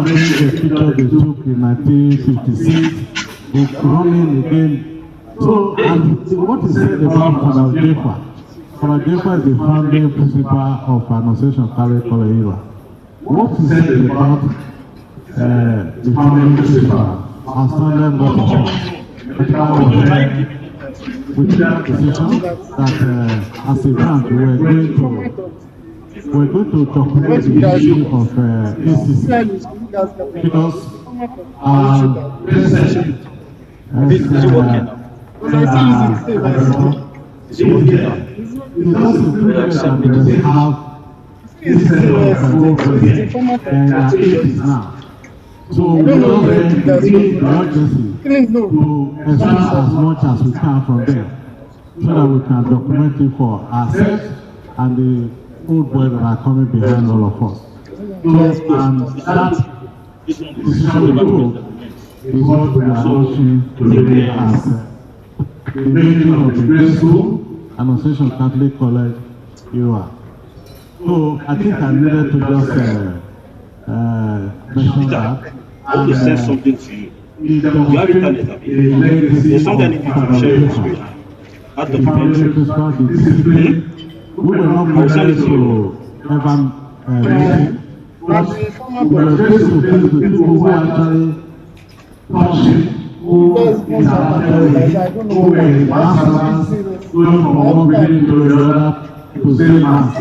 of them, the picture they took in 1956, is running again. So, and what is said about Father Jefa? Father Jefa is the founding principal of Association Catholic College. What is said about the founding principal? Outstanding God with that decision that as a bank we're going to document the issue of ACC because our president So we don't need the urgency to extract as much as we can from them so that we can document it for ourselves and the old boys that are coming behind all of us. So, and that decision we took is what we are launching today as the making of the grade school and Association Catholic College era. So I think I needed to just mention that. I want to say something to you. You have internet. There's something I need you to share with me. Out of the discipline, we were not prepared to ever listen, but we were faced with people who actually touching, who were in mass going from one building to the other to say mass.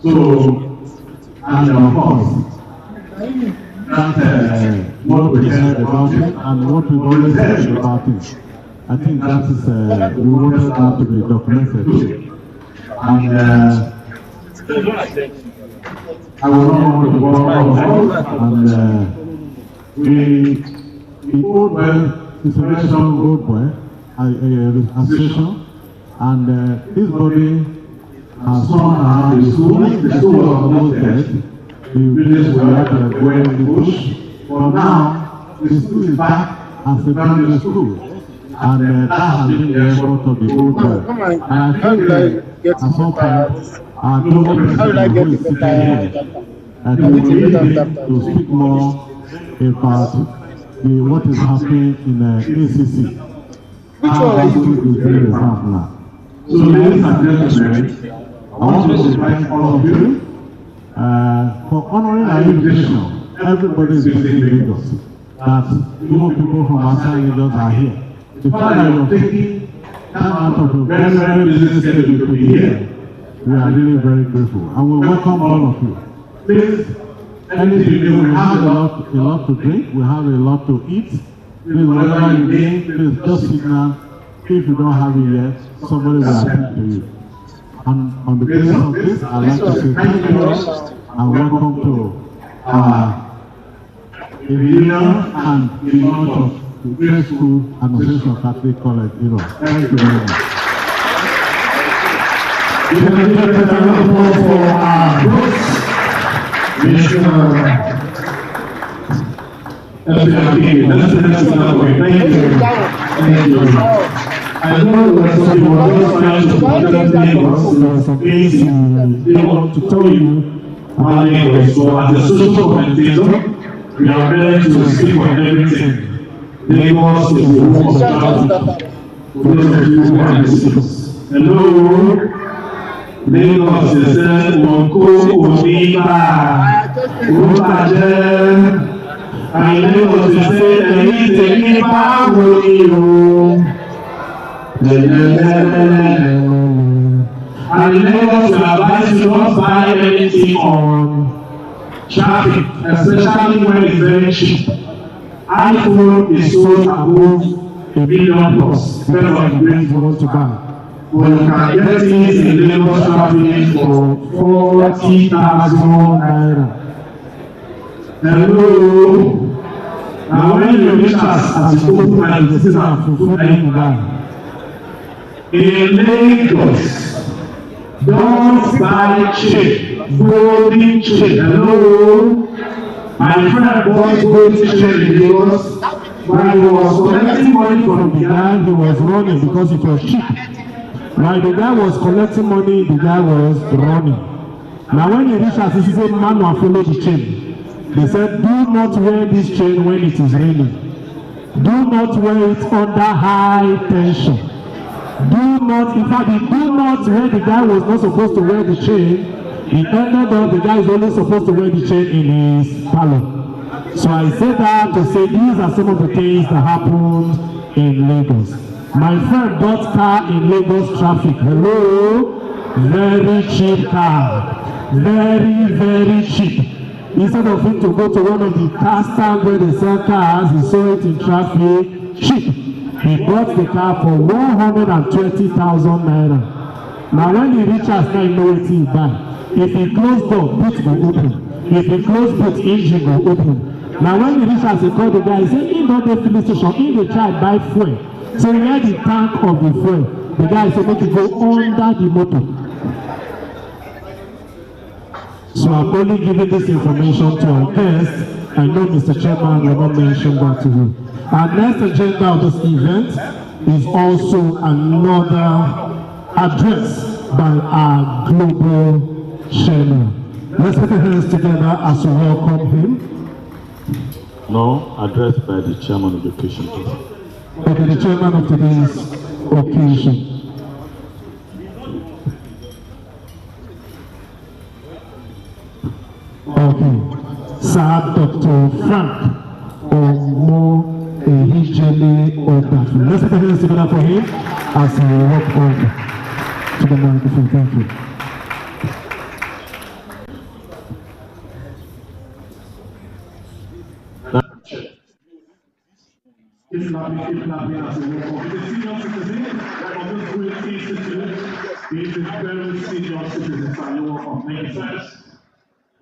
So, and of course, that's what we said about it and what we've always said about it. I think that is, we wanted that to be documented too. And I will not want to go on, and the old boy is a very strong old boy association, and this body has gone around the school. The school was almost dead. The village were at the going in the bush. But now, the school is back as a brand new school. And that has been the effort of the old boy. And I think at some point, our government who is sitting here, and we need to speak more about what is happening in ACC. How school is being resolved now. So, ladies and gentlemen, I want to thank all of you for honoring our invitation. Everybody is busy in Lagos. That more people from outside Lagos are here. The fact that you're taking time out of a very, very busy schedule to be here, we are really very grateful. And we welcome all of you. Please, anything, we have a lot to drink, we have a lot to eat. Please, whatever you need, please just signal. If you don't have it yet, somebody will attend to you. And on the basis of this, I'd like to say thank you and welcome to the reunion and the launch of the Grade School and Association Catholic College. Thank you very much. We can give a round of applause for our host, Thank you. I know that some people are just trying to protect neighbors. There are some things they want to tell you about neighbors. So as a social commentator, we are ready to speak on everything. Neighbors is the work of God. For those of you who are listeners. Hello. Neighbors is saying, Onko Oniba, Obaje. And neighbors is saying, Eniba Woniyo. And neighbors will advise you not buy anything on traffic, especially when it's very cheap. iPhone is sold above $1 million plus, depending on the brand you want to buy. But you can get things in Lagos traffic for 40,000 naira. Hello. Now when you reach us as you open my business and food and buy. In Lagos, don't buy cheap, golden cheap. Hello, my friend bought golden cheap in Lagos. When he was collecting money from the guy, he was running because it was cheap. While the guy was collecting money, the guy was running. Now when he reached us, he said, "Man, will follow the chain." They said, do not wear this chain when it is raining. Do not wear it under high tension. Do not, in fact, the do not where the guy was not supposed to wear the chain, it ended up the guy is only supposed to wear the chain in his parlor. So I said that to say these are some of the things that happened in Lagos. My friend bought car in Lagos traffic. Hello? Very cheap car. Very, very cheap. Instead of him to go to one of the car stands where they sell cars, he saw it in traffic cheap. He bought the car for 120,000 naira. Now when he reaches now, he knows what he buy. If he close door, boot will open. If he close boot, engine will open. Now when he reaches, he call the guy, he say, in not the filling station, in the try buy fuel. So he had the tank of the fuel. The guy said, make it go under the motor. So I'm only giving this information to our guests. I know Mr. Chairman will not mention that to you. Our next agenda of this event is also another address by our global chairman. Let's put our hands together as we welcome him. No, addressed by the chairman of the occasion. Okay, the chairman of today's occasion. Okay, Sir Dr. Frank Omo Ehijele Odafu. Let's put our hands together for him as he walk over to the microphone. Thank you. It's not as a welcome. The senior citizen of this great institute is a very senior citizen, so you're welcome. Thank you so much.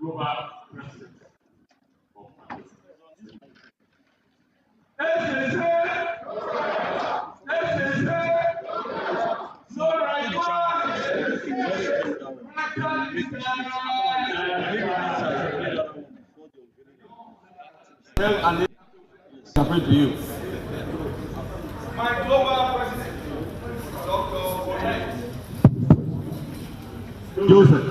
Global President. Separate to you. My global president, Dr. Joseph.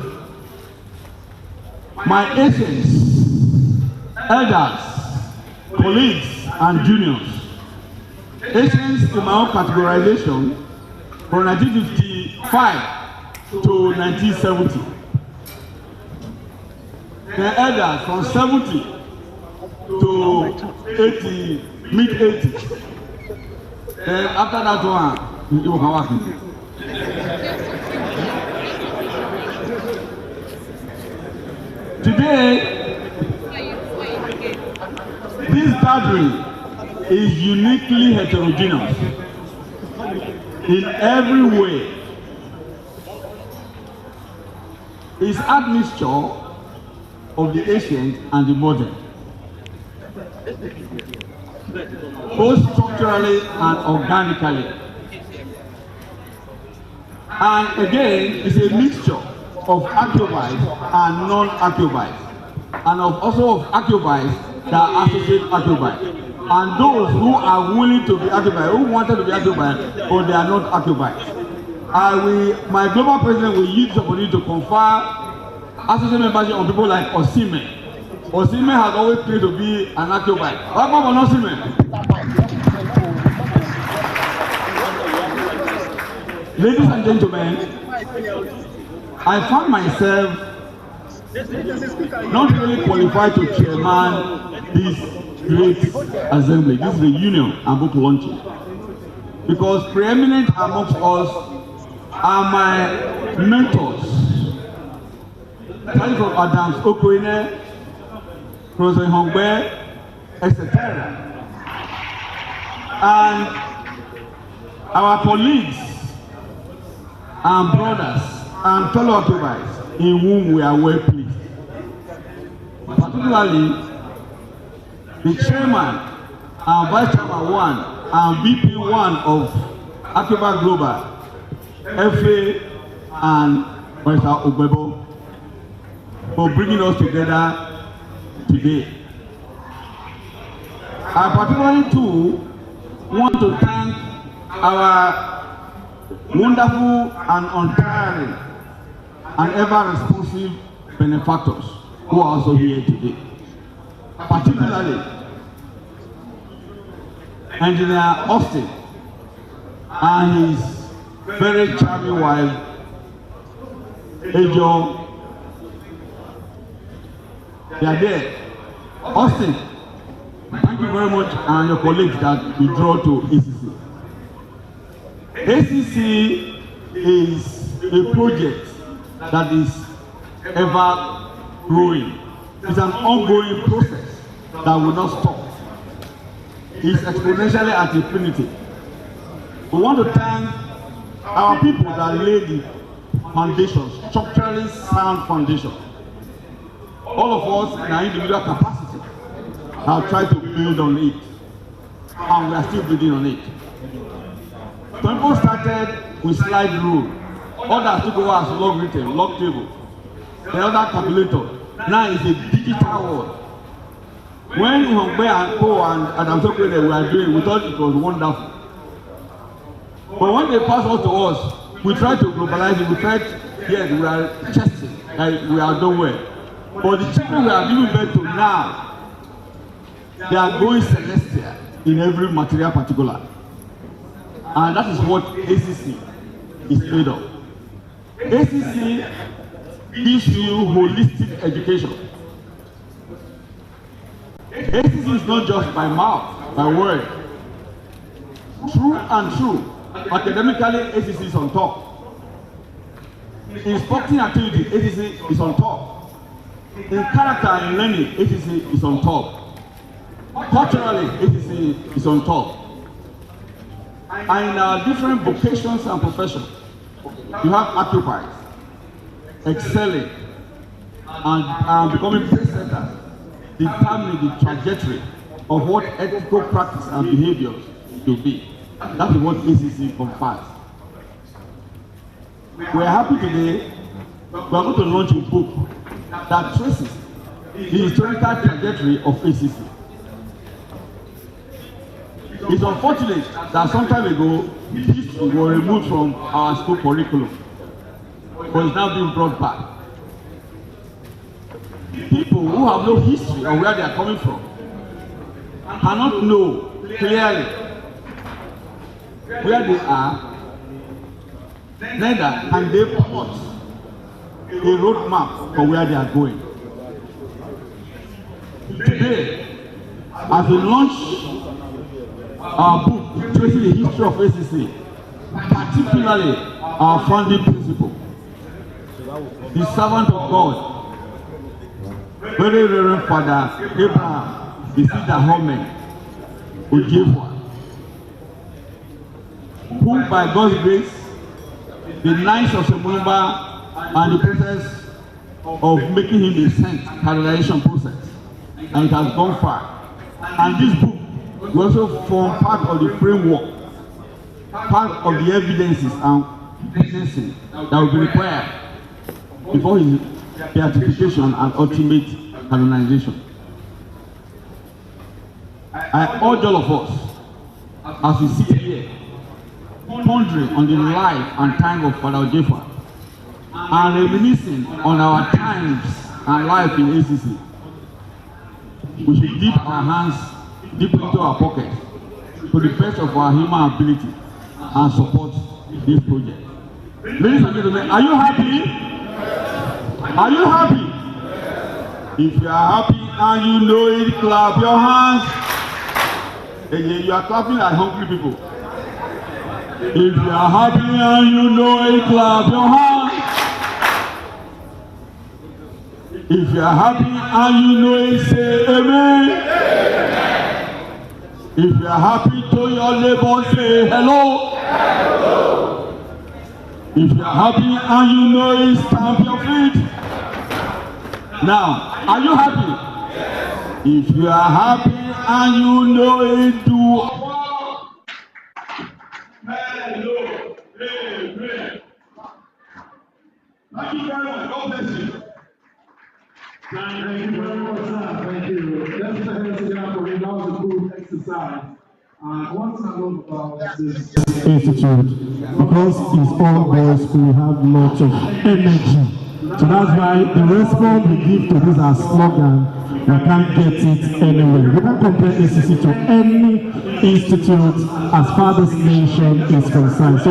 My agents, elders, colleagues, and juniors. Agents in my own categorization from 1955 to 1970. The elders from 70 to 80, mid-80s. Then after that one, you can work with. Today, this gathering is uniquely heterogeneous in every way. It's admixture of the ancient and the modern, both structurally and organically. And again, it's a mixture of Acciobites and non-Acciobites, and also of Acciobites that associate Acciobites, and those who are willing to be Acciobites, who wanted to be Acciobites, but they are not Acciobites. My global president will use the opportunity to confer associate membership on people like Osime. Osime has always claimed to be an Acciobyte. How about Osime? Ladies and gentlemen, I found myself not really qualified to chairman this great assembly, this reunion and book launching, because preeminent amongst us are my mentors, starting from Adams Okoine, Professor Hongbe, etc. And our colleagues and brothers and fellow Acciobites in whom we are well pleased. Particularly the chairman and vice chairman 1 and VP 1 of Accioba Global, FA and Mr. Ogbebo, for bringing us together today. I particularly too want to thank our wonderful and untiring and ever responsive benefactors who are also here today. particularly Engineer Austin and his very charming wife, Ejo. They are there. Austin, thank you very much, and your colleagues that you draw to ACC. ACC is a project that is ever growing. It's an ongoing process that will not stop. It's exponentially at infinity. We want to thank our people that laid the foundation, structurally sound foundation. All of us in our individual capacity have tried to build on it, and we are still building on it. Some people started with slide rule, others took over as log written, log table, the other calculator. Now it's a digital world. When Hongbe and Co and Adam Sokrede were doing, we thought it was wonderful. But when they passed on to us, we tried to globalize it. We tried, yes, we are chesting, like we are done well. But the children we are giving birth to now, they are going celestial in every material particular. And that is what ACC is made of. ACC gives you holistic education. ACC is not just by mouth, by word. True and true. Academically, ACC is on top. In sporting activity, ACC is on top. In character and learning, ACC is on top. Culturally, ACC is on top. And in our different vocations and professions, you have occupiers excelling and becoming pacesetters, determining the trajectory of what ethical practice and behaviors should be. That is what ACC confers. We are happy today. We are going to launch a book that traces the historical trajectory of ACC. It's unfortunate that some time ago, history was removed from our school curriculum, but it's now being brought back. People who have no history of where they are coming from cannot know clearly where they are, neither can they plot a roadmap for where they are going. Today, as we launch our book tracing the history of ACC, particularly our founding principle, the servant of God, very Reverend Father Abraham Isida Home Ojefwa, who by God's grace, the 9th of September and the process of making him a saint, canonization process, and it has gone far. And this book will also form part of the framework, part of the evidences and evidences that will be required before his beatification and ultimate canonization. I urge all of us, as we sit here, pondering on the life and time of Father Ojefwa, and reminiscing on our times and life in ACC, we should dip our hands deep into our pockets to the best of our human ability and support this project. Ladies and gentlemen, are you happy? Are you happy? If you are happy and you know it, clap your hands. And you are clapping like hungry people. If you are happy and you know it, clap your hands. If you are happy and you know it, say amen. If you are happy to your neighbor, say hello. Hello. If you are happy and you know it, stamp your feet. Now, are you happy? Yes. If you are happy and you know it, do. Hello. Amen. Thank you very much. God bless you. Thank you very much, sir. Thank you. Let's put our hands together for him. That was a good exercise. One thing I love about this Institute, because it's all boys, we have lots of energy. So that's why the response we give to this our slogan we can't get it anywhere. We can't compare ACC to any institute as far as this nation is concerned.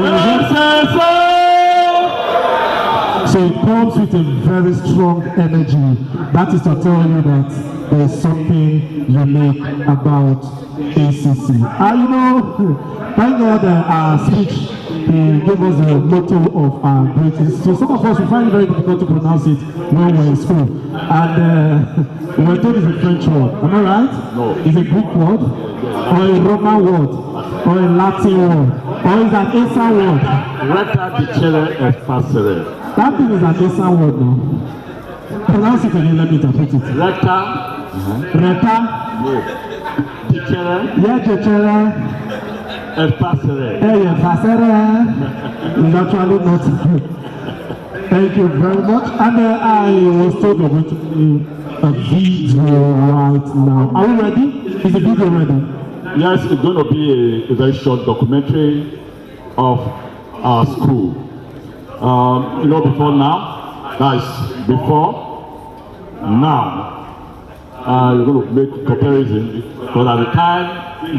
So it comes with a very strong energy. That is to tell you that there is something unique about ACC. And you know, thank God our speech, he gave us the motto of our great institute. Some of us, we find it very difficult to pronounce it when we're in school. And we were told it's a French word. Am I right? No. It's a Greek word, or a Roman word, or a Latin word, or is an Eastern word. Reta dicere et facere. That thing is an Eastern word now. Pronounce it again, let me interpret it. Reta. Reta. No. Dicere. Yeah, dicere. Et facere. Yeah, facere. Is actually not. Thank you very much. And I was told we're going to do a video right now. Are we ready? Is the video ready? Yes, it's going to be a very short documentary of our school. You know, before now, guys, before now, you're going to make comparison, because at the time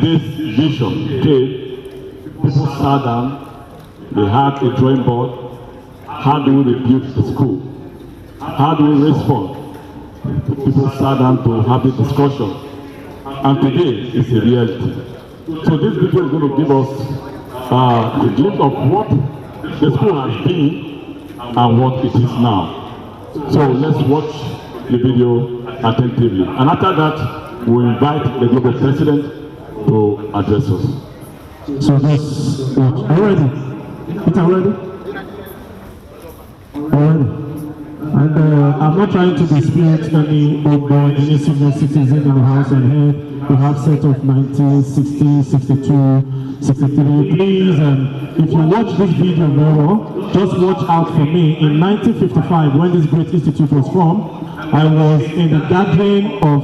this vision came, people sat down, they had a drawing board. How do we rebuild the school? How do we respond? People sat down to have a discussion, and today is a reality. So this video is going to give us a glimpse of what the school has been and what it is now. So let's watch the video attentively. And after that, we invite the global president to address us. So this, are you ready? It's already? Already. And I'm not trying to dispute any old boy, any senior citizen in the house and here. We have set of 1960, 62, 63. Please, if you watch this video very well, just watch out for me. In 1955, when this great institute was formed, I was in the gathering of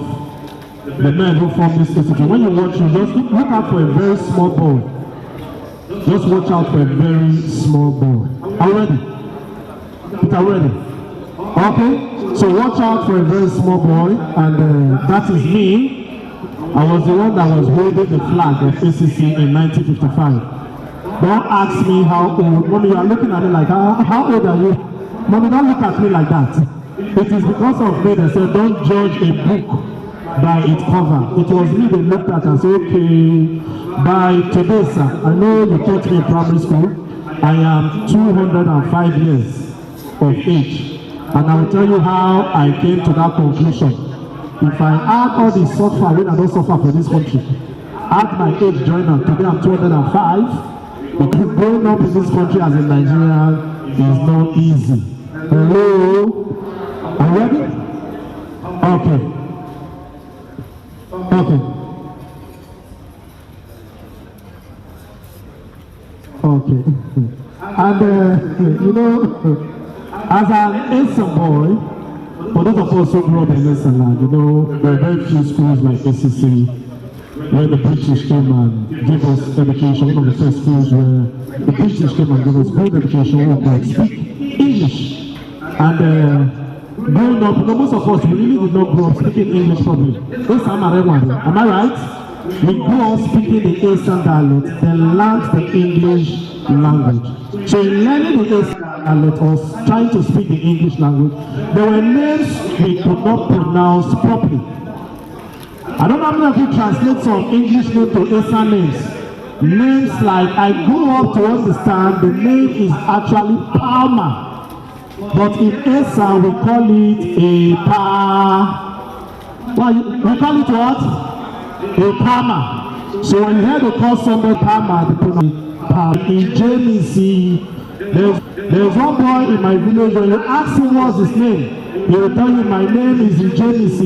the men who formed this institute. When you watch, you just look out for a very small boy. Just watch out for a very small boy. Are you ready? It's already. Okay, so watch out for a very small boy, and that is me. I was the one that was holding the flag of ACC in 1955. Don't ask me how old. Mommy, you are looking at me like, how old are you? Mommy, don't look at me like that. It is because of me that said, don't judge a book by its cover. It was me that looked at and said, okay, by today, sir, I know you taught me in primary school. I am 205 years of age. And I will tell you how I came to that conclusion. If I add all the suffer when I don't suffer for this country, add my age join up. Today I'm 205. Because growing up in this country as a Nigerian is not easy. Hello? Are you ready? Okay. Okay. And you know, as an Asian boy, for those of us who grew up in Asian land, you know, there are very few schools like ACC where the British came and gave us education. One of the first schools where the British came and gave us good education, we could speak English. And growing up, you know, most of us, we really did not grow up speaking English properly. Am I right? We grew up speaking the Asian dialect, then learned the English language. So in learning the Asian dialect or trying to speak the English language, there were names we could not pronounce properly. I don't know how many of you translate some English name to Asian names. Names like, I grew up to understand the name is actually Palmer. But in Asian we call it we call it what? A Palmer. So when you hear they call somebody Palmer, they pronounce Palmer. In JMC, there's one boy in my village, when you ask him what's his name, he will tell you my name is in JMC.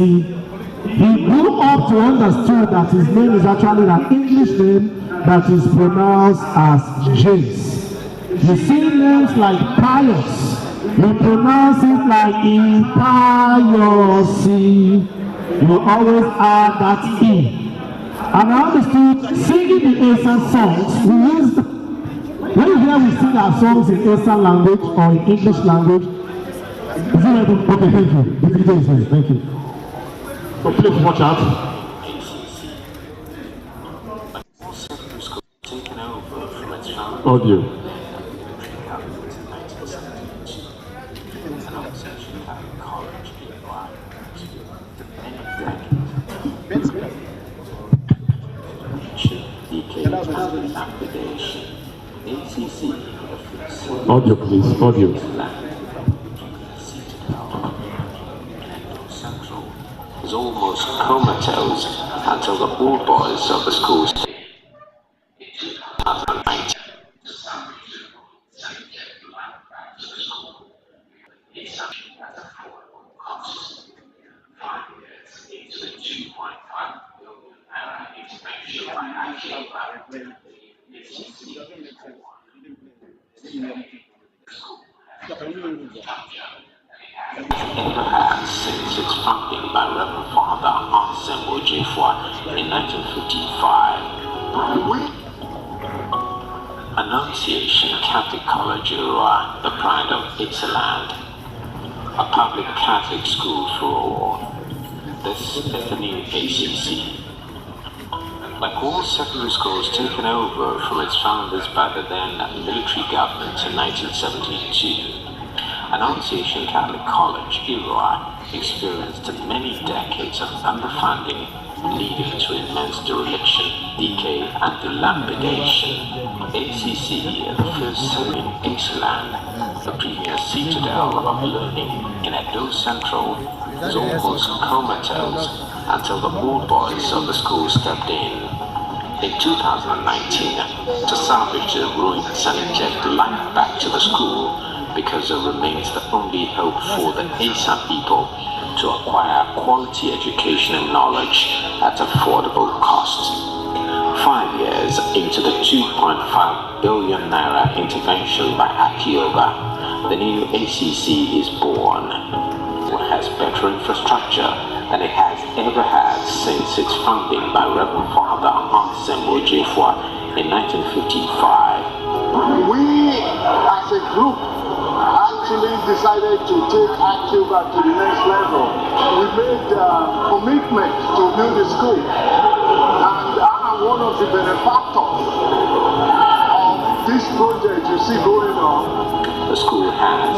He grew up to understand that his name is actually an English name that is pronounced as James. You see names like Pius, we pronounce it like Piosy. You always add that E. And I understood singing the Asian songs, we use, when you hear we sing our songs in Asian language or in English language, is it ready? Okay, thank you. The video is ready, thank you. So please watch out. Audio. Audio please, audio. Was almost comatose until the old boys of the school stayed in 2019. Since its founding by Reverend Father Accioba in 1955. Annunciation Catholic College, the pride of Ixaland, a public Catholic school for all. This is the new ACC. Like all secondary schools taken over from its founders by the then military government in 1972, Annunciation Catholic College, experienced many decades of underfunding, leading to immense dereliction, decay, and dilapidation. ACC, the first setting in Ixaland, the premier citadel of learning in Edo Central, was almost comatose until the old boys of the school stepped in. In 2019, to salvage the ruins and inject life back to the school, because it remains the only hope for the ASA people to acquire quality education and knowledge at affordable cost. 5 years into the 2.5 billion naira intervention by Accioba, the new ACC is born. It has better infrastructure than it has ever had since its founding by Reverend Father Accioba in 1955. We, as a group, actually decided to take Accioba to the next level. We made a commitment to build a school, and I am one of the benefactors of this project you see going on. The school has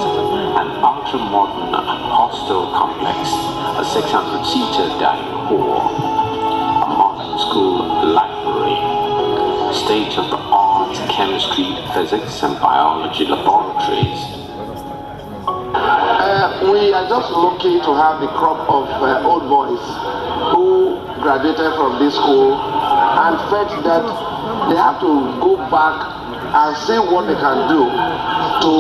an ultra-modern hostel complex, a 600-seater dining hall, a modern school library, state-of-the-art chemistry, physics, and biology laboratories. We are just lucky to have the crop of old boys who graduated from this school and felt that they have to go back and see what they can do to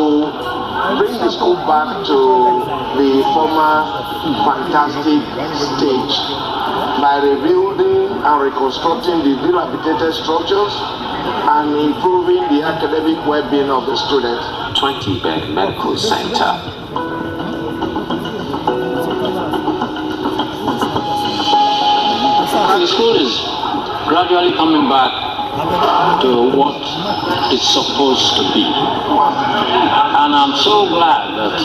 bring the school back to the former fantastic stage by rebuilding and reconstructing the dilapidated structures and improving the academic well-being of the students. 20-bed medical center. The school is gradually coming back to what it's supposed to be. And I'm so glad that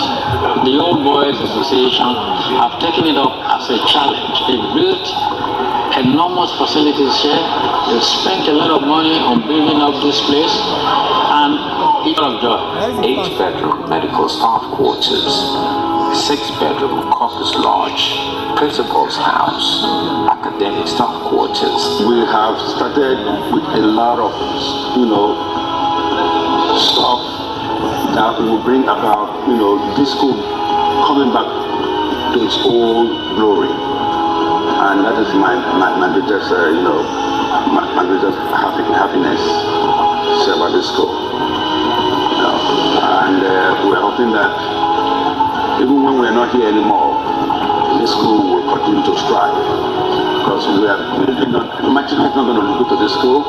the Old Boys Association have taken it up as a challenge. They've built enormous facilities here. They've spent a lot of money on building up this place, and it's a lot of joy. 8-bedroom medical staff quarters, 6-bedroom caucus lodge, principal's house, academic staff quarters. We have started with a lot of, stuff that will bring about, this school coming back to its old glory. And that is my greatest, my greatest happiness about this school. And we're hoping that even when we're not here anymore, this school will continue to strive. Because we are building not going to go to this school,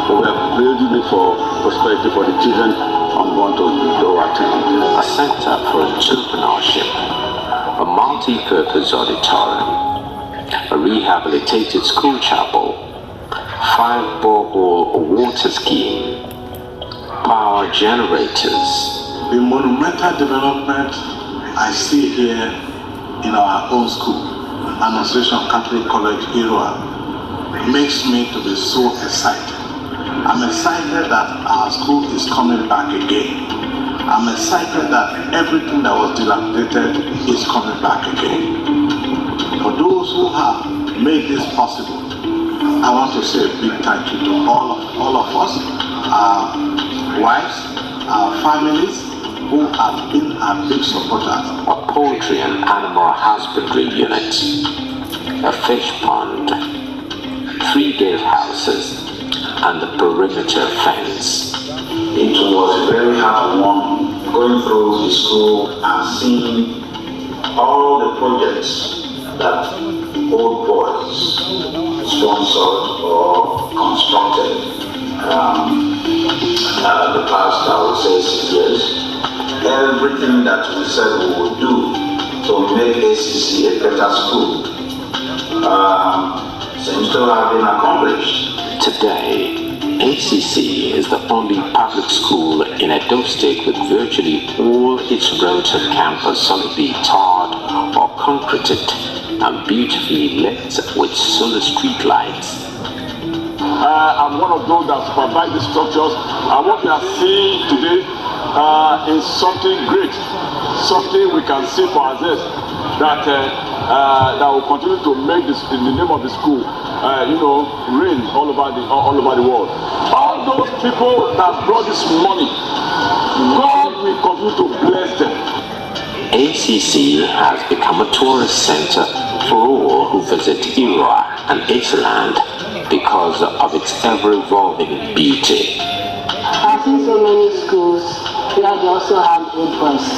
but we are building it for prosperity for the children unborn to attend. A center for entrepreneurship, a multi-purpose auditorium, a rehabilitated school chapel, 5 borehole water scheme, power generators. The monumental development I see here in our own school administration of Catholic College Accioba makes me to be so excited. I'm excited that our school is coming back again. I'm excited that everything that was dilapidated is coming back again. For those who have made this possible, I want to say a big thank you to all of us, our wives, our families, who have been our big supporters. A poultry and animal husbandry unit, a fish pond, 3 gatehouses, and the perimeter fence. It was very heartwarming going through the school and seeing all the projects that old boys sponsored or constructed the past, I would say, 6 years. Everything that we said we would do to make ACC a better school seems to have been accomplished. Today, ACC is the only public school in Edo State with virtually all its roads and campus solidly tarred or concreted and beautifully lit with solar street lights. I'm one of those that supervise the structures, and what we are seeing today is something great, something we can see for ourselves that will continue to make this, in the name of the school, reign all over the world. All those people that brought this money, God will continue to bless them. ACC has become a tourist center for all who visit Accioba and Iceland because of its ever-evolving beauty. I've seen so many schools where they also have old boys,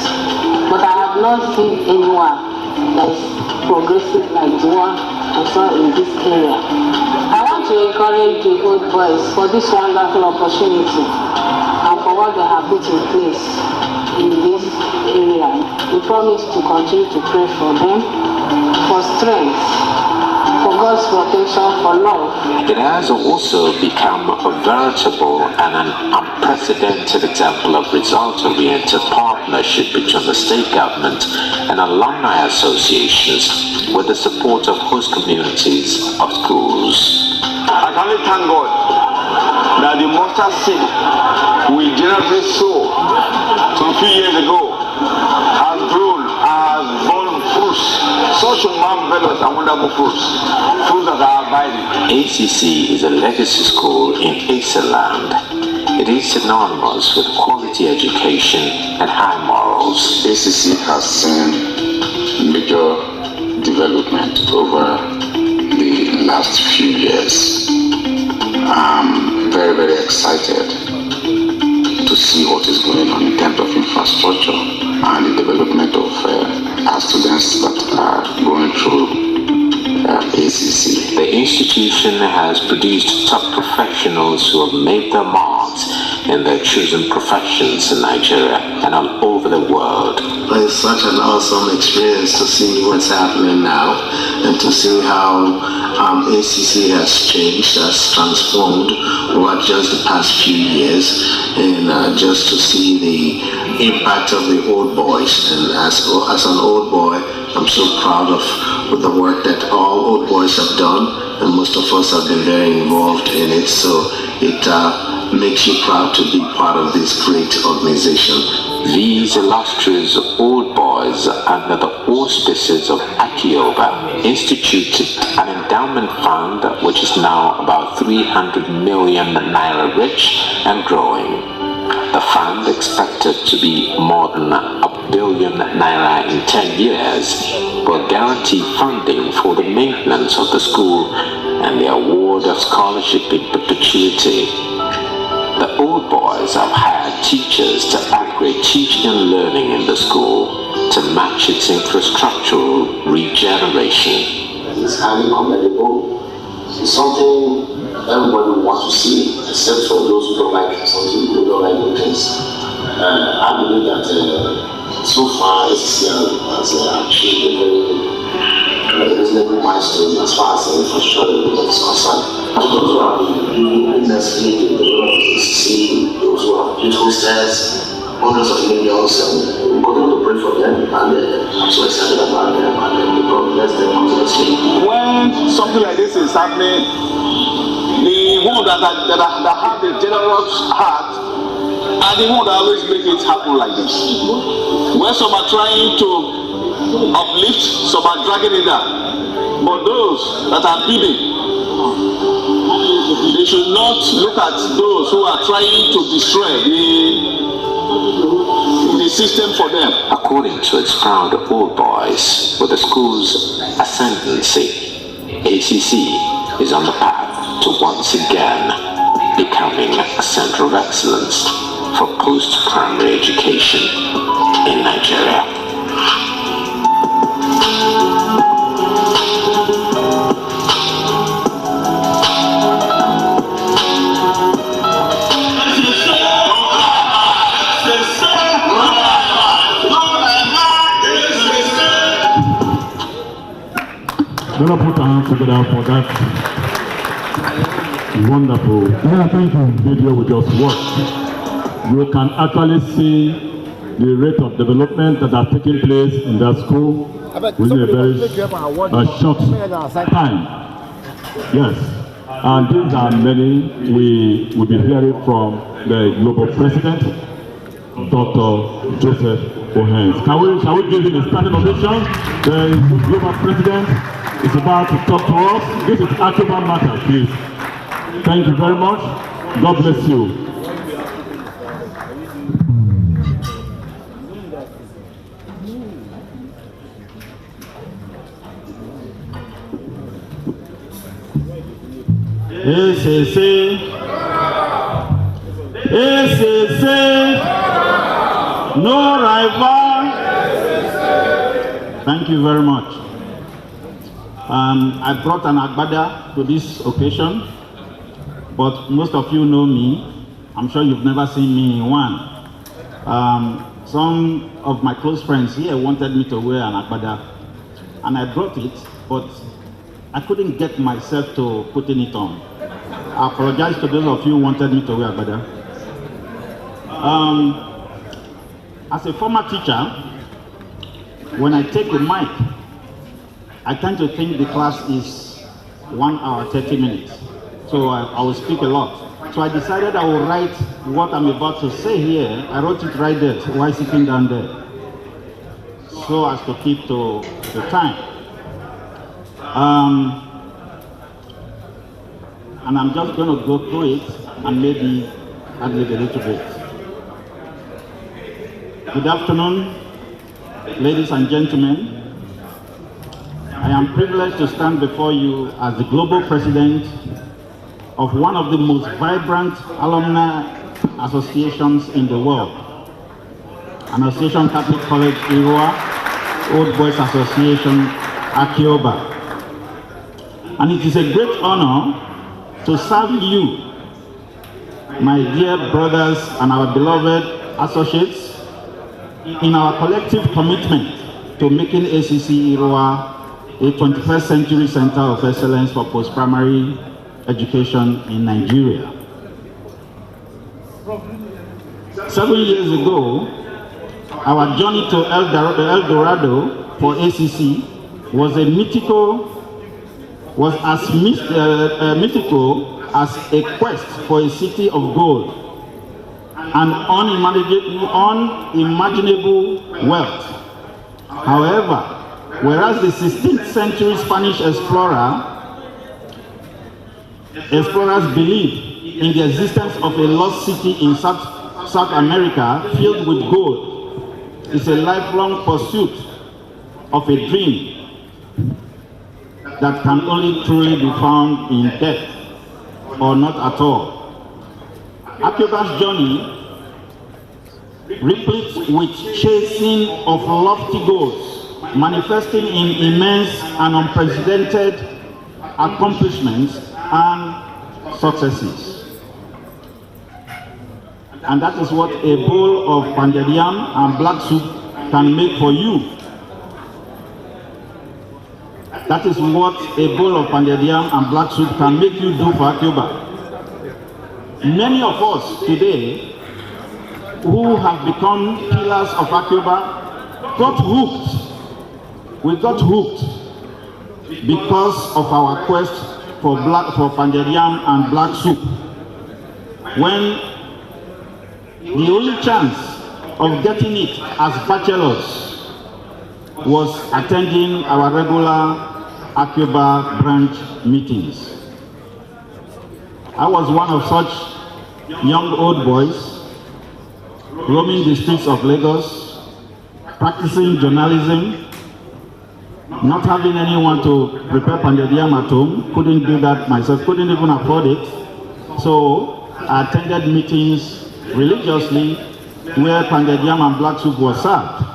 but I have not seen anyone that is progressive like the one I saw in this area. I want to encourage the old boys for this wonderful opportunity and for what they have put in place in this area. We promise to continue to pray for them, for strength, for God's protection, for love. It has also become a veritable and an unprecedented example of result-oriented partnership between the state government and alumni associations with the support of host communities of schools. I can only thank God that the mustard seed we generously sowed some few years ago has grown, has borne fruits, such marvelous and wonderful fruits that are abiding. ACC is a legacy school in Iceland. It is synonymous with quality education and high morals. ACC has seen major development over the last few years. I'm very, very excited to see what is going on in terms of infrastructure and the development of our students that are going through ACC. The institution has produced top professionals who have made their marks in their chosen professions in Nigeria and all over the world. It's such an awesome experience to see what's happening now and to see how ACC has changed, has transformed over just the past few years, and just to see the impact of the old boys. And as an old boy, I'm so proud of the work that all old boys have done, and most of us have been very involved in it, so it makes you proud to be part of this great organization. These illustrious old boys, under the auspices of Accioba, instituted an endowment fund which is now about 300 million naira rich and growing. The fund, expected to be more than 1 billion naira in 10 years, will guarantee funding for the maintenance of the school and the award of scholarship in perpetuity. The old boys have hired teachers to upgrade teaching and learning in the school to match its infrastructural regeneration. It's highly commendable. It's something everybody wants to see, except for those who don't like something, who don't like good things. I believe that so far ACC has achieved a very reasonable milestone as far as the infrastructure is concerned. Those who have been witnessing the development of ACC, those who have built hostels, others of individuals, and continue to pray for them, and I'm so excited about them, and God bless them continuously. When something like this is happening, the one that have a generous heart are the one that always make it happen like this. When some are trying to uplift, some are dragging it down. But those that are bidding, they should not look at those who are trying to destroy the system for them. According to its proud old boys, with the school's ascendancy, ACC is on the path to once again becoming a center of excellence for post-primary education in Nigeria. Let us put our hands together for that wonderful video we just watched. You can actually see the rate of development that are taking place in that school within a very short time. Yes, and these are many we will be hearing from the global president, Dr. Joseph Ohens. Shall we give him a standing ovation? The global president is about to talk to us. This is Accioba matter, please. Thank you very much. God bless you. ACC, no rival. Thank you very much. I brought an agbada to this occasion, but most of you know me. I'm sure you've never seen me in one. Some of my close friends here wanted me to wear an agbada, and I brought it, but I couldn't get myself to putting it on. I apologize to those of you who wanted me to wear agbada. As a former teacher, when I take the mic, I tend to think the class is 1 hour, 30 minutes. So I will speak a lot. So I decided I will write what I'm about to say here. I wrote it right there while sitting down there, so as to keep to the time. And I'm just going to go through it and maybe add a little bit. Good afternoon, ladies and gentlemen. I am privileged to stand before you as the global president of one of the most vibrant alumni associations in the world, an association Catholic College Iroa, Old Boys Association Accioba. And it is a great honor to serve you, my dear brothers and our beloved associates, in our collective commitment to making ACC Iroa a 21st century center of excellence for post-primary education in Nigeria. 7 years ago, our journey to El Dorado for ACC was as mythical as a quest for a city of gold and unimaginable wealth. However, whereas the 16th century Spanish explorers believed in the existence of a lost city in South America filled with gold, it's a lifelong pursuit of a dream that can only truly be found in death or not at all. Accioba's journey, replete with chasing of lofty goals, manifesting in immense and unprecedented accomplishments and successes. And that is what a bowl of pounded yam and black soup can make for you. That is what a bowl of pounded yam and black soup can make you do for Accioba. Many of us today who have become pillars of Accioba got hooked. We got hooked because of our quest for pounded yam and black soup. When the only chance of getting it as bachelors was attending our regular Accioba branch meetings. I was one of such young old boys roaming the streets of Lagos, practicing journalism, not having anyone to prepare pounded yam at home, couldn't do that myself, couldn't even afford it. So I attended meetings religiously where pounded yam and black soup was served.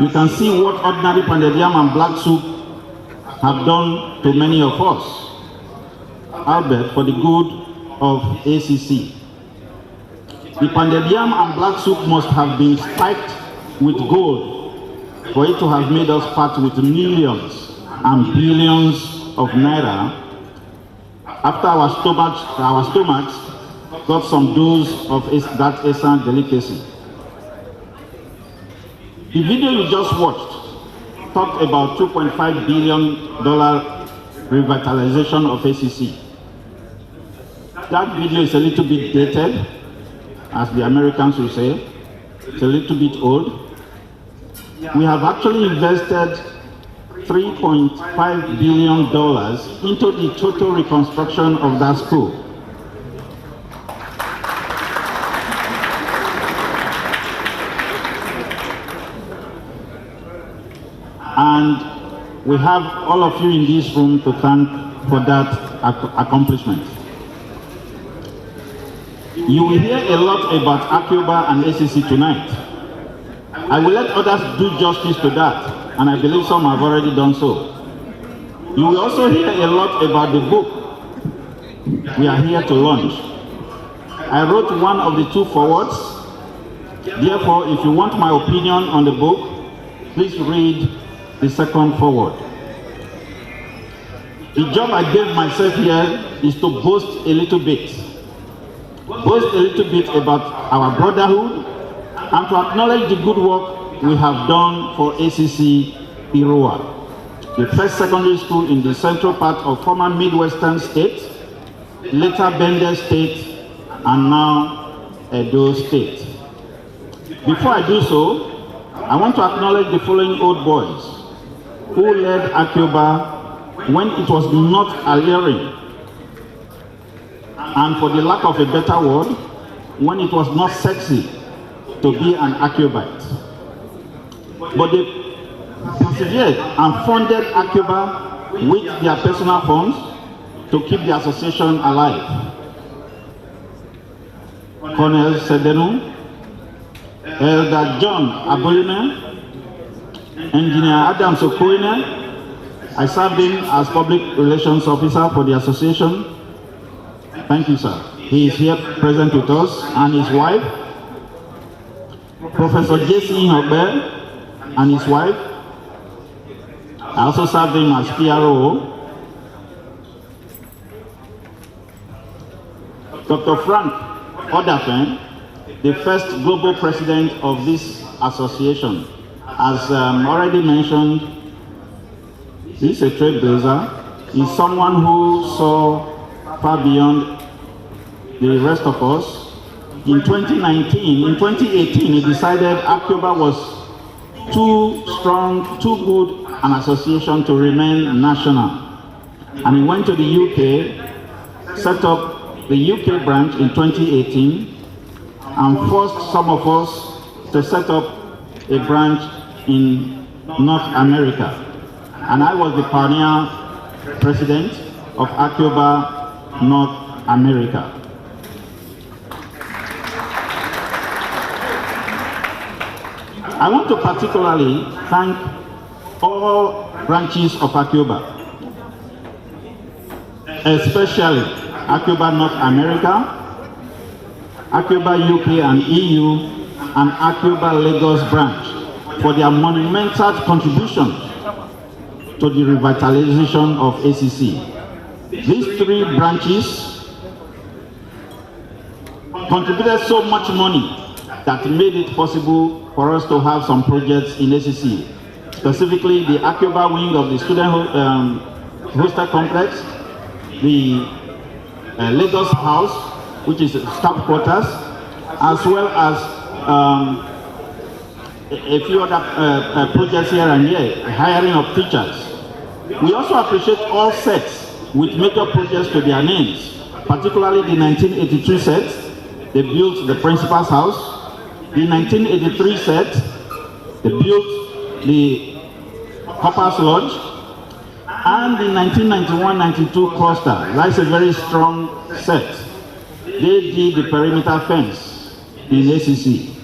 You can see what ordinary pounded yam and black soup have done to many of us, albeit for the good of ACC. The pounded yam and black soup must have been spiked with gold for it to have made us part with millions and billions of naira after our stomachs got some dose of that essence delicacy. The video you just watched talked about $2.5 billion revitalization of ACC. That video is a little bit dated, as the Americans will say. It's a little bit old. We have actually invested $3.5 billion into the total reconstruction of that school. And we have all of you in this room to thank for that accomplishment. You will hear a lot about Accioba and ACC tonight. I will let others do justice to that, and I believe some have already done so. You will also hear a lot about the book we are here to launch. I wrote one of the two forwards. Therefore, if you want my opinion on the book, please read the second forward. The job I gave myself here is to boast a little bit. Boast a little bit about our brotherhood and to acknowledge the good work we have done for ACC Iroa, the first secondary school in the central part of former Midwestern State, later Bender State, and now Edo State. Before I do so, I want to acknowledge the following old boys who led Accioba when it was not alluring, and for the lack of a better word, when it was not sexy to be an Acciobite. But they persevered and funded Accioba with their personal funds to keep the association alive. Colonel Sedenu, Elder John Abolime, Engineer Adam Sokoine. I served him as public relations officer for the association. Thank you, sir. He is here present with us, and his wife, Professor J.C. Hogbe, and his wife. I also served him as PRO. Dr. Frank Odafen, the first global president of this association. As already mentioned, he's a trailblazer. He's someone who saw far beyond the rest of us. In 2018, he decided Accioba was too strong, too good an association to remain national. And he went to the UK, set up the UK branch in 2018, and forced some of us to set up a branch in North America. And I was the pioneer president of Accioba North America. I want to particularly thank all branches of Accioba, especially Accioba North America, Accioba UK and EU, and Accioba Lagos branch for their monumental contribution to the revitalization of ACC. These three branches contributed so much money that made it possible for us to have some projects in ACC, specifically the Accioba wing of the student hostel complex, the Lagos House, which is staff quarters, as well as a few other projects here and there, hiring of teachers. We also appreciate all sets with major projects to their names, particularly the 1982 set. They built the principal's house. The 1983 set, they built the Copper's Lodge. And the 1991-92 cluster, that's a very strong set. They did the perimeter fence in ACC.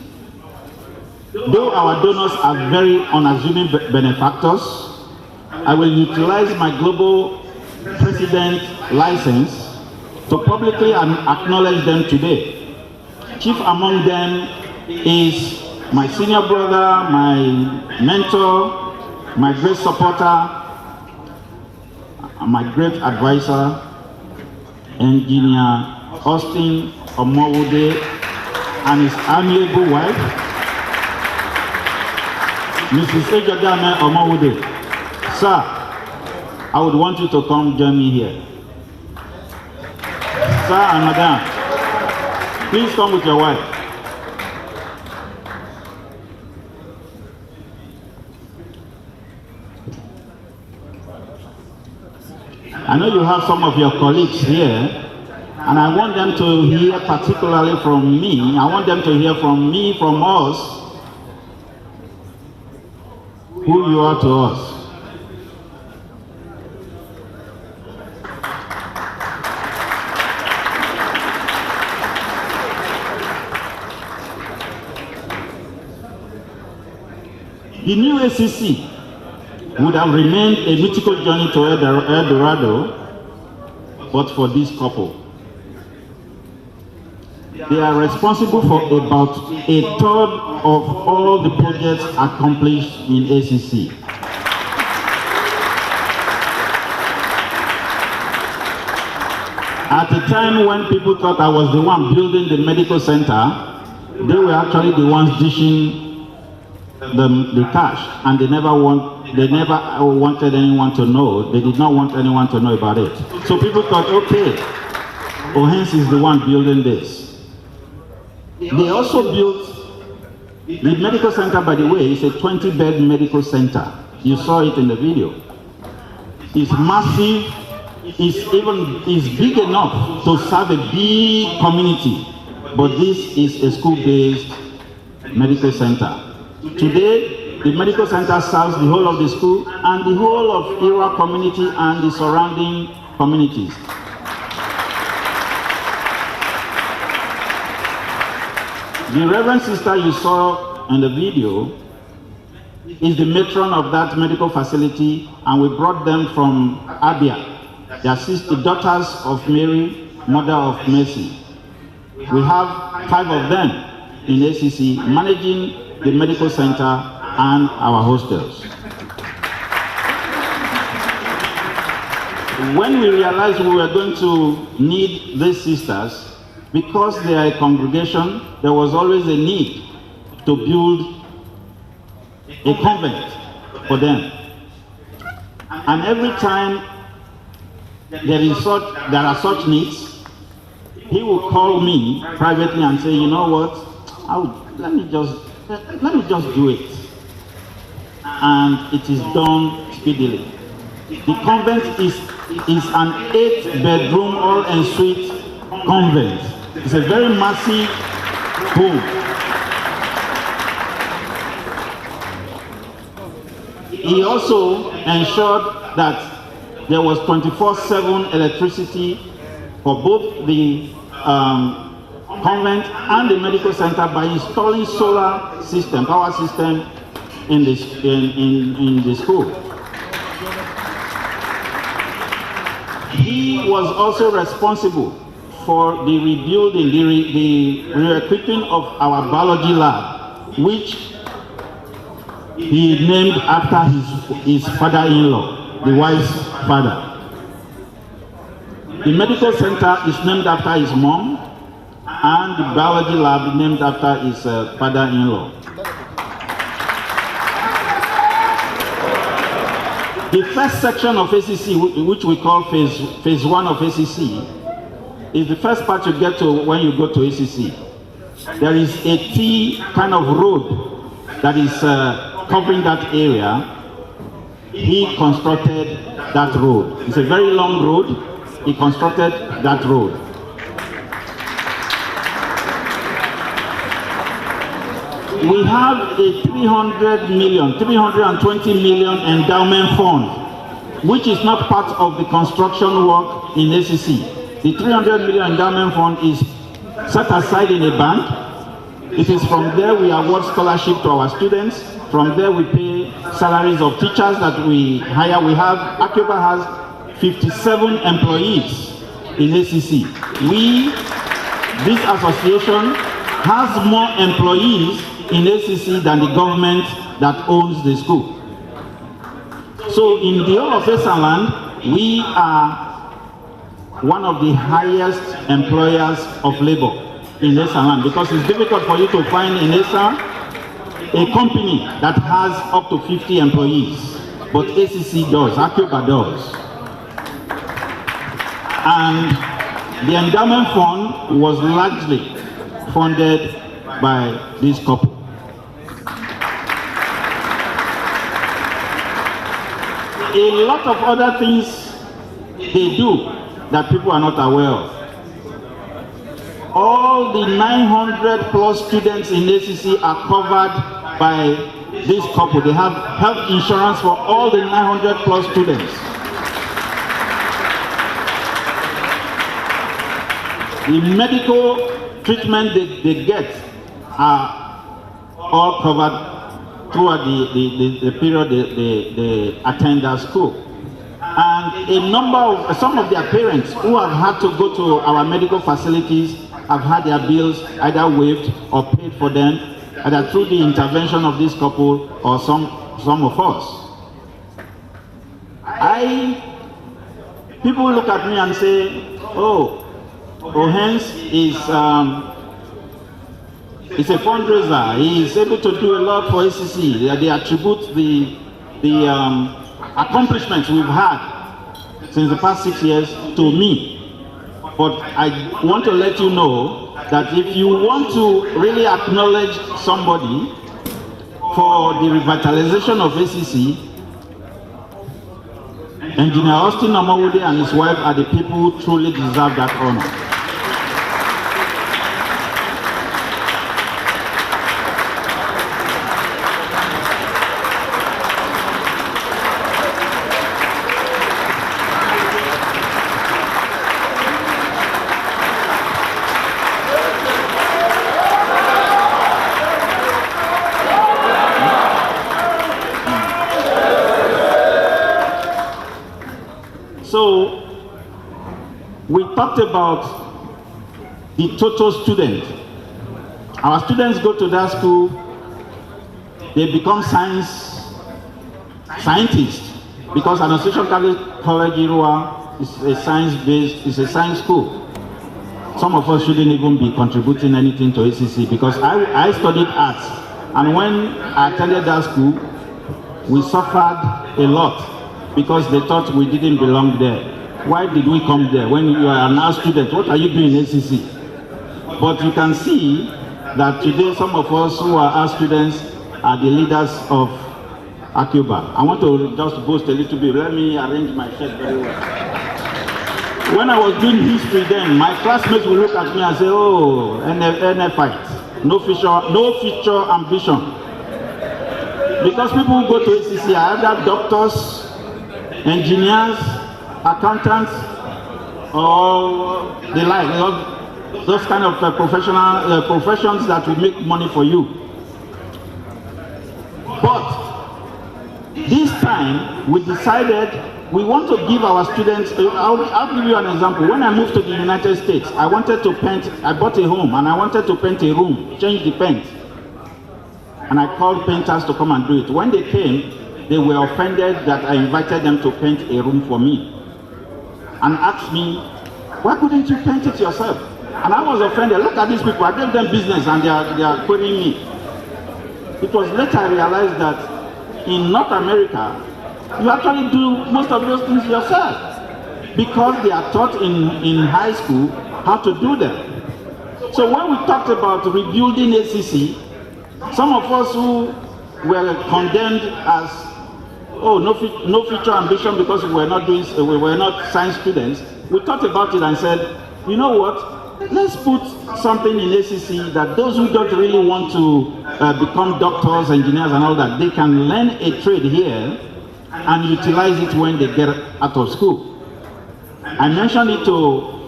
Though our donors are very unassuming benefactors, I will utilize my global president license to publicly acknowledge them today. Chief among them is my senior brother, my mentor, my great supporter, my great advisor, Engineer Austin Omowode, and his amiable wife, Mrs. Ejodame Omowode. Sir, I would want you to come join me here. Sir and Madam, please come with your wife. I know you have some of your colleagues here, and I want them to hear particularly from me. I want them to hear from me, from us, who you are to us. The new ACC would have remained a mythical journey to El Dorado, but for this couple. They are responsible for about 1/3 of all the projects accomplished in ACC. At a time when people thought I was the one building the medical center, they were actually the ones dishing the cash, and they never wanted anyone to know. They did not want anyone to know about it. So people thought, okay, Ohens is the one building this. They also built the medical center, by the way. It's a 20-bed medical center. You saw it in the video. It's massive. It's big enough to serve a big community. But this is a school-based medical center. Today, the medical center serves the whole of the school and the whole of Ira community and the surrounding communities. The Reverend Sister you saw in the video is the matron of that medical facility, and we brought them from Abia. They assist the daughters of Mary, Mother of Mercy. We have 5 of them in ACC managing the medical center and our hostels. When we realized we were going to need these sisters, because they are a congregation, there was always a need to build a convent for them. And every time there are such needs, he will call me privately and say, you know what, let me just do it. And it is done speedily. The convent is an 8-bedroom all-en-suite convent. It's a very massive home. He also ensured that there was 24/7 electricity for both the convent and the medical center by installing solar system, power system in the school. He was also responsible for the rebuilding, the re-equipping of our biology lab, which he named after his father-in-law, the wife's father. The medical center is named after his mom, and the biology lab named after his father-in-law. The first section of ACC, which we call phase 1 of ACC, is the first part you get to when you go to ACC. There is a T kind of road that is covering that area. He constructed that road. It's a very long road. He constructed that road. We have a 320 million endowment fund, which is not part of the construction work in ACC. The 300 million endowment fund is set aside in a bank. It is from there we award scholarship to our students. From there we pay salaries of teachers that we hire. Accioba has 57 employees in ACC. This association has more employees in ACC than the government that owns the school. So in the whole of Esaland, we are one of the highest employers of labor in Esaland, because it's difficult for you to find in Esa a company that has up to 50 employees, but ACC does, Accioba does. And the endowment fund was largely funded by this couple. A lot of other things they do that people are not aware of. All the 900 plus students in ACC are covered by this couple. They have health insurance for all the 900 plus students. The medical treatment they get are all covered throughout the period they attend our school. And some of their parents who have had to go to our medical facilities have had their bills either waived or paid for them, either through the intervention of this couple or some of us. People look at me and say, oh, Ohens is a fundraiser. He is able to do a lot for ACC. They attribute the accomplishments we've had since the past 6 years to me. But I want to let you know that if you want to really acknowledge somebody for the revitalization of ACC, Engineer Austin Amawude and his wife are the people who truly deserve that honor. So, we talked about the total student. Our students go to that school, they become scientists, because Association College Irua is a science school. Some of us shouldn't even be contributing anything to ACC, because I studied arts, and when I attended that school, we suffered a lot, because they thought we didn't belong there. Why did we come there? When you are an art student, what are you doing in ACC? But you can see that today some of us who are art students are the leaders of Accioba. I want to just boast a little bit. Let me arrange my shirt very well. When I was doing history then, my classmates would look at me and say, oh, NFite, no future ambition. Because people who go to ACC are either doctors, engineers, accountants, or the like, those kind of professional professions that will make money for you. But this time we decided we want to give our students, I'll give you an example. When I moved to the United States, I wanted to paint, I bought a home and I wanted to paint a room, change the paint. And I called painters to come and do it. When they came, they were offended that I invited them to paint a room for me, and asked me, why couldn't you paint it yourself? And I was offended. Look at these people. I gave them business and they are querying me. It was later I realized that in North America, you actually do most of those things yourself because they are taught in high school how to do them. So when we talked about rebuilding ACC, some of us who were condemned as, oh, no future ambition because we were not science students, we thought about it and said, you know what? Let's put something in ACC that those who don't really want to become doctors, engineers and all that, they can learn a trade here and utilize it when they get out of school. I mentioned it to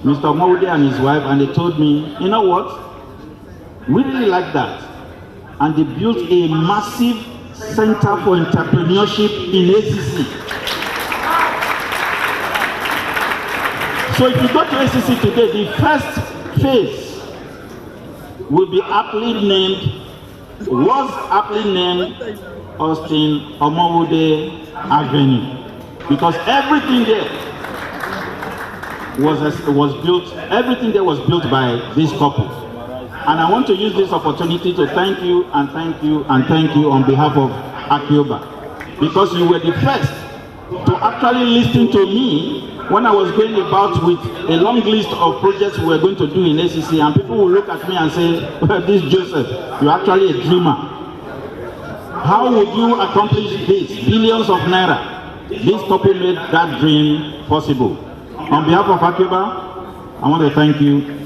Mr. Maude and his wife and they told me, you know what? We really like that. And they built a massive center for entrepreneurship in ACC. So if you go to ACC today, the first phase will be was aptly named Austin Omowode Avenue. Because everything there was built by this couple. And I want to use this opportunity to thank you and thank you and thank you on behalf of Accioba. Because you were the first to actually listen to me when I was going about with a long list of projects we were going to do in ACC, and people will look at me and say, well, this Joseph, you're actually a dreamer. How would you accomplish this? Billions of naira. This couple made that dream possible. On behalf of Accioba, I want to thank you.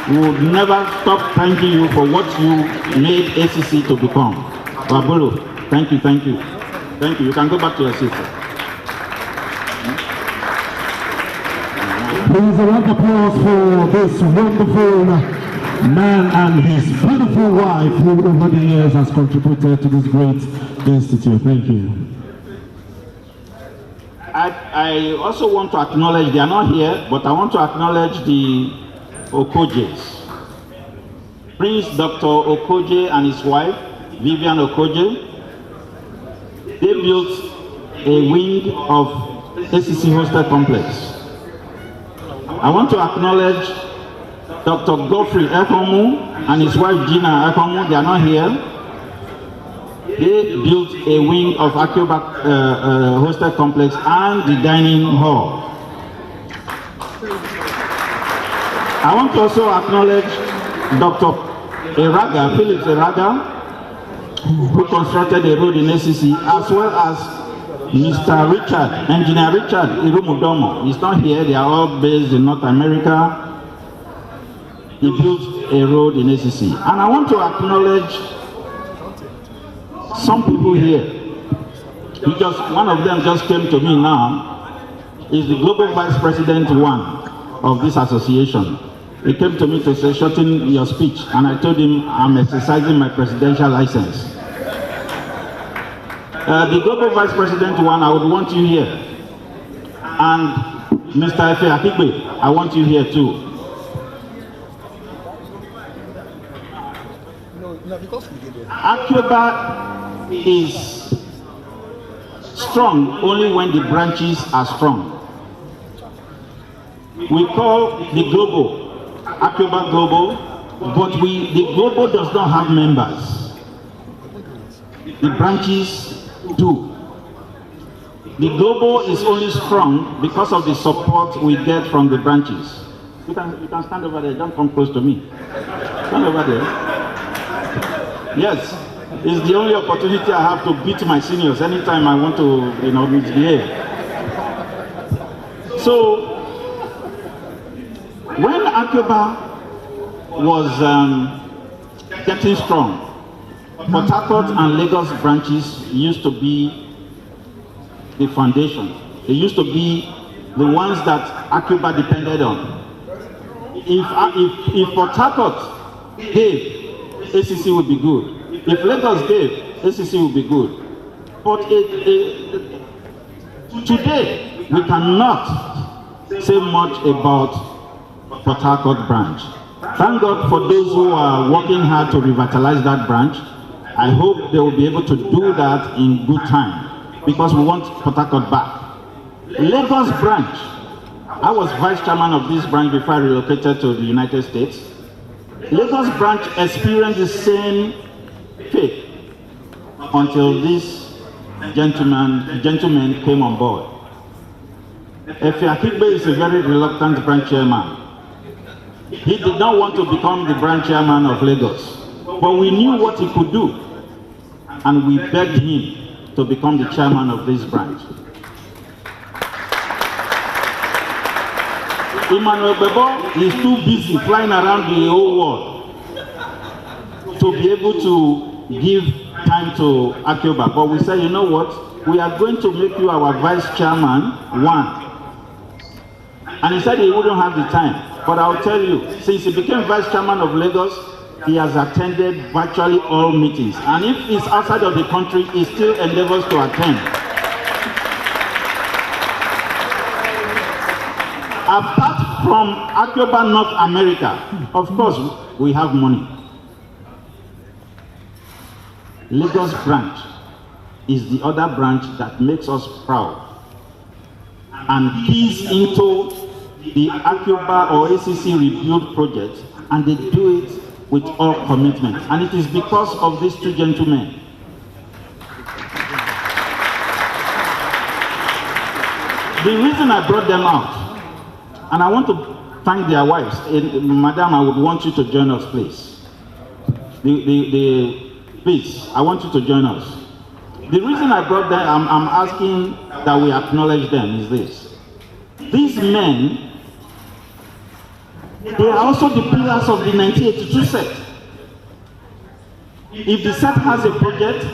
We will never stop thanking you for what you made ACC to become. Babulu, thank you, thank you. Thank you. You can go back to your sister. Please a round of applause for this wonderful man and his beautiful wife who over the years has contributed to this great institute. Thank you. I also want to acknowledge, they are not here, but I want to acknowledge the Okojes. Prince Dr. Okoje and his wife, Vivian Okoje, they built a wing of ACC Hostel Complex. I want to acknowledge Dr. Godfrey Ekomu and his wife Gina Ekomu. They are not here. They built a wing of Accioba Hostel Complex and the dining hall. I want to also acknowledge Dr. Phillips Eraga, who constructed a road in ACC, as well as Mr. Richard, Engineer Richard Irumudomo. He's not here, they are all based in North America. He built a road in ACC. And I want to acknowledge some people here. One of them just came to me now, is the Global Vice President 1 of this association. He came to me to say, shorten your speech. And I told him I'm exercising my presidential license. The Global Vice President 1, I would want you here. And Mr. Efe Akigbe, I want you here too. Accioba is strong only when the branches are strong. We call the Global Accioba Global, but the Global does not have members. The branches do. The Global is only strong because of the support we get from the branches. You can stand over there, don't come close to me. Stand over there. Yes, it's the only opportunity I have to beat my seniors anytime I want to, misbehave. So, when Accioba was getting strong, Port Harcourt and Lagos branches used to be the foundation. They used to be the ones that Accioba depended on. If Port Harcourt gave, ACC would be good. If Lagos gave, ACC would be good. But today, we cannot say much about Port Harcourt branch. Thank God for those who are working hard to revitalize that branch. I hope they will be able to do that in good time, because we want Port Harcourt back. Lagos branch, I was vice chairman of this branch before I relocated to the United States. Lagos branch experienced the same fate until this gentleman came on board. Accioba is a very reluctant branch chairman. He did not want to become the branch chairman of Lagos, but we knew what he could do, and we begged him to become the chairman of this branch. Emmanuel Bebo is too busy flying around the whole world to be able to give time to Accioba. But we said, you know what? We are going to make you our vice chairman, one. And he said he wouldn't have the time. But I'll tell you, since he became vice chairman of Lagos, he has attended virtually all meetings. And if he's outside of the country, he still endeavors to attend. Apart from Accioba North America, of course, we have money. Lagos branch is the other branch that makes us proud and keys into the Accioba or ACC Rebuild project, and they do it with all commitment. And it is because of these two gentlemen. The reason I brought them out, and I want to thank their wives. Madam, I would want you to join us, please. Please, I want you to join us. The reason I brought them, I'm asking that we acknowledge them, is this. These men, they are also the pillars of the 1982 set. If the set has a project,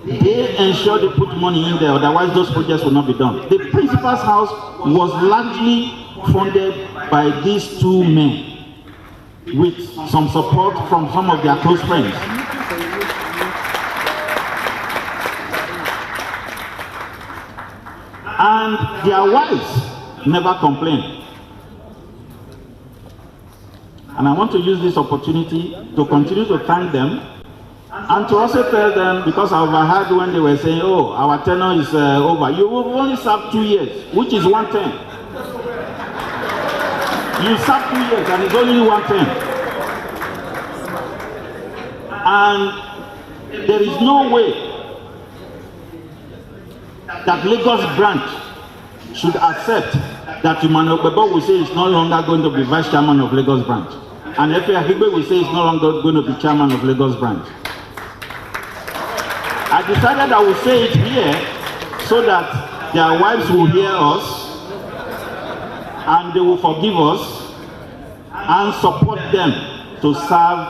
they ensure they put money in there, otherwise those projects will not be done. The principal's house was largely funded by these two men, with some support from some of their close friends. And their wives never complain. And I want to use this opportunity to continue to thank them, and to also tell them, because I overheard when they were saying, oh, our tenure is over. You will only serve 2 years, which is 1 term. You serve 2 years and it's only 1 term. And there is no way that Lagos branch should accept that Emmanuel Bebo will say he's no longer going to be vice chairman of Lagos branch. And Accioba will say he's no longer going to be chairman of Lagos branch. I decided I would say it here so that their wives will hear us and they will forgive us and support them to serve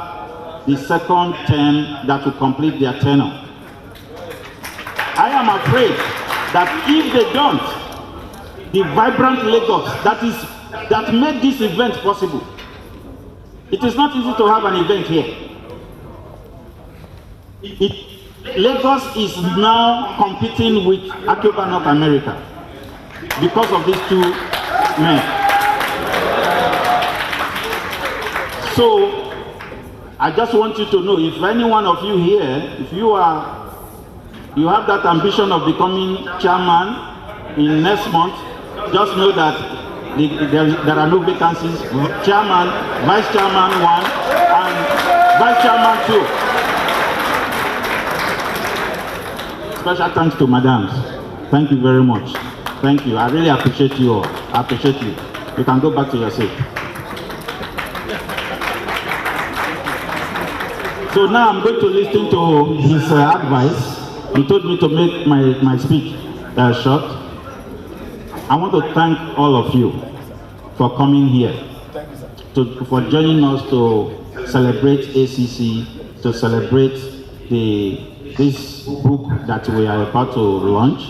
the second term that will complete their tenure. I am afraid that if they don't, the vibrant Lagos that made this event possible. It is not easy to have an event here. Lagos is now competing with Accioba North America because of these two men. So I just want you to know, if any one of you here, if you have that ambition of becoming chairman in next month, just know that there are no vacancies. Chairman, vice chairman 1, and vice chairman 2. Special thanks to madams. Thank you very much. Thank you. I really appreciate you all. I appreciate you. You can go back to your seat. So now I'm going to listen to his advice. He told me to make my speech short. I want to thank all of you for coming here, for joining us to celebrate ACC, to celebrate this book that we are about to launch.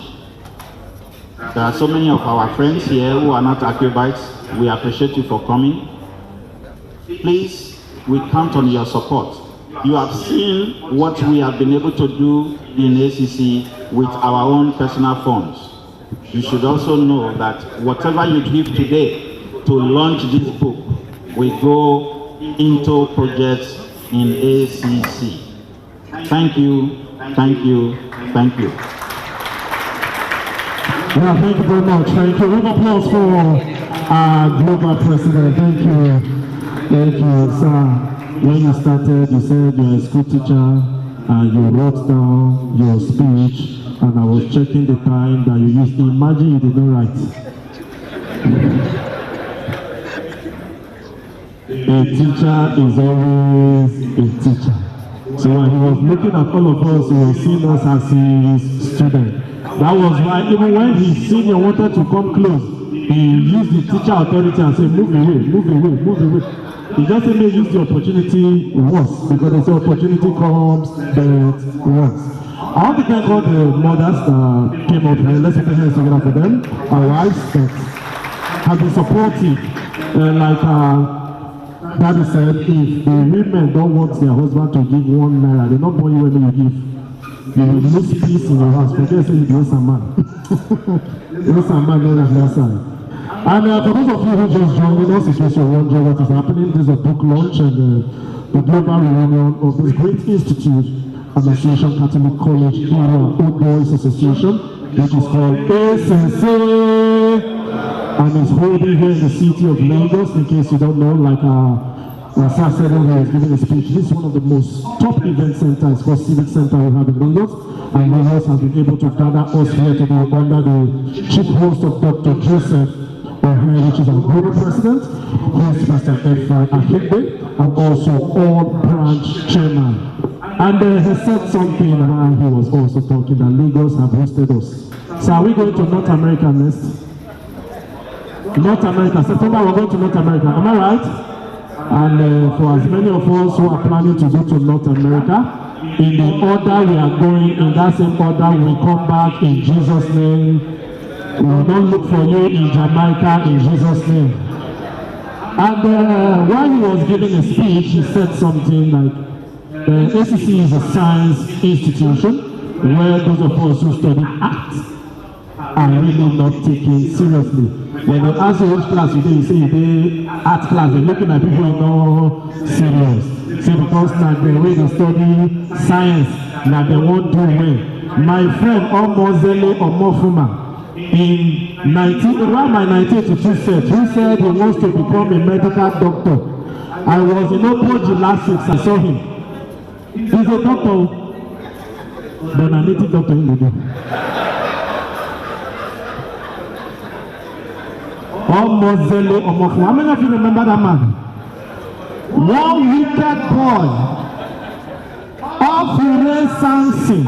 There are so many of our friends here who are not Acciobites. We appreciate you for coming. Please, we count on your support. You have seen what we have been able to do in ACC with our own personal funds. You should also know that whatever you give today to launch this book will go into projects in ACC. Thank you, thank you, thank you. Yeah, thank you very much. Thank you. Round of applause for Global President, thank you, sir. When you started, you said you're a school teacher, and you wrote down your speech, and I was checking the time that you used. Imagine you did not write. A teacher is always a teacher. So when he was looking at all of us, he was seeing us as his student. That was why even when his senior wanted to come close, he used the teacher authority and said, move away, move away, move away. He just said, use the opportunity once, because they say opportunity comes but once. I want to thank all the mothers that came up here. Let's put our hands together for them. Our wives that have been supportive. Daddy said, if the women don't want their husband to give 1 naira, they're not born you when you give. You will lose peace in your house. Forget saying you are a man. You are a man, not on that side. And for those of you who just joined us, in case you're wondering what is happening, this is a book launch and the global reunion of this great institute, an Association Catholic College Old Boys Association, which is called ACC, and is holding here in the city of Lagos. In case you don't know, like Sir said when he was giving a speech, this is one of the most top event centers. It's called Civic Center we have in Lagos, and Lagos has been able to gather us here today under the chief host of Dr. Joseph, which is our global president, host Pastor Accioba, and also all branch chairman. And he said something while he was also talking that Lagos have hosted us. So are we going to North America next? North America, September we're going to North America, am I right? And for as many of us who are planning to go to North America, in the order we are going, in that same order we come back in Jesus' name. We will not look for you in Jamaica in Jesus' name. And while he was giving a speech, he said something like, ACC is a science institution where those of us who study art are really not taken seriously. When they ask you which class you do, you say you do art class, they're looking at people who are not serious. So because now the way they study science, now they won't do well. My friend Omozele Omofuma, around my 1982 set, he said he wants to become a medical doctor. I was in Opoji last week, I saw him. He's a doctor, but a native doctor in the day. Omozele Omofuma. How many of you remember that man? One wicked boy, Ofure Samson. I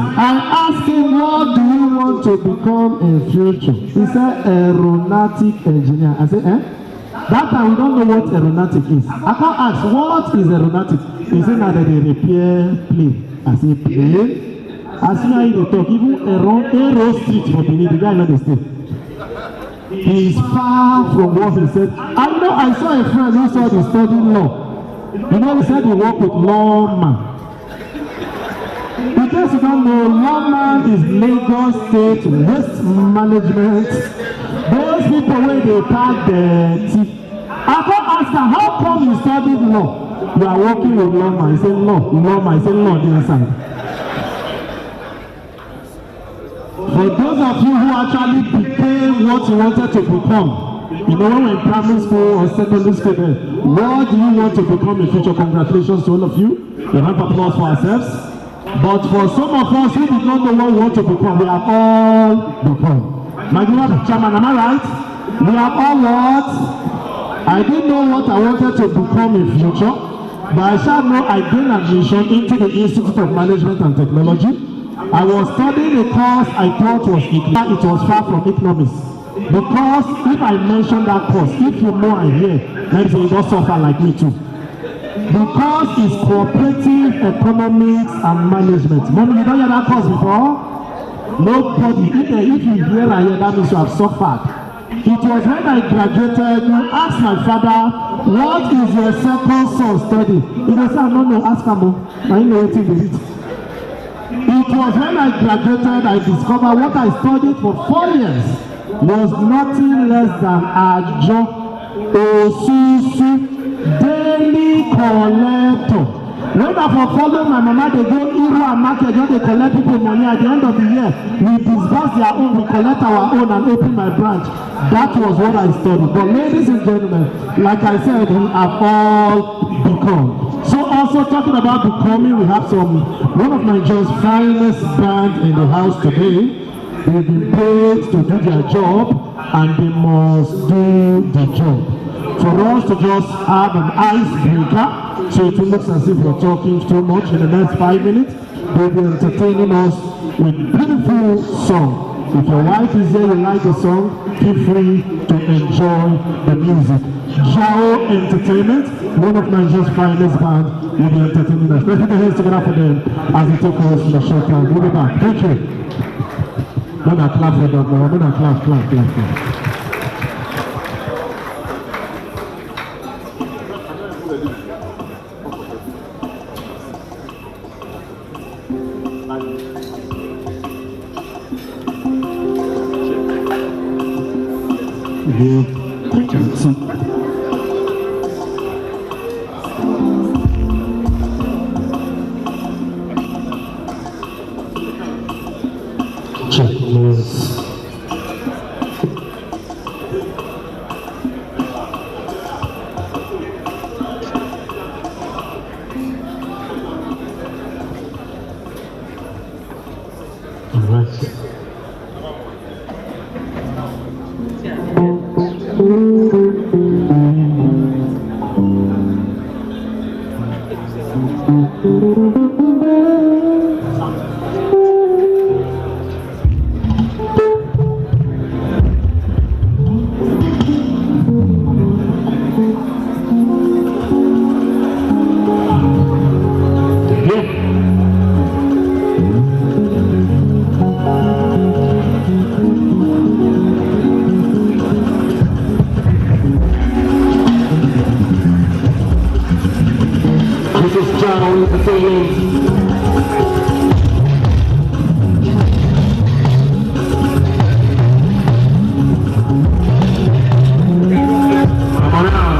asked him, what do you want to become in future? He said, aeronautic engineer. I said, That time we don't know what aeronautic is. I can't ask, what is aeronautic? He said, now that they repair plane. I said, plane? I see how they talk. Even Aero Street for Benin, the guy not the state. He is far from what he said. I know I saw a friend who said he studied law. You know, he said he worked with lawman. In case you don't know, lawman is Lagos State Waste Management. Those people where they pack the tea. I can't ask her, how come you studied law? You are working with lawman. He said law. Lawman. He said law the inside. For those of you who actually became what you wanted to become, you know, when we're in primary school or secondary school, what do you want to become in future? Congratulations to all of you. A round of applause for ourselves. But for some of us who did not know what we want to become, we have all become. My global chairman, am I right? We have all what? I didn't know what I wanted to become in future, but I shall know I gained admission into the Institute of Management and Technology. I was studying a course I thought was economics. It was far from economics. Because if I mention that course, if you know I hear, maybe you don't suffer like me too. Because it's cooperative economics and management. Mommy, you don't hear that course before? Nobody. If you hear I hear, that means you have suffered. It was when I graduated, you asked my father, what is your second son study? He said, no, ask him. I know what he did. It was when I graduated, I discovered what I studied for 4 years was nothing less than Ajo Osusu daily collector. When I I for follow my mama, they go Irua market, just they collect people money. At the end of the year, we disburse their own, we collect our own and open my branch. That was what I studied. But ladies and gentlemen, like I said, we have all become. So also talking about becoming, we have one of Nigeria's finest band in the house today. They've been paid to do their job and they must do the job. For us to just have an icebreaker, so it looks as if we're talking too much in the next 5 minutes, they'll be entertaining us with beautiful song. If your wife is here, you like the song, feel free to enjoy the music. Jao Entertainment, one of Nigeria's finest bands, will be entertaining us. Let's put your hands together for them as they take us in a short time. We'll be back. Thank you. When I clap for them, when I clap. Check, yes. All right. This is John Entertainment. Come on out.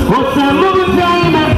What's that movie, baby?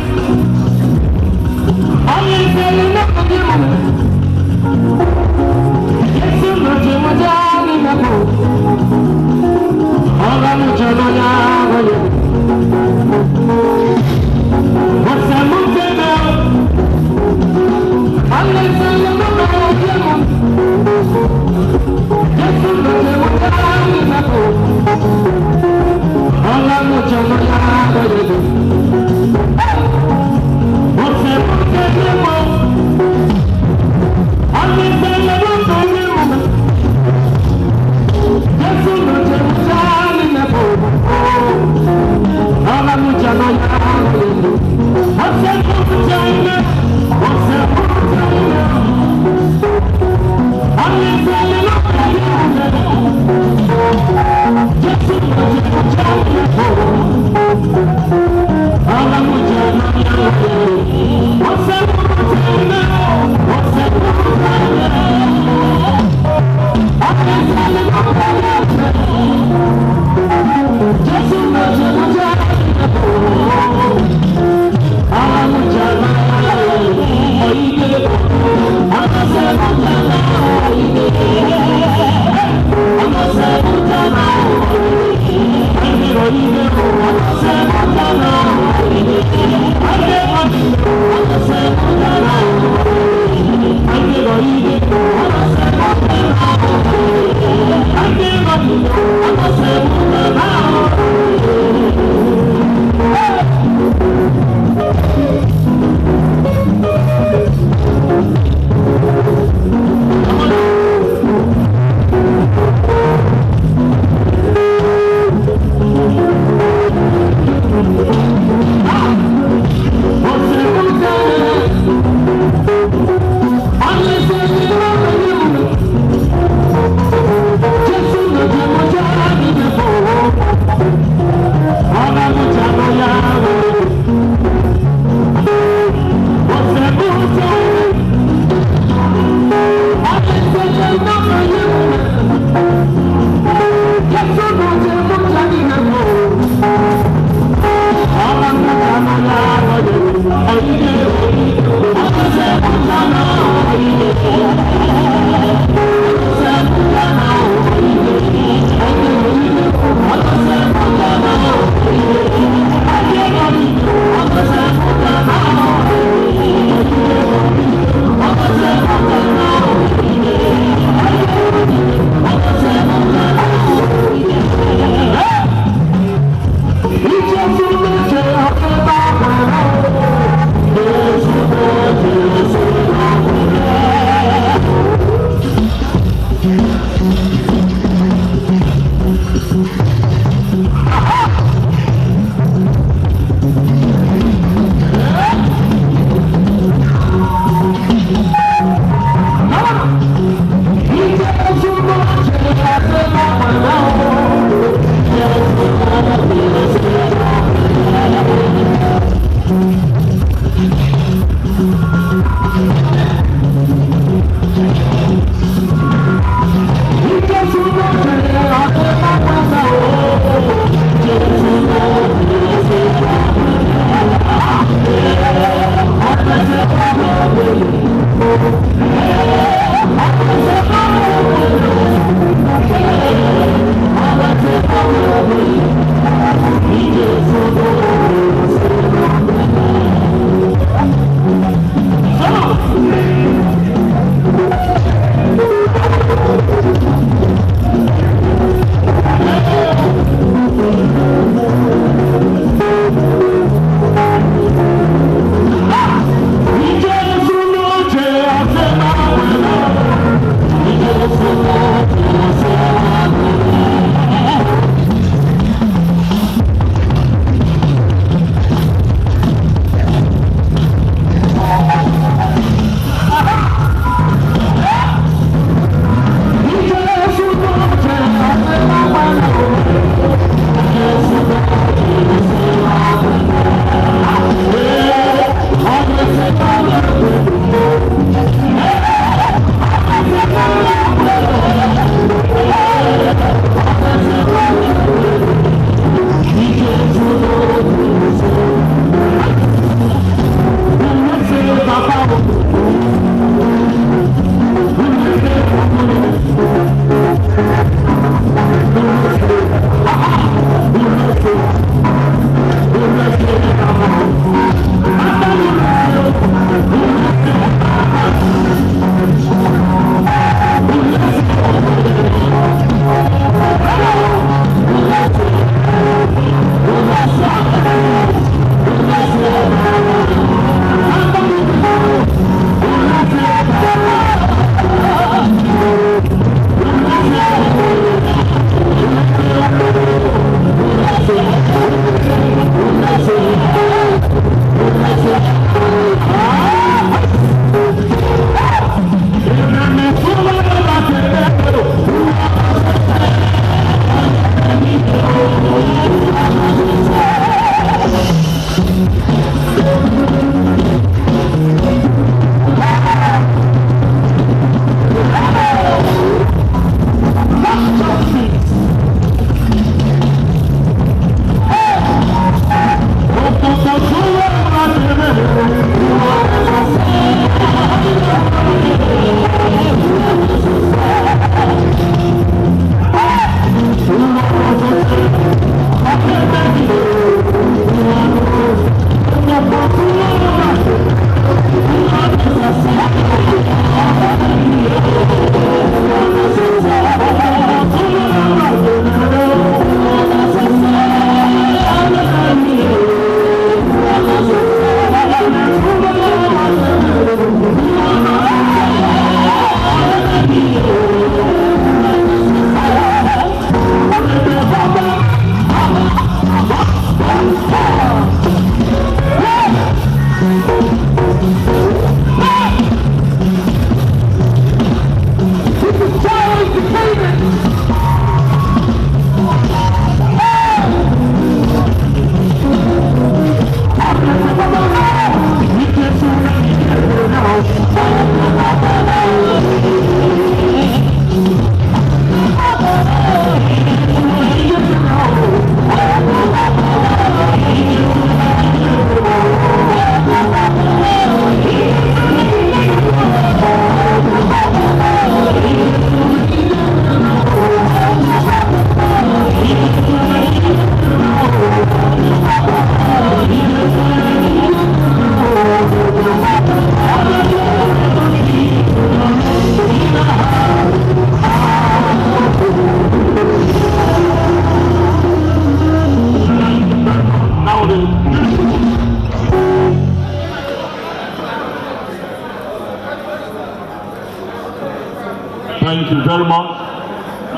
very much.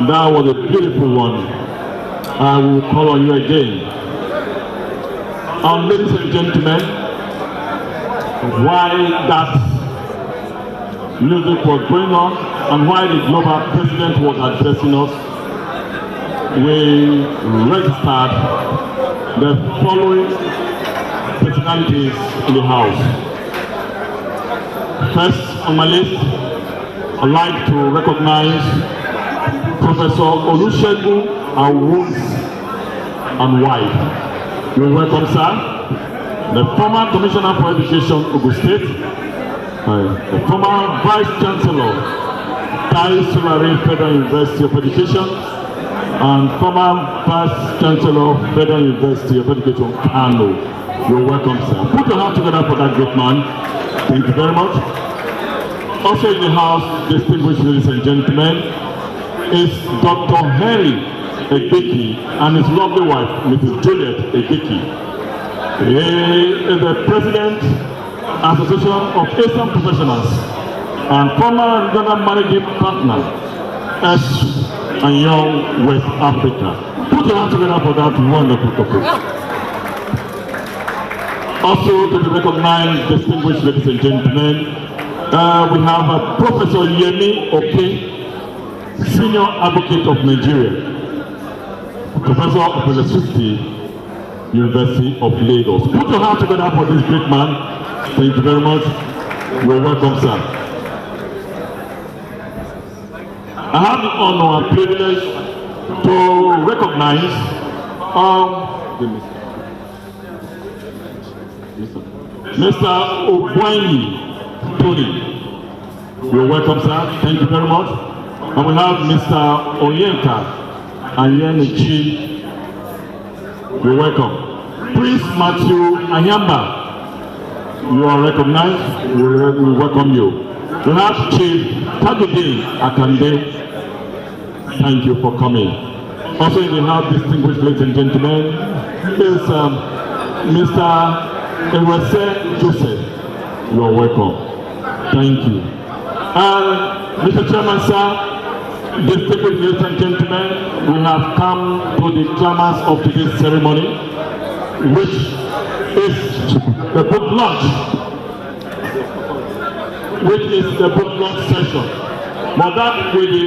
That was a beautiful one. I will call on you again. Ladies and gentlemen, while that music was going on and while the global president was addressing us, we registered the following personalities in the house. First on my list, I'd like to recognize Professor Olusegun Awos and wife. You're welcome, sir. The former Commissioner for Education, Ogun State, the former Vice Chancellor, Tai Solari Federal University of Education, and former Vice Chancellor, Federal University of Education, Kano. You're welcome, sir. Put your hands together for that great man. Thank you very much. Also in the house, distinguished ladies and gentlemen, is Dr. Henry Egeki and his lovely wife, Mrs. Juliet Egeki. He is the President, Association of Asian Professionals, and former Regional Managing Partner, S and Young West Africa. Put your hands together for that wonderful couple. Also to be recognized, distinguished ladies and gentlemen, we have Professor Yemi Oke, Senior Advocate of Nigeria, Professor of Electricity, University of Lagos. Put your hands together for this great man. Thank you very much. You're welcome, sir. I have the honor and privilege to recognize Mr. Ogwani Tony. You're welcome, sir. Thank you very much. And we have Mr. Oyenka Ayenichi. You're welcome. Prince Matthew Ayamba. You are recognized. We welcome you. We have Chief Tajuddin Akande. Thank you for coming. Also, we have distinguished ladies and gentlemen, is Mr. Ewese Joseph. You are welcome. Thank you. Mr. Chairman, sir, distinguished ladies and gentlemen, we have come to the climax of today's ceremony, which is the book launch, session. But that will be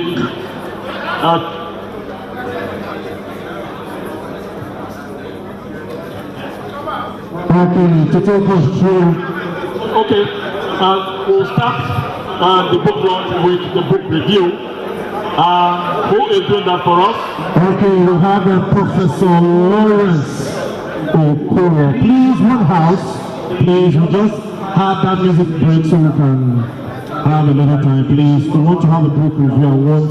to take us through. Okay, we'll start the book launch with the book review. Who is doing that for us? Okay, we have Professor Lawrence Okoro. Please, one house. Please, we just have that music break so we can have a little time. Please, we want to have a book review. I want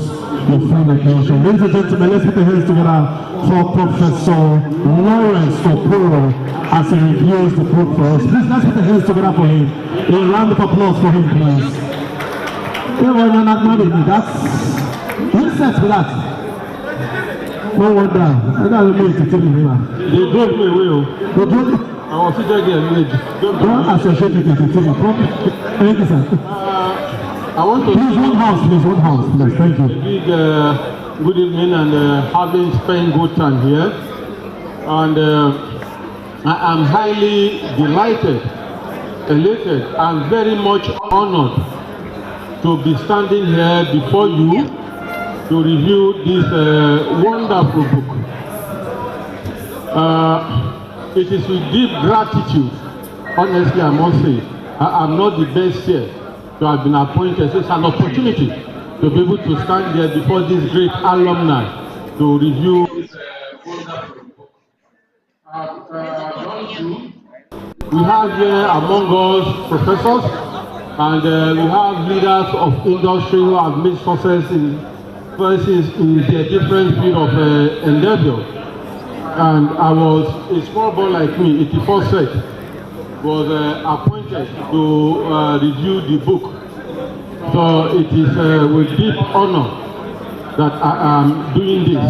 your full attention. Ladies and gentlemen, let's put the hands together for Professor Lawrence Okoro as he reviews the book for us. Please, let's put the hands together for him. A round of applause for him, please. Hey, well, you're not mad at me. That's set for that. No wonder. I got to make it to me. They drove me away. They drove me. I was sitting there. Don't associate it with the TV. Thank you, sir. I want to... Please, one house, please. Thank you. Good evening and having spent good time here. And I am highly delighted, elated, and very much honored to be standing here before you to review this wonderful book. It is with deep gratitude, honestly I must say, I am not the best here to have been appointed. So it's an opportunity to be able to stand here before this great alumni to review this wonderful book. We have here among us professors and we have leaders of industry who have made success in their different field of endeavor. And I was a small boy like me, 84 set, was appointed to review the book. So it is with deep honor that I am doing this.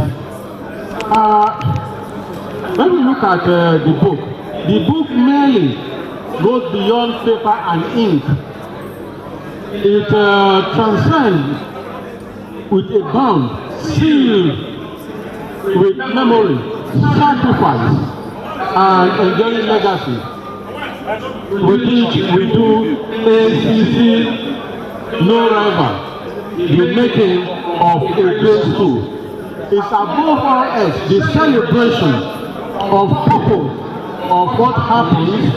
When we look at the book merely goes beyond paper and ink. It transcends with a bond sealed with memory, sacrifice, and enduring legacy, with which we do ACC no rival, the making of a great school. It's above all else the celebration of purpose of what happens,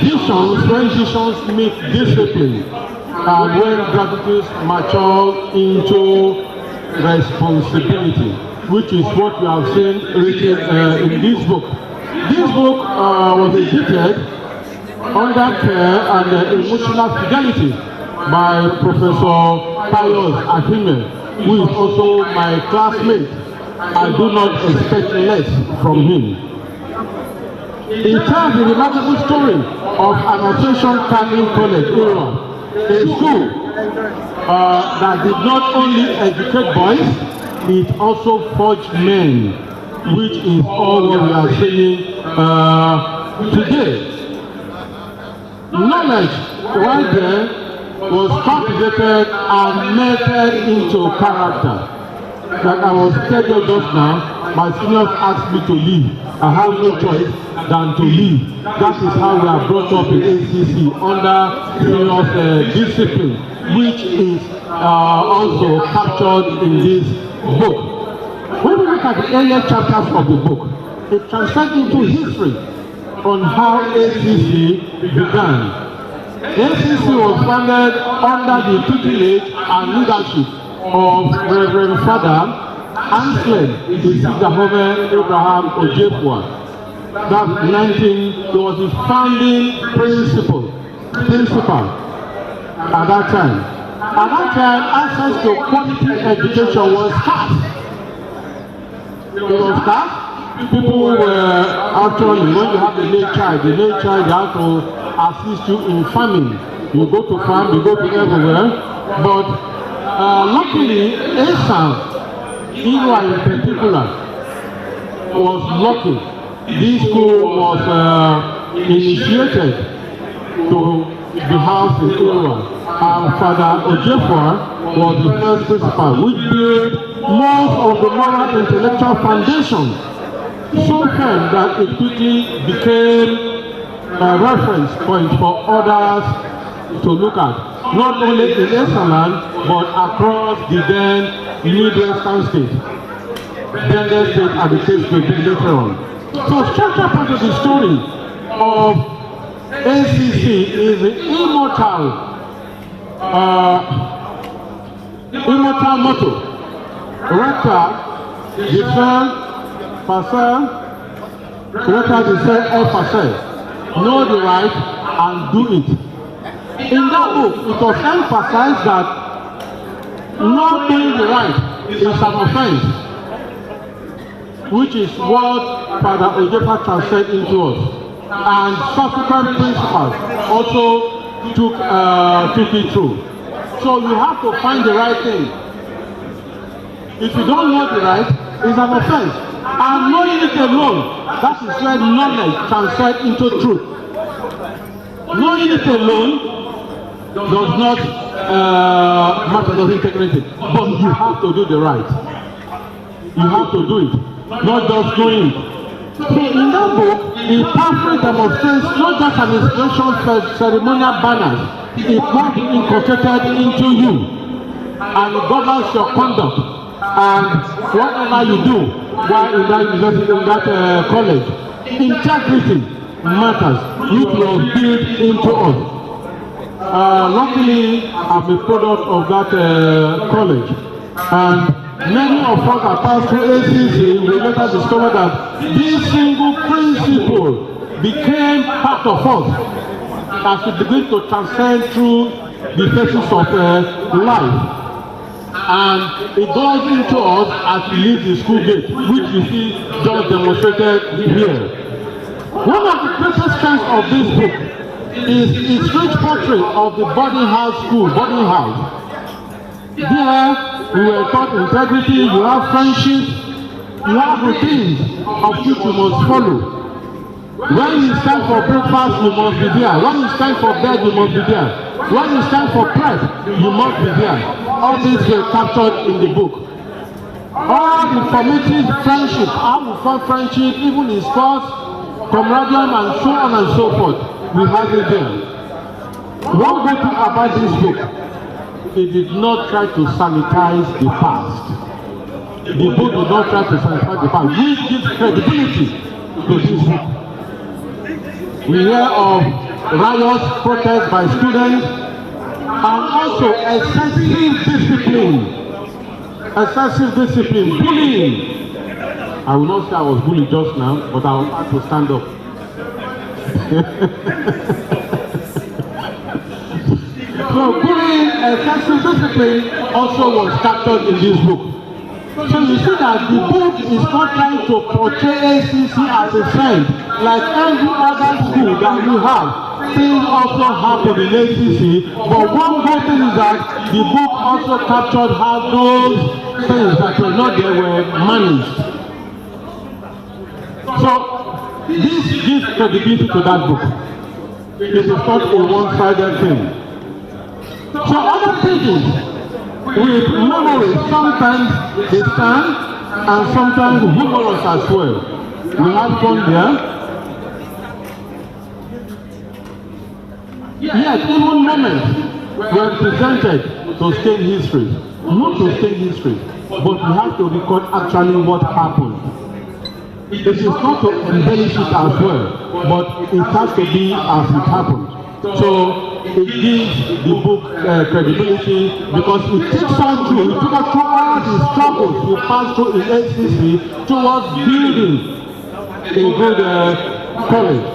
visions when visions meet discipline, and when gratitude matures into responsibility, which is what we have seen written in this book. This book was edited under care and emotional fidelity by Professor Pius Ahime, who is also my classmate. I do not expect less from him. It tells the remarkable story of Annotation Catholic College, Accioba, a school that did not only educate boys, it also forged men, which is all what we are saying today. Knowledge right there was cultivated and melted into character. Like I was telling just now, my seniors asked me to leave. I have no choice than to leave. That is how we are brought up in ACC, under serious discipline, which is also captured in this book. When we look at the earlier chapters of the book, it transcends into history on how ACC began. ACC was founded under the tutelage and leadership of Reverend Father Anselm Isidahome Abraham Ojepwa. That was the founding principal at that time. At that time, access to quality education was scarce. It was scarce. People were actually, when you have the late child, they have to assist you in farming. You go to farm, you go to everywhere. But luckily, ASAM, Iwa in particular, was lucky. This school was initiated to the house in Iwa. And Father Ojepwa was the first principal, which built most of the moral intellectual foundation, so firm that it quickly became a reference point for others to look at, not only in Esseland, but across the then Midwestern state. Delta State and the case will be later on. So structural part of the story of ACC is the immortal motto. Rector, discern, passer, know the right and do it. In that book, it was emphasized that not doing the right is an offense, which is what Father Ojepwa translated into us. And subsequent principles also took it through. So you have to find the right thing. If you don't know the right, it's an offense. And knowing it alone, that is where knowledge translates into truth. Knowing it alone does not matter, doesn't take anything. But you have to do the right. You have to do it, not just knowing it. So in that book, it powerfully demonstrates not just an inspiration for ceremonial banners, it must be inculcated into you, and it governs your conduct. And whatever you do while in that university, in that college, integrity matters, which was built into us. Luckily, I'm a product of that college, and many of us that passed through ACC, we later discovered that this single principle became part of us as we begin to transcend through the phases of life. And it goes into us as we leave the school gate, which you see just demonstrated here. One of the greatest strengths of this book is its rich portrait of the boarding house school, boarding house. There, we were taught integrity, you have friendship, you have routines of which you must follow. When it's time for breakfast, you must be there. When it's time for bed, you must be there. When it's time for prep, you must be there. all these were captured in the book. All informative friendship, how we form friendship, even in sports, camaraderie, and so on and so forth. We have it there. One good thing about this book, it did not try to sanitize the past. The book did not try to sanitize the past. We give credibility to this book. We hear of riots, protests by students, and also excessive discipline, bullying. I will not say I was bullied just now, but I will have to stand up. So bullying, excessive discipline also was captured in this book. So you see that the book is not trying to portray ACC as a friend, like every other school that we have. Things also happen in ACC, but one good thing is that the book also captured how those things that were not there were managed. So this gives credibility to that book. It is not a one-sided thing. So other pages with memory, sometimes they stand and sometimes humorous as well. We have fun there. Yet even moments were presented to stain history. Not to stain history, but we have to record actually what happened. It is not to embellish it as well, but it has to be as it happened. So it gives the book credibility because it takes us through. It took us through all the struggles we passed through in ACC towards building a good college.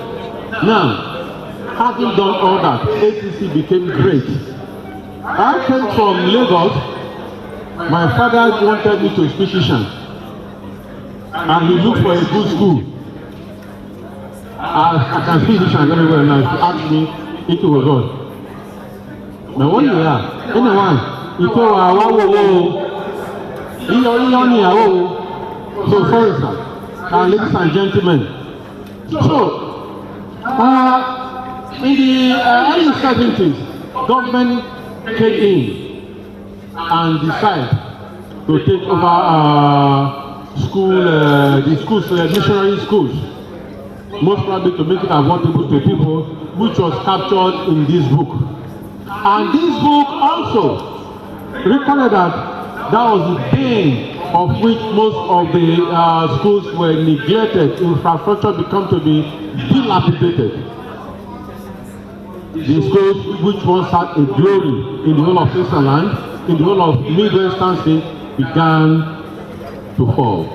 Now, having done all that, ACC became great. I came from Lagos. My father wanted me to speak Ishan, and he looked for a good school. I can speak Ishan very well now. If you ask me, it was God. Now what you are? Anyone? You go So sorry, sir. Ladies and gentlemen. So, in the early 70s, government came in and decided to take over the schools, missionary schools, most probably to make it affordable to people, which was captured in this book. And this book also recorded that was the day of which most of the schools were neglected, infrastructure became to be dilapidated. The schools which once had a glory in the whole of Switzerland, in the whole of Midwestern state, began to fall.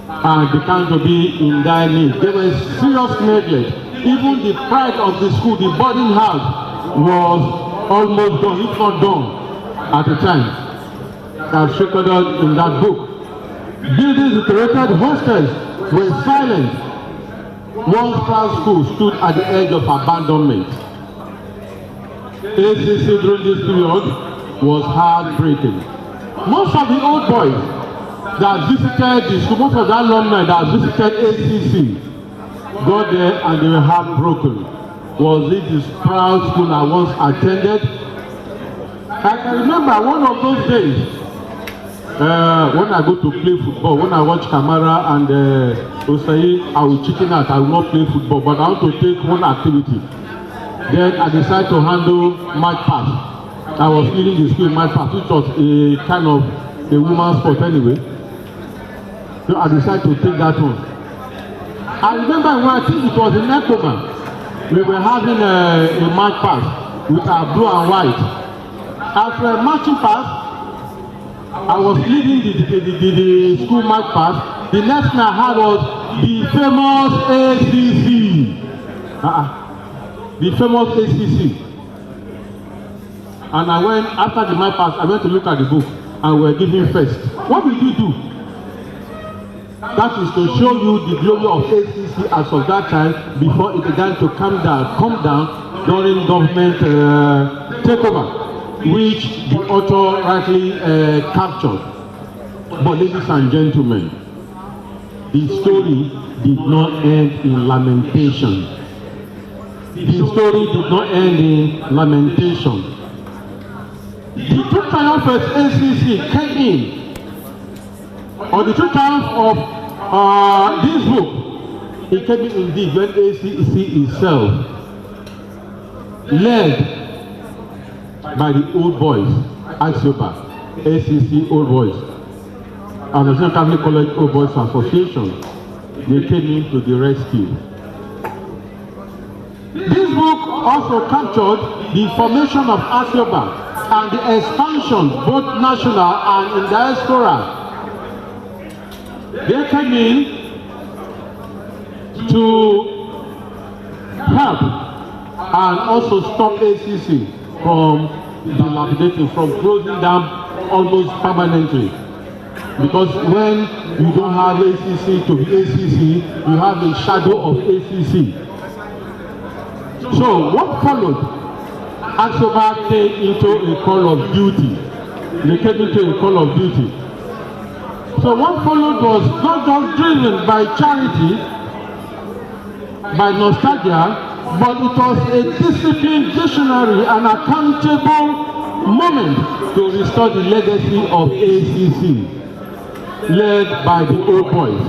And began to be in dire need. There was serious neglect. Even the pride of the school, the boarding house, was almost done, if not done, at the time. That's recorded in that book. Buildings with rated hostels were silent. One class school stood at the edge of abandonment. ACC during this period was heartbreaking. Most of the old boys that visited the school, most of the alumni that visited ACC, got there and they were heartbroken. Was it this proud school I once attended? I can remember one of those days when I go to play football, when I watch Kamara and Osei, I will chicken out, I will not play football, but I want to take one activity. Then I decided to handle match pass. I was leading the school match pass, which was a kind of a woman's sport anyway. So I decided to take that one. I remember when I think it was in Accioba, we were having a match pass with our blue and white. After a matching pass, I was leading the school match pass. The next thing I had was the famous ACC. The famous ACC. And I went, after the match pass, I went to look at the book and we were giving first. What did you do? That is to show you the glory of ACC as of that time before it began to come down during government takeover, which the author rightly captured. But ladies and gentlemen, the story did not end in lamentation. The story did not end in lamentation. The true triumph of ACC came in, or the true triumph of this book, it came in indeed when ACC itself, led by the old boys, Accioba, ACC Old Boys, and the Catholic College Old Boys Association, they came in to the rescue. This book also captured the formation of Accioba and the expansion, both national and in diaspora. They came in to help and also stop ACC from dilapidating, from closing down almost permanently. Because when you don't have ACC to be ACC, you have a shadow of ACC. So what followed? Accioba came into a call of duty. They came into a call of duty. So what followed was not just driven by charity, by nostalgia, but it was a disciplined, visionary, and accountable moment to restore the legacy of ACC, led by the old boys.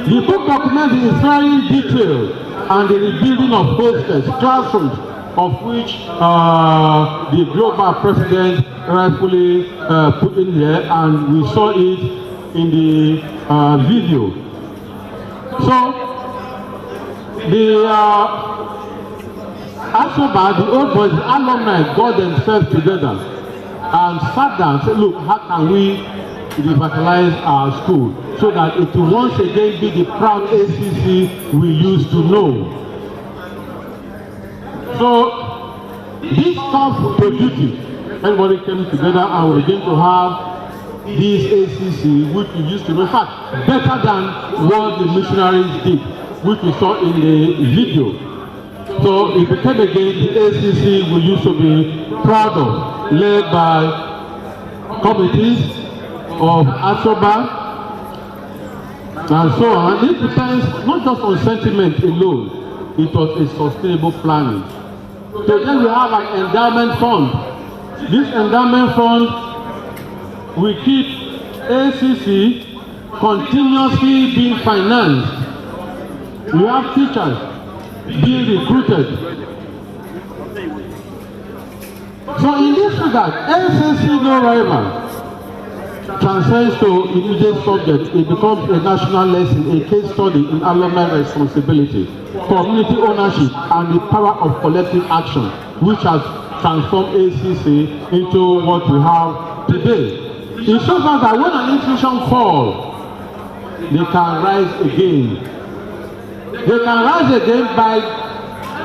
The book documents the inspiring detail and the rebuilding of hostels, classrooms, of which the global president rightfully put in here, and we saw it in the video. So the Accioba, the old boys, the alumni got themselves together and sat down and said, look, how can we revitalize our school so that it will once again be the proud ACC we used to know. So this tough to duty, everybody came together and we began to have this ACC which we used to know, in fact, better than what the missionaries did, which we saw in the video. So it became again the ACC we used to be proud of, led by committees of Accioba and so on. It depends not just on sentiment alone, it was a sustainable planning. So then we have an endowment fund. This endowment fund will keep ACC continuously being financed. We have teachers being recruited. So in this regard, ACC no rival transcends to immediate subject. It becomes a national lesson, a case study in alumni responsibility, community ownership, and the power of collective action, which has transformed ACC into what we have today. It shows us that when an institution falls, they can rise again. They can rise again by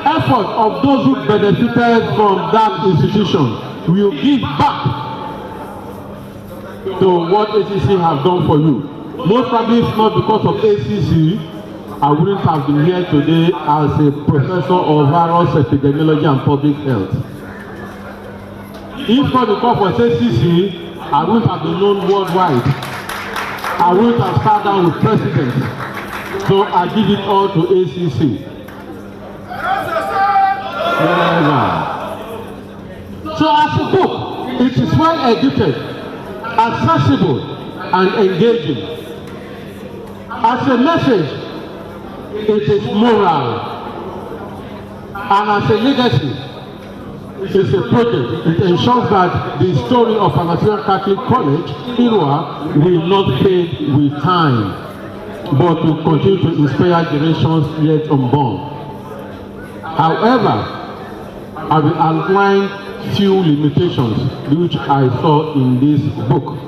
effort of those who benefited from that institution. We will give back to what ACC have done for you. Most probably if not because of ACC, I wouldn't have been here today as a professor of virus epidemiology and public health. If not because of ACC, I wouldn't have been known worldwide. I wouldn't have sat down with presidents. So I give it all to ACC. So as a book, it is well edited, accessible, and engaging. As a message, it is moral. And as a legacy, it is a project. It ensures that the story of Accioba Catholic College, Irua, will not fade with time, but will continue to inspire generations yet unborn. However, I will outline few limitations which I saw in this book.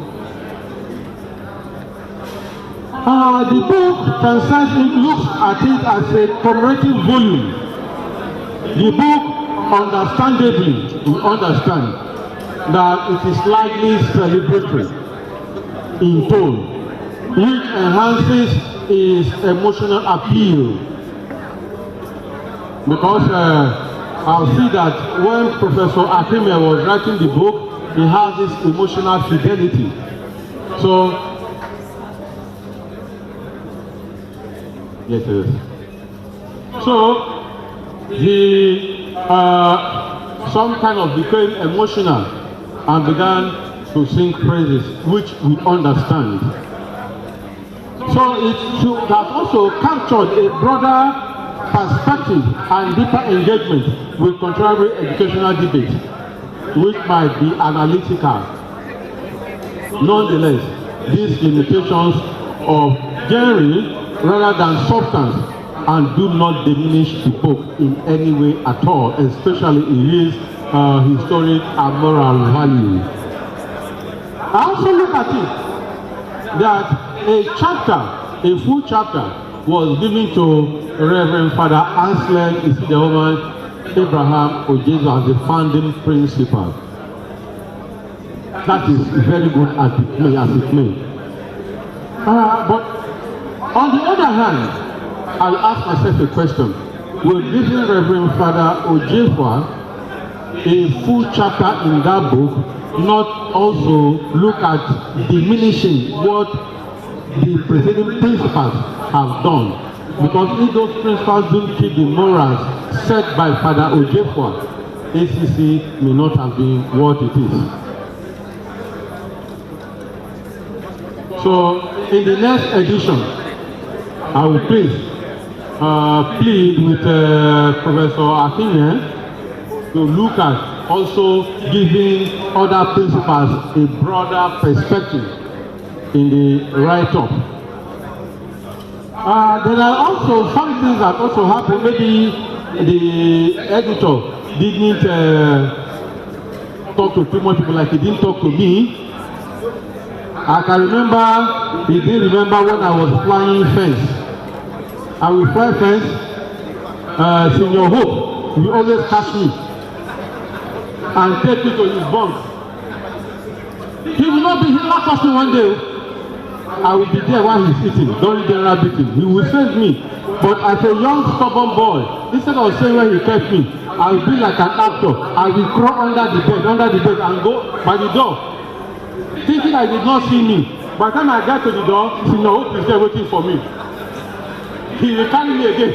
The book transcends, looks at it as a commemorative volume. The book, understandably, we understand that it is slightly celebratory in tone, which enhances its emotional appeal. Because I'll see that when Professor Akime was writing the book, he has this emotional fidelity. So, yes. So, the some kind of became emotional and began to sing praises, which we understand. So it should have also captured a broader perspective and deeper engagement with contemporary educational debate, which might be analytical. Nonetheless, these limitations of genre rather than substance and do not diminish the book in any way at all, especially in its historic and moral value. I also look at it that a full chapter was given to Reverend Father Anselm Isidewoman Abraham Ojesu as the founding principal. That is very good as it may. But on the other hand, I'll ask myself a question. Will giving Reverend Father Ojesu a full chapter in that book not also look at diminishing what the preceding principals have done? Because if those principals don't keep the morals set by Father Ojesu, ACC may not have been what it is. So in the next edition, I will plead with Professor Akinye to look at also giving other principals a broader perspective in the write-up. There are also some things that also happen. Maybe the editor didn't talk to too much people, like he didn't talk to me. I can remember, he didn't remember when I was flying fence. I will fly fence, Senior Hope, he always catch me and take me to his bunk. He will not be, he will not catch me one day. I will be there while he's eating, during general beating. He will save me. But as a young stubborn boy, instead of saying where he kept me, I will be like an actor. I will crawl under the bed and go by the door, thinking I did not see me. By the time I get to the door, Senior Hope is there waiting for me. He will carry me again,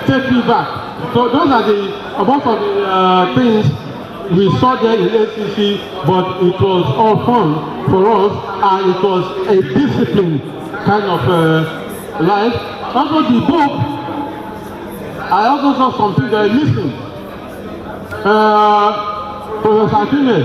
take me back. So those are the most of the things we saw there in ACC, but it was all fun for us, and it was a disciplined kind of life. Also the book, I also saw something that is missing. Professor Akinye,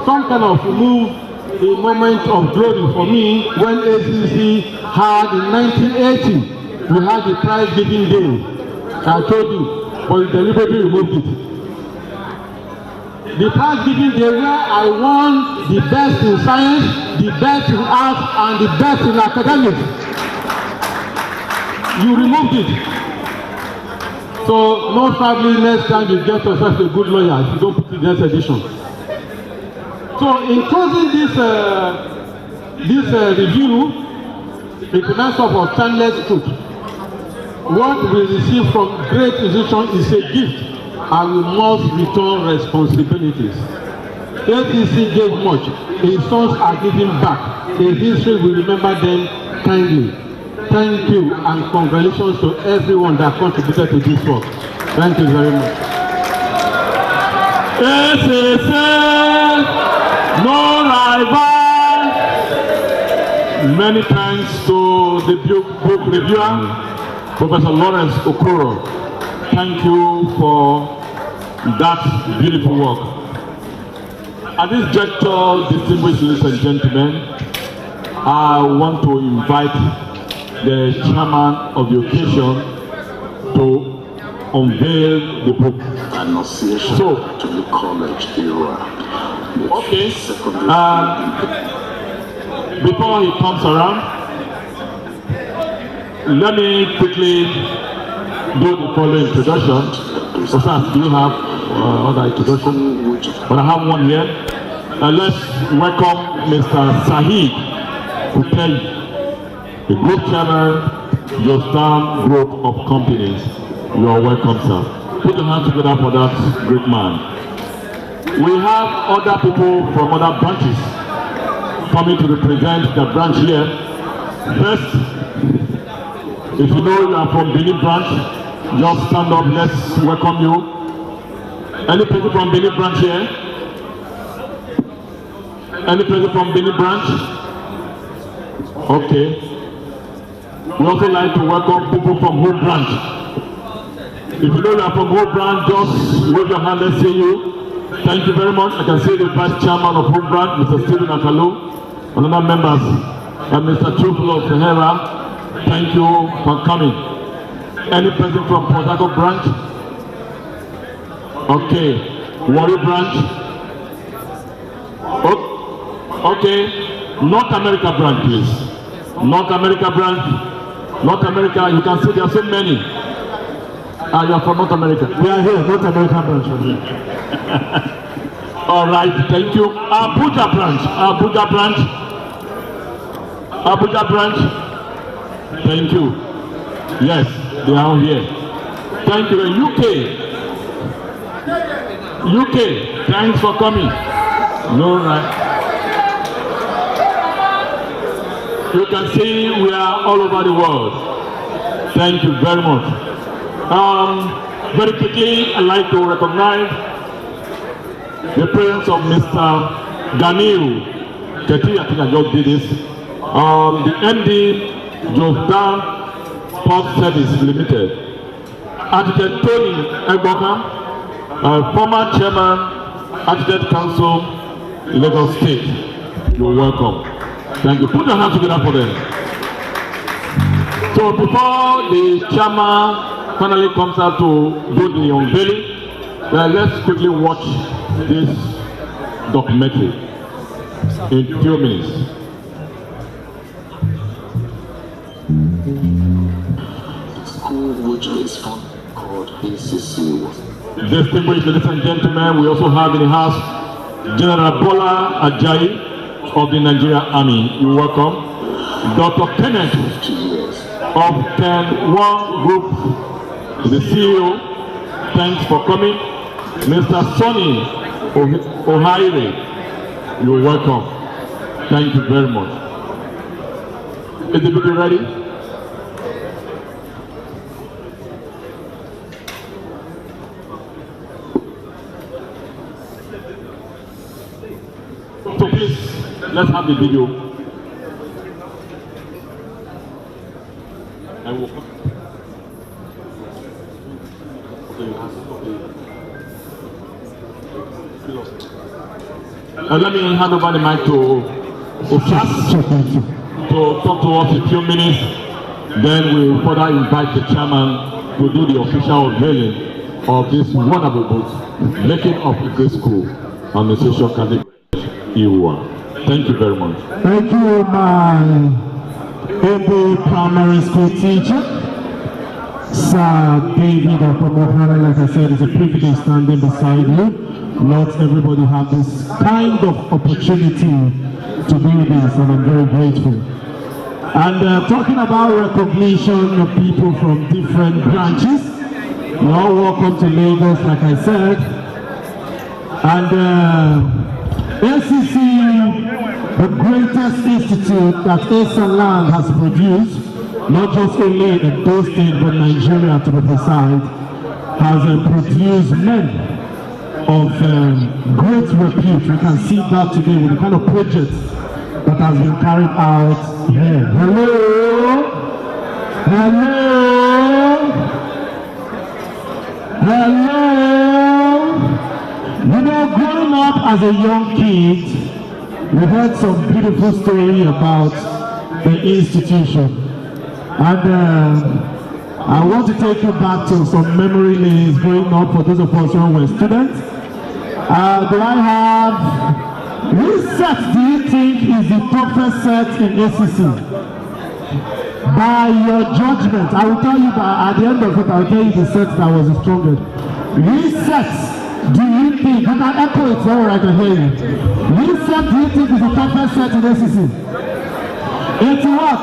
some kind of move a moment of glory for me when ACC had in 1980, we had the prize giving day. I told you, but we deliberately removed it. The prize giving day where I won the best in science, the best in arts, and the best in academics. You removed it. So most probably next time you get yourself a good lawyer if you don't put it in the next edition. So in closing this review, it reminds us of timeless truth. What we receive from great institutions is a gift, and we must return responsibilities. ATC gave much, his sons are giving back. In history, we remember them kindly. Thank you, and congratulations to everyone that contributed to this work. Thank you very much. ACC, no rival. Many thanks to the book reviewer, Professor Lawrence Okoro. Thank you for that beautiful work. At this juncture, distinguished ladies and gentlemen, I want to invite the chairman of the occasion to unveil the book. Annunciation to the college era. Okay. Before he comes around, let me quickly do the following introduction. Besides, do you have other introduction? But I have one here. Let's welcome Mr. Sahid Kutei, the Group Chairman, Jostan Group of Companies. You are welcome, sir. Put your hands together for that great man. We have other people from other branches coming to represent the branch here. First, if you know you are from Benin branch, just stand up, let's welcome you. Any person from Benin branch here? Any person from Benin branch? Okay. We also like to welcome people from Hope branch. If you know you are from Hope branch, just wave your hand, let's see you. Thank you very much. I can see the Vice Chairman of Hope branch, Mr. Stephen Akalu, and other members, and Mr. Chuflo Sahara. Thank you for coming. Any person from Port Harcourt branch? Okay. Warri branch? Okay. North America branch, please. North America branch. North America, you can see there are so many. You are from North America. We are here, North America branch. All right, thank you. Abuja branch. Abuja branch. Abuja branch. Thank you. Yes, they are all here. Thank you. UK, thanks for coming. All right. You can see we are all over the world. Thank you very much. Very quickly, I'd like to recognize the presence of Mr. Daniel Keti. I think I just did this. The MD, Jordan Port Service Limited. Architect Tony Egboka, former chairman, Architect Council, Lagos State. You're welcome. Thank you. Put your hands together for them. So before the chairman finally comes out to do the unveiling, let's quickly watch this documentary in a few minutes. School which is called ACC. Distinguished ladies and gentlemen, we also have in the house General Bola Ajayi of the Nigerian Army. You're welcome. Dr. Kenneth of Ken One Group, the CEO. Thanks for coming. Mr. Sonny Ohaire, you're welcome. Thank you very much. Is the video ready? So please, let's have the video. I will. Let me hand over the mic to Uchas to talk to us a few minutes. Then we further invite the chairman to do the official unveiling of this wonderful book, Making of a Great School on the social category. Thank you very much. Thank you, my able primary school teacher, Sir David Opomohana. Like I said, it's a privilege standing beside you. Not everybody has this kind of opportunity to do this, and I'm very grateful. And talking about recognition of people from different branches, you're all welcome to Lagos, like I said. And ACC, the greatest institute that Land has produced, not just only in those states but Nigeria to be precise, has produced men of great repute. We can see that today with the kind of projects that has been carried out here. Hello? Hello? Hello? You know, growing up as a young kid, we heard some beautiful story about the institution. And I want to take you back to some memory lanes growing up for those of us who were students. Do I have, which set do you think is the toughest set in ACC? By your judgment, I will tell you at the end of it, I will tell you the set that was the strongest. Which set do you think, you can echo it so I can hear you. Which set do you think is the toughest set in ACC? 80 what?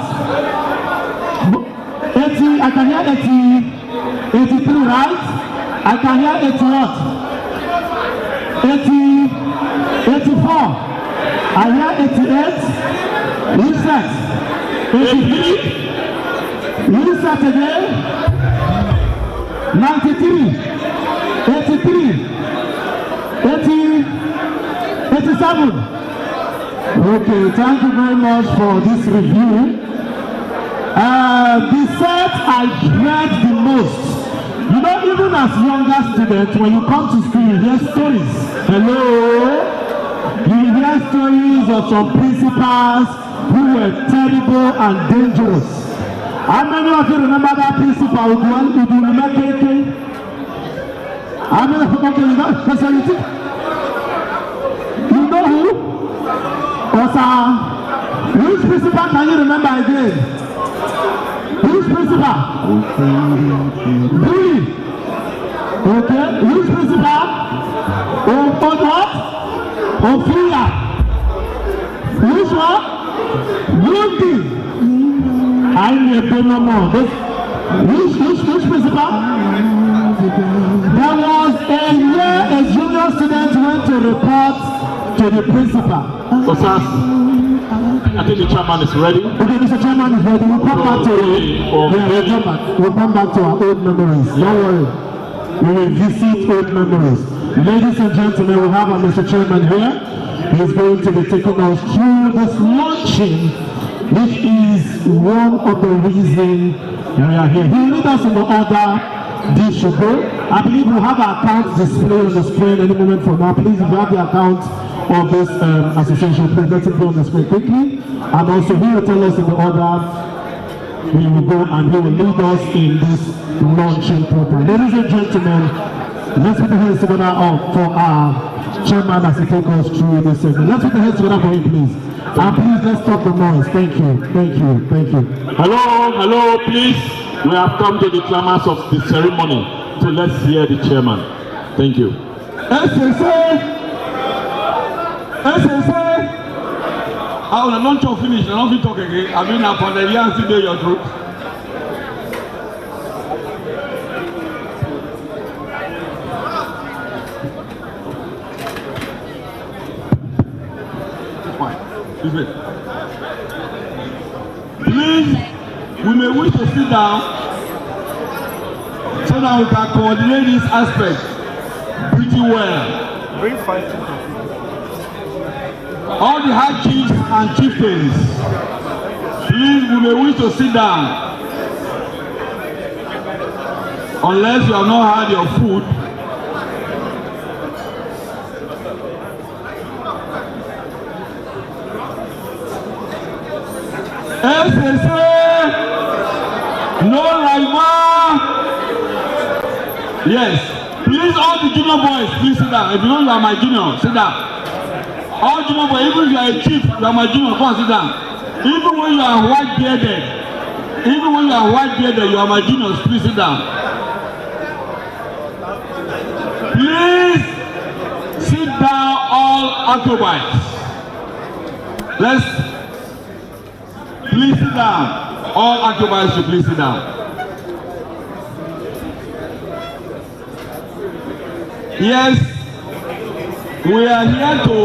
80, I can hear 83, right? I can hear 80 what? 80, 84. I hear 88. Which set? 83. Which set again? 93. 83. 7. Okay, thank you very much for this review. The set I dread the most. You know, even as younger students, when you come to school, you hear stories. Hello? You hear stories of some principals who were terrible and dangerous. How many of you remember that principal who remember KK? How many of you know specialty? You know who? Osa. Which principal can you remember again? Which principal? Billy. Okay. Which principal? On what? Ophelia. Which one? Rudy. I never know more. Which principal? There was a year a junior student went to report to the principal. I think the chairman is ready. Okay, Mr. Chairman is ready. We'll come back to we'll come back to our old memories. Don't worry. We will visit old memories. Ladies and gentlemen, we have our Mr. Chairman here. He's going to be taking us through this launching, which is one of the reasons we are here. He will lead us in the order this should go. I believe we'll have our account display on the screen any moment from now. Please, if you have the account of this association, please let it be on the screen quickly. And also, he will tell us in the order we will go, and he will lead us in this launching program. Ladies and gentlemen, let's put the hands together for our chairman as he takes us through this segment. Let's put the hands together for him, please. And please, let's stop the noise. Thank you, thank you, thank you. Hello, please. We have come to the climax of the ceremony, so let's hear the chairman. Thank you. I will not talk finish. I don't talk again. I mean, upon the young today, your truth. Fine. Please, we may wish to sit down so that we can coordinate this aspect pretty well. Bring 5 to all the high chiefs and chieftains, please, we may wish to sit down unless you have not had your food. No Laima. Yes, please, all the junior boys, please sit down. If you know you are my junior, sit down. All junior boys, even if you are a chief, you are my junior, come and sit down. Even when you are white bearded, you are my juniors, please sit down. Please sit down, all Aciobites. Please sit down. All Aciobites should please sit down. Yes, we are here to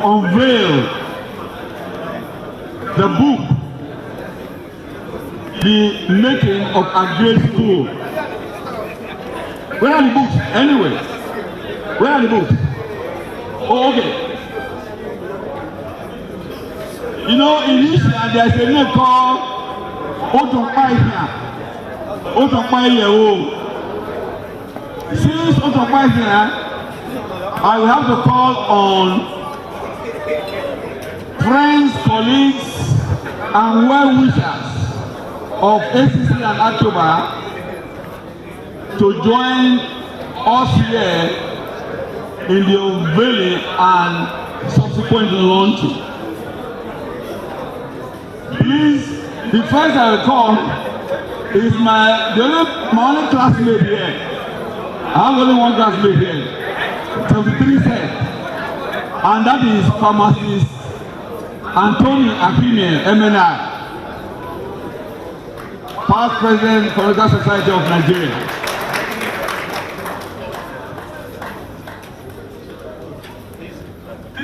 unveil the book, The Making of a Great School. Where are the books? Anyway, where are the books? Oh, okay. You know, in Israel, there's a name called Otopaihia. Since Otopaihia, I will have to call on friends, colleagues, and well-wishers of ACC and Accioba to join us here in the unveiling and subsequent launching. Please, the first I will call is my only classmate here. I have only one classmate here. 73 said, and that is pharmacist Anthony Akime, MNI, past president Political Society of Nigeria.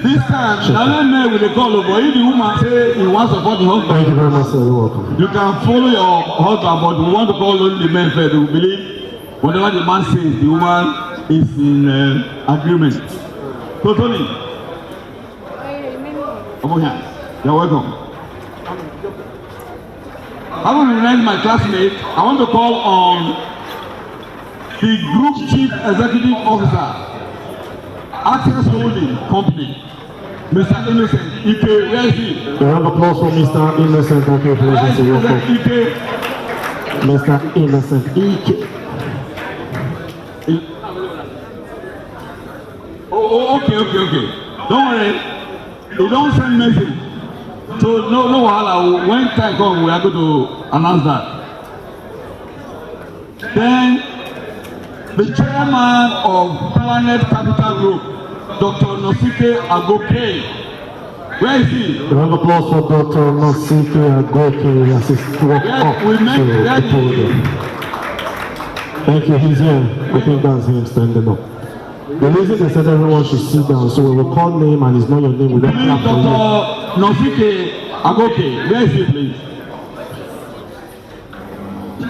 This time, the other man with the call, but if the woman say he wants to support the husband, thank you very much, sir. You're welcome. You can follow your husband, but we want to call only the men first. We believe whatever the man says, the woman is in agreement. So Tony, Come on here. You're welcome. I want to recognize my classmates. I want to call on the Group Chief Executive Officer, Access Holding Company, Mr. Innocent Ike. Where is he? A round of applause for Mr. Innocent Ike, please. Mr. Innocent Ike. Oh, okay. Don't worry. You don't send message. So no wahala. When time comes, we are going to announce that. Then the chairman of Planet Capital Group, Dr. Nosike Agoke. Where is he? A round of applause for Dr. Nosike Agoke as he walked up to the podium. Thank you, he's here. I think that's him standing up. The reason they said everyone should sit down, so when we call name and it's not your name, we don't clap for you. Dr. Nosike Agoke, where is he, please?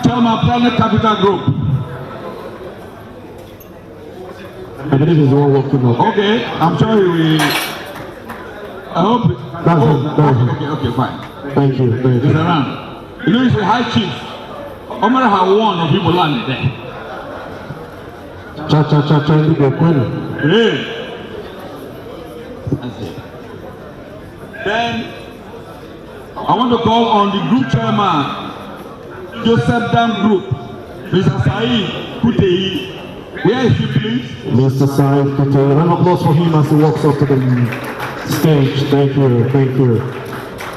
Chairman Planet Capital Group. I believe he's the one walking up. Okay, I'm sure he will. I hope. That's him. Okay, fine. Thank you. He's around. You know, he's a high chief. No matter how one of people landed there. Cha, you go quick. Yeah. That's it. Then, I want to call on the group chairman, Joseph Dam Group, Mr. Saeed Kutei. Where is he, please? Mr. Saeed Kutei. A round of applause for him as he walks up to the stage. Thank you.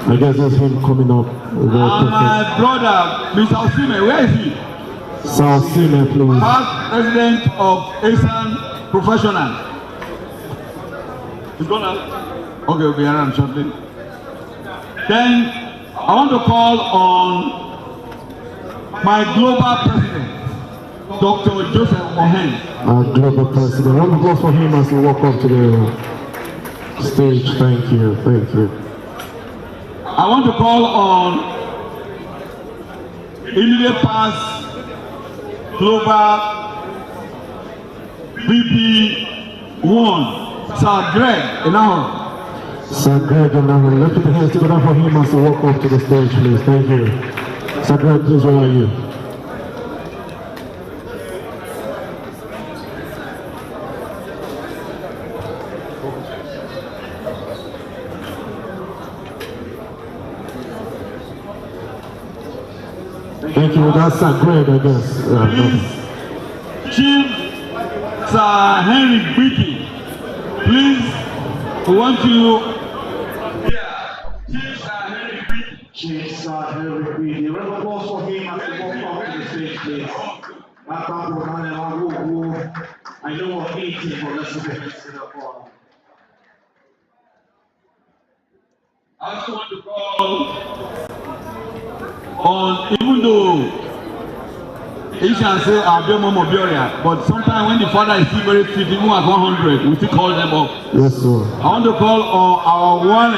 I guess that's him coming up. My brother, Mr. Osime, where is he? Sir Osime, please. Past president of ASAN Professional. He's gonna. Okay, we'll be around shortly. Then I want to call on my global president, Dr. Joseph Ohen. Our global president. A round of applause for him as he walks up to the stage. Thank you. I want to call on immediate past global VP1, Sir Greg Enahoro. Sir Greg Enahoro. Let's put the hands together for him as he walks up to the stage, please. Thank you. Sir Greg, please, where are you? Thank you. That's Sir Greg, I guess. Chief Sir Henry Wiki, please, we want you. Chief Sir Henry Wiki. A round of applause for him as he walks up to the stage, please. I know we're 18, but let's get it up on. I also want to call on, even though he can say Abiomo Bioria, but sometimes when the father is still very fit, even at 100, we still call them up. Yes, sir. I want to call on our one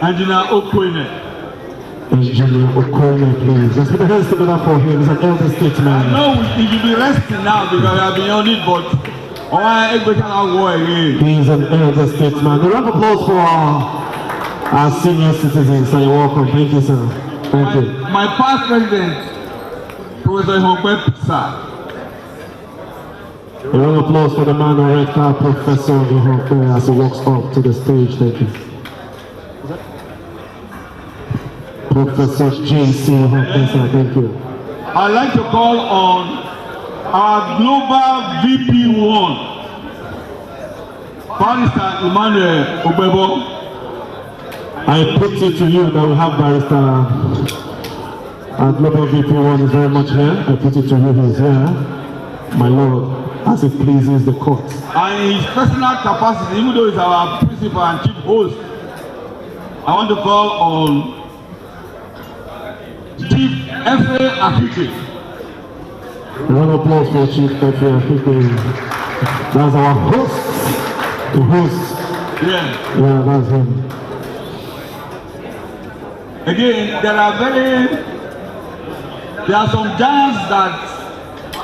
Engineer Okoine. Engineer Okoine, please. Let's put the hands together for him. He's an elder statesman. I know he should be resting now because we have been on it, but he's an elder statesman. A round of applause for our senior citizens. So you're welcome. Thank you, sir. Thank you. My past president, Professor Ihongbe sir. A round of applause for the man on red car, Professor Ihongbe, as he walks up to the stage. Thank you. Professor J.C. Ihongbe, sir. Thank you. I'd like to call on our global VP1, Barrister Emmanuel Obebo. I put it to you that we have Barrister, our global VP1 is very much here. I put it to you, he's here. My Lord, as it pleases the court. And in his personal capacity, even though he's our principal and chief host, I want to call on Chief F.A. Akike. A round of applause for Chief F.A. Akike. That's our host. The host. Yeah, that's him. Again, there are some giants that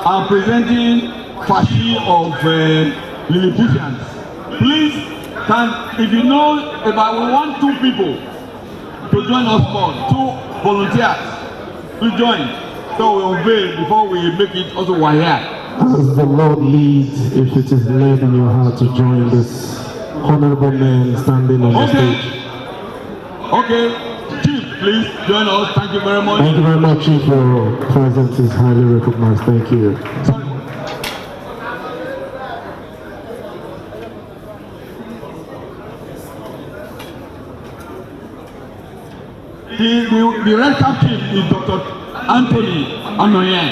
are presenting fashi of Lilliputians. Please if you know about, we want 2 people to join us more, 2 volunteers to join. So we unveil before we make it also wire. As the Lord leads, if it is led in your heart to join this honorable man standing on the stage. Okay, Chief, please join us. Thank you very much. Thank you very much, Chief. Your presence is highly recognized. Thank you. Sorry. The red cap chief is Dr. Anthony Anoyen.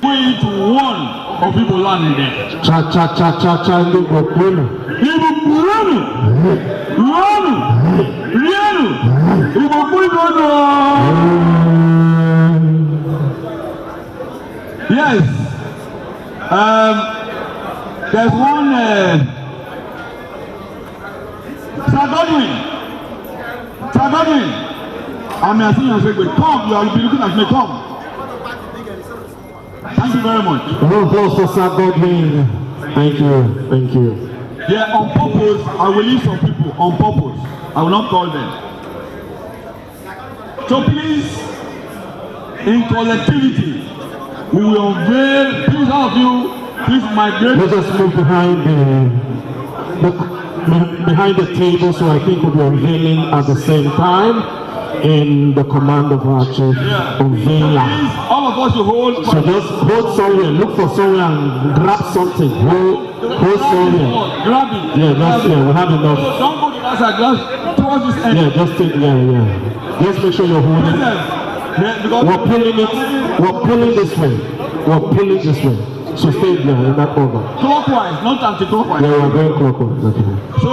Going to one of people landing there. Cha cha cha cha cha Ibu Bunu. Ibu Bunu. Runu. Rienu. Ibu Bunu. Yes. There's one Sir Godwin. Sir Godwin. I mean, I think you're saying, come, you will be looking at me, come. Thank you very much. No applause for Sir Godwin. Thank you, thank you. Yeah, on purpose, I will leave some people, on purpose. I will not call them. So please, in collectivity, we will unveil, please all of you, please migrate. Let us move behind the table, so I think we'll be unveiling at the same time in the command of our chief unveiler. All of us will hold. So just hold somewhere, look for somewhere and grab something. Hold somewhere. Grab it. Yeah, that's we have enough. Don't go to that side, just towards this end. Yeah, just take, yeah. Just make sure you're holding. We're pulling this way. We're pulling this way. So stay there in that order. Clockwise, not anti-clockwise. Yeah, we're going clockwise. Okay. So,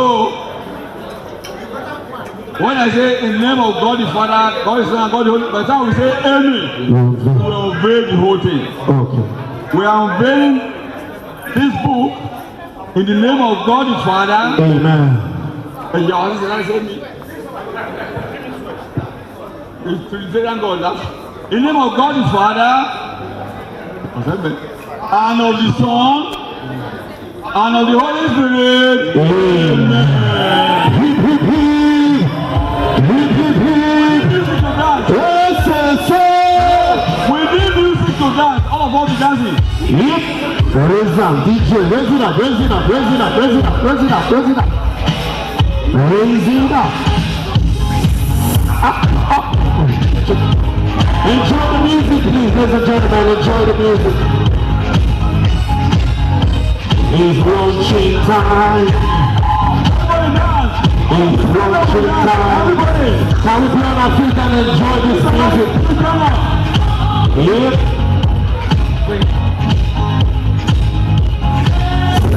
when I say in the name of God the Father, God the Son, and God the Holy Spirit, by the time we say Amen, we unveil the whole thing. Okay. We are unveiling this book in the name of God the Father. Amen. And your husband said, it's Trinitarian God. In the name of God the Father, and of the Son, and of the Holy Spirit. Amen. We need music to dance. All of us be dancing. Raise up, DJ. Raise it up. Raise it up. Raise it up. Raise it up. Raise it up. Raise it up. Raise it up. Enjoy the music, please, ladies and gentlemen. Enjoy the music. It's launching time. It's launching time. Can we be on our feet and enjoy this music? Yep.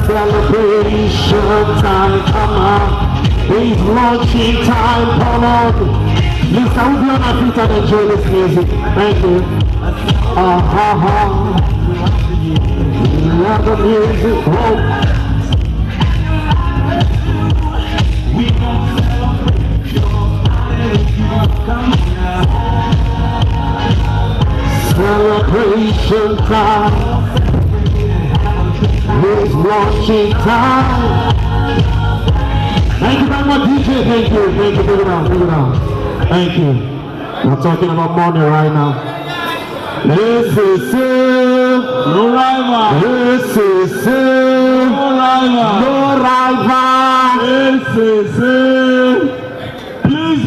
Celebration time, come on. It's launching time, come on. Please, can we be on our feet and enjoy this music? Thank you. Love the music. Oh. We gon' celebrate your celebration time. It's launching time. Thank you very much, DJ. Thank you. Thank you. Bring it down. Bring it down. Thank you. We're talking about money right now. This is it. No rival. This is it. No rival. No rival. This is it. Please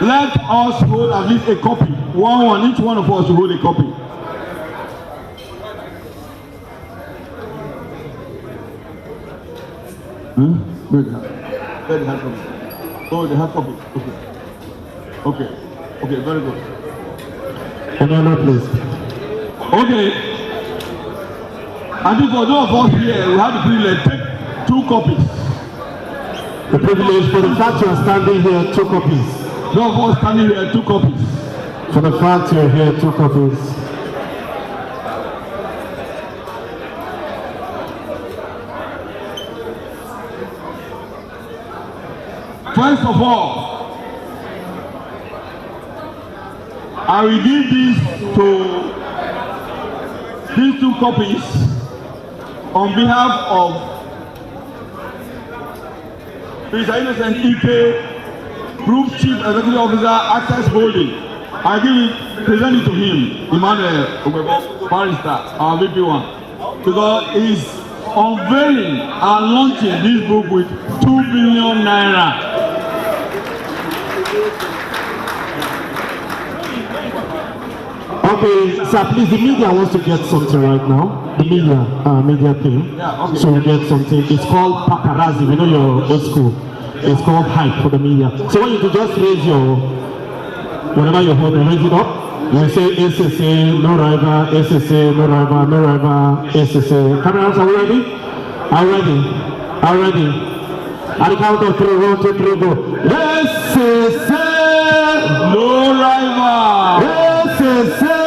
let us hold at least a copy. One. Each one of us will hold a copy. Where the hard copy? Oh, the hard copy. Okay. Okay, very good. And then please. Okay. I think for those of us here, we have the privilege to take 2 copies. The privilege for the fact you are standing here, 2 copies. Those of us standing here, 2 copies. For the fact you are here, 2 copies. First of all, I will give these 2 copies on behalf of Mr. Innocent Ike, Group Chief Executive Officer, Access Holding. I present it to him, Emmanuel Barrister, our VP1, because he's unveiling and launching this book with 2 billion naira. Okay, sir, please, the media wants to get something right now. The media team. Yeah, okay. So we get something. It's called paparazzi. We know your old school. It's called hype for the media. So when you could just raise your, whatever you're holding, raise it up. You say SSA, no rival, SSA, no rival, no rival, SSA. Cameras, are we ready? Are we ready? Are we ready? At the count of 3, 1, 2, 3, go. SSA, no rival. SSA,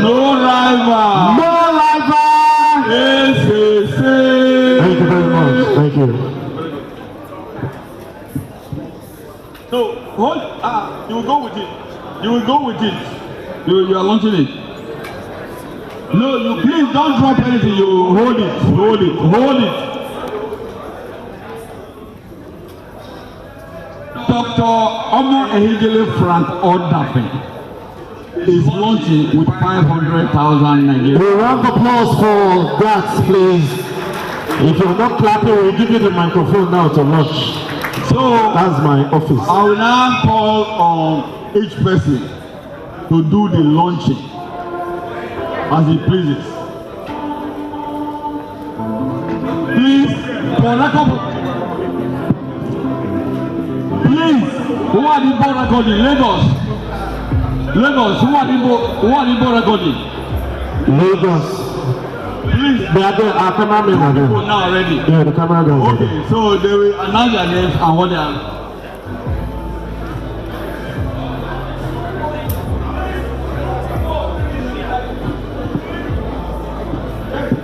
no rival. no rival. SSA. Thank you very much. Thank you. So, hold, you will go with it. You will go with it. You are launching it. No, you please don't drop anything. You hold it, hold it, hold it. Dr. Omo Ehijele Frank Odafe is launching with 500,000 Nigerians. A round of applause for that, please. If you're not clapping, we'll give you the microphone now to launch. So that's my office. I will now call on each person to do the launching as he pleases. Please, for record, please, who are the board recording? Lagos, who are the board recording? Lagos. Please, they are there. Our cameramen are there. People now already. Yeah, the camera guys are there. Okay, so they will announce their names and what they are.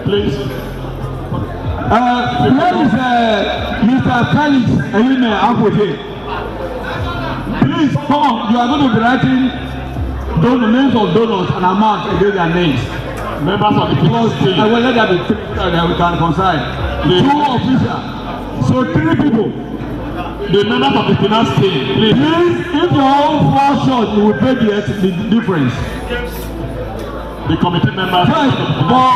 Please. Where is Mr. Felix Eyime Apote? Please come. You are going to be writing the names of donors and amounts against their names. Members of the finance team. I will let there be 3 so that we can reconcile. 2 officials. So 3 people. The members of the finance team. Please, if your own fall short, you will pay the difference. The committee members. First, for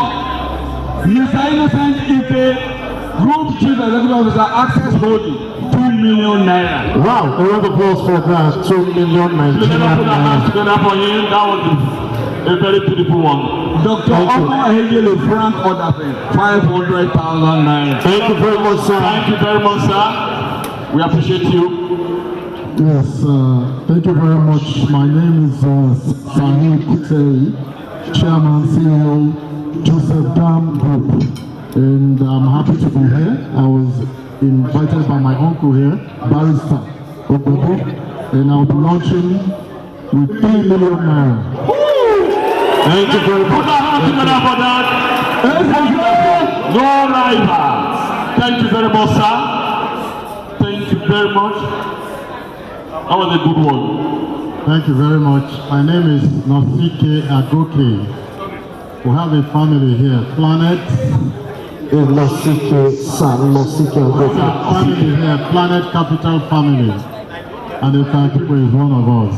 Mr. Innocent Ike, Group Chief Executive Officer, Access Holding, 2 million naira. Wow, a round of applause for that. 2 million Nigerian naira. Together for him, that was a very beautiful one. Dr. Omo Ehijele Frank Odafe, 500,000 naira. Thank you very much, sir. Thank you very much, sir. We appreciate you. Yes, thank you very much. My name is Sahil Kuteri, Chairman, CEO, Joseph Dam Group, and I'm happy to be here. I was invited by my uncle here, Barrister Ogogo, and I'll be launching with 3 million naira. Thank you very much. Put our hands together for that. No rivals. Thank you very much, sir. Thank you very much. That was a good one. Thank you very much. My name is Nosike Agoke. We have a family here, Planet. Nosike, son, Nosike Agoke. Family here, Planet Capital Family. And the Kankipo is one of us.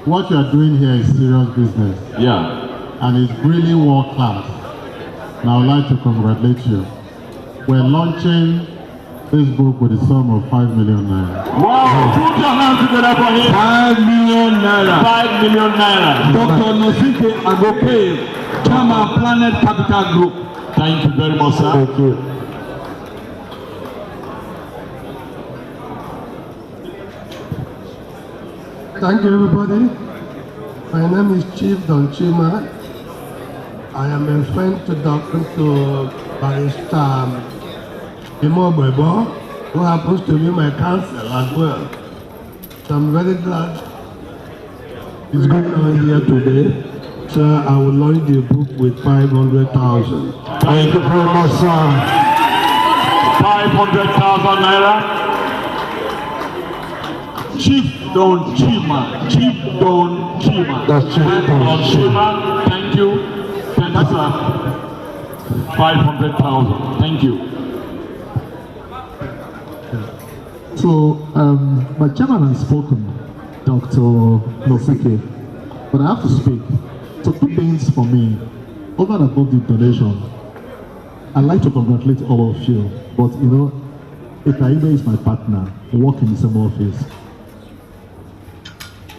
What you are doing here is serious business. Yeah. And it's really world class. And I would like to congratulate you. We're launching this book with a sum of 5 million naira. Wow! Put your hands together for him. 5 million naira. 5 million naira. Dr. Nosike Agoke, Chairman, Planet Capital Group. Thank you very much, sir. Thank you. Thank you, everybody. My name is Chief Don Chima. I am a friend to Barrister Imo Bebo, who happens to be my counsel as well. So I'm very glad it's going on here today. So I will launch the book with 500,000. Thank you very much, sir. 500,000 naira. Chief Don Chima. Chief Don Chima. That's Chief Don Chima. Thank you. Thank you, sir. 500,000. Thank you. So, my chairman has spoken, Dr. Nosike, but I have to speak. So, 2 things for me. Over and above the donation, I'd like to congratulate all of you, but you know, Accioba is my partner. We work in the same office.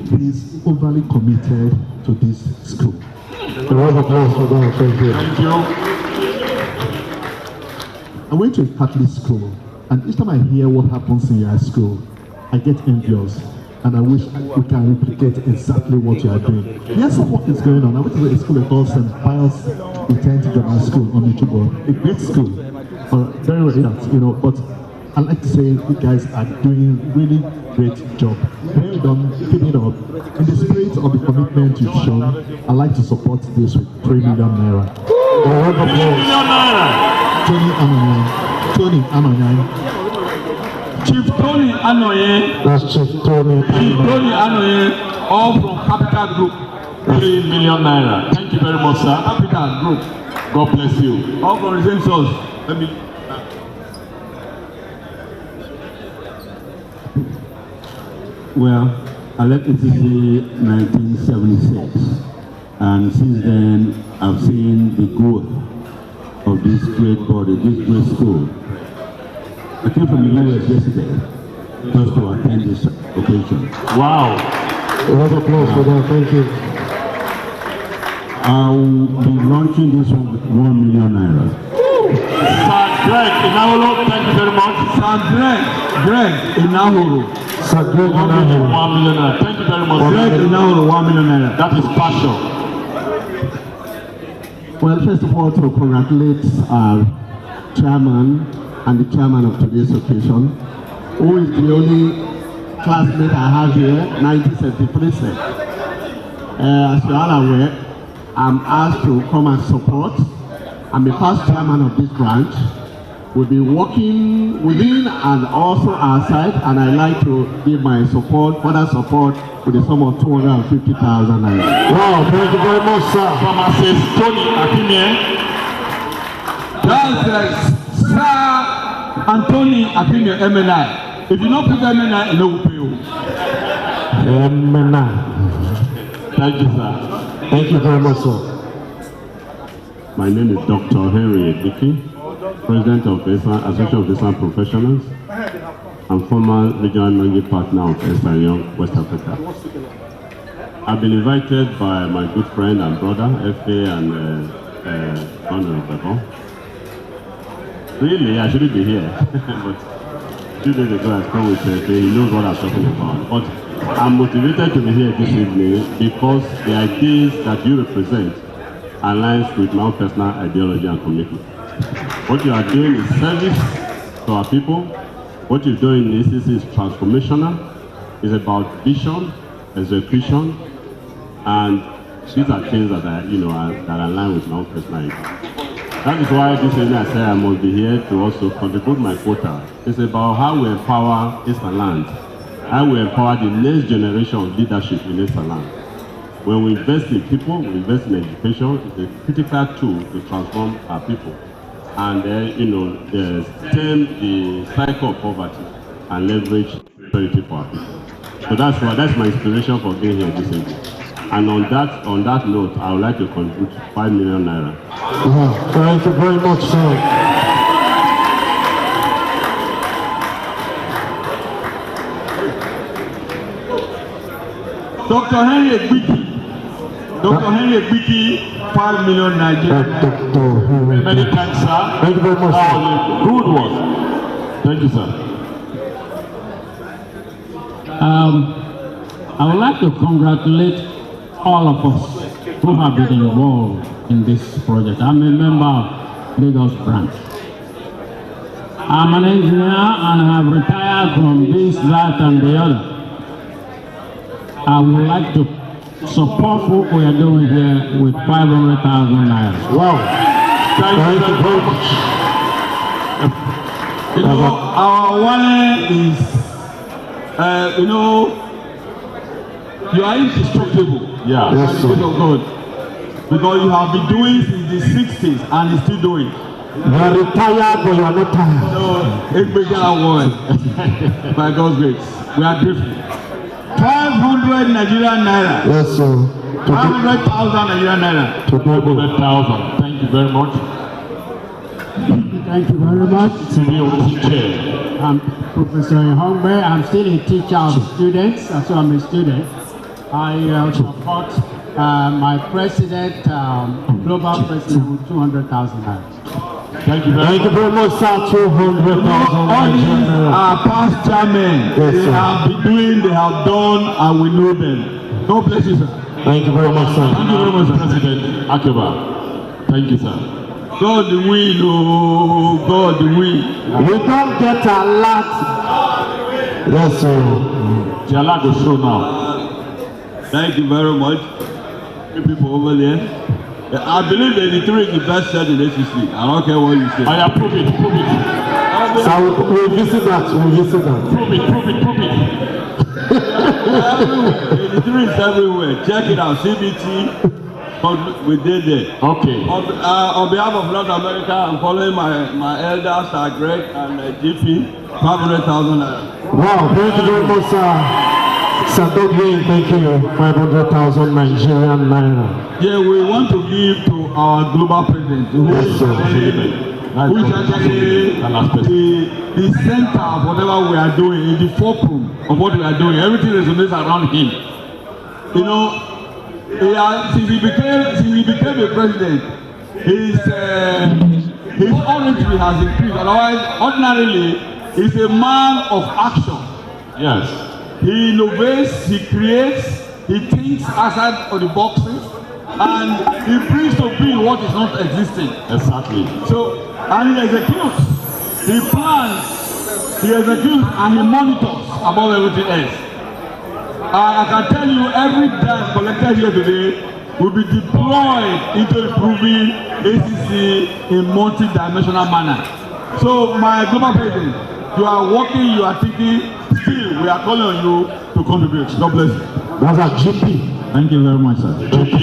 He's overly committed to this school. A round of applause for that. Thank you. Thank you. I went to a Catholic school, and each time I hear what happens in your school, I get envious, and I wish we can replicate exactly what you are doing. Yes, some work is going on. I went to a school called St. Pius Intensive Grammar School on Accioba, a great school, very well, you know. But I like to say you guys are doing really great job. Well done, keep it up. In the spirit of the commitment you've shown, I'd like to support this with 3 million naira. 3 million naira. Tony Amanyan. Chief Tony Anoye. That's Chief Tony. Chief Tony Anoye, all from Capital Group. 3 million naira. Thank you very much, sir. Capital Group. God bless you. All from the same source. Let me. Well, I left ECC 1976, and since then I've seen the growth of this great body, this great school. I came from the US yesterday just to attend this occasion. Wow. A lot of applause for that. Thank you. I'll be launching this one with 1 million naira. Sir Greg Inahoro, thank you very much. Sir Greg Inahoro. Sir Greg Inahoro. 1 million naira. Thank you very much. Greg Inahoro, 1 million naira. That is passion. Well, first of all, to congratulate our chairman and the chairman of today's occasion, who is the only classmate I have here, 1973 set. As you are aware, I'm asked to come and support. I'm the first chairman of this branch. We'll be working within and also outside, and I'd like to give my support, further support, with a sum of 250,000 naira. Wow, thank you very much, sir. Pharmacist Tony Akimie. That's Sir Anthony Akimie, MNI. If you don't put MNI, no will pay you. MNI. Thank you, sir. Thank you very much, sir. My name is Dr. Henry Ediki, President of the Association of Design Professionals and former regional managing partner of Esther Young, West Africa. I've been invited by my good friend and brother, F.A. and Honorable Bebo. Really, I shouldn't be here, but 2 days ago I spoke with F.A. He knows what I'm talking about. But I'm motivated to be here this evening because the ideas that you represent aligns with my own personal ideology and commitment. What you are doing is service to our people. What you're doing in ACC is transformational. It's about vision, execution, and these are things that that align with my own personality. That is why this evening I say I must be here to also contribute my quota. It's about how we empower Eastern Land, how we empower the next generation of leadership in Eastern Land. When we invest in people, we invest in education. It's a critical tool to transform our people and stem the cycle of poverty and leverage prosperity for our people. So that's my inspiration for being here this evening. And on that note, I would like to contribute 5 million naira. Thank you very much, sir. Dr. Henry Egbiki. Dr. Henry Egbiki, 5 million Nigerian. Many thanks, sir. Thank you very much, sir. Good one. Thank you, sir. I would like to congratulate all of us who have been involved in this project. I'm a member of Lagos branch. I'm an engineer and have retired from this, that, and the other. I would like to support what we are doing here with 500,000 naira. Wow. Thank you very much. Our wallet is, you are indestructible. Yeah. Yes, sir. God. Because you have been doing since the 60s and is still doing. You are retired, but you are not tired. No, a big award. By God's grace, we are grateful. 500 Nigerian naira. Yes, sir. 500,000 Nigerian naira. 500,000. Thank you very much. Thank you very much. I'm Professor Hongbe. I'm still a teacher of students, so I'm a student. I support my president, global president, with 200,000 naira. Thank you very much, sir. 200,000. All these are past chairmen. They have been doing, they have done, and we know them. God bless you, sir. Thank you very much, sir. Thank you very much, President Accioba. Thank you, sir. God the win, oh, God the win. We don't get a lot. Yes, sir. The alert will show now. Thank you very much. You people over there. I believe that the three is the best set in ACC. I don't care what you say. I approve it, prove it. So we'll visit that, we'll visit that. Prove it, prove it, prove it. The three is everywhere. Check it out, CBT. We did it. Okay. On behalf of North America, I'm following my elders, Sir Greg and GP, 500,000 naira. Wow, thank you very much, sir. Sir Doggy, thank you. 500,000 Nigerian naira. Yeah, we want to give to our global president, who is actually the center of whatever we are doing, in the fulcrum of what we are doing. Everything resonates around him. You know, since he became a president, his oratory has increased. Otherwise, ordinarily, he's a man of action. Yes. He innovates, he creates, he thinks outside of the boxes, and he brings to being what is not existing. Exactly. So, and he executes, he plans, he executes, and he monitors above everything else. I can tell you, every dime collected here today will be deployed into improving ACC in multi-dimensional manner. So, my global president, you are working, you are thinking, still we are calling on you to contribute. God bless you. That's our GP. Thank you very much, sir. GP.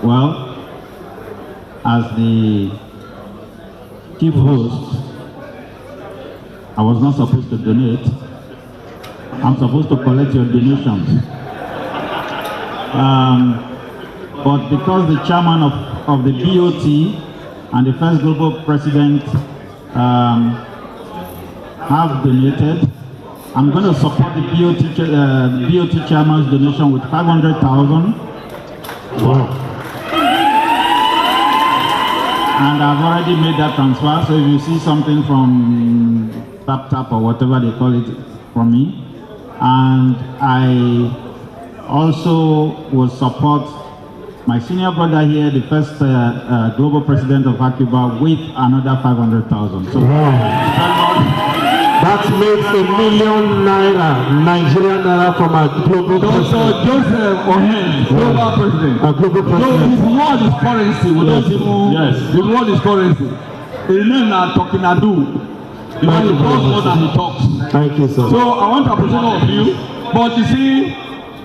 Well, as the chief host, I was not supposed to donate. I'm supposed to collect your donations. But because the chairman of the BOT and the first global president have donated, I'm going to support the BOT chairman's donation with 500,000. Wow. And I've already made that transfer, so if you see something from Tap or whatever they call it from me, and I also will support my senior brother here, the first global president of Accioba, with another 500,000. So that makes $1 million Nigerian naira from our global president. So Joseph Ohen, global president. Our global president. So his word is currency. We don't even. Yes. His word is currency. His name is talking Adu. He talks more than he talks. Thank you, sir. So I want to appreciate all of you. But you see,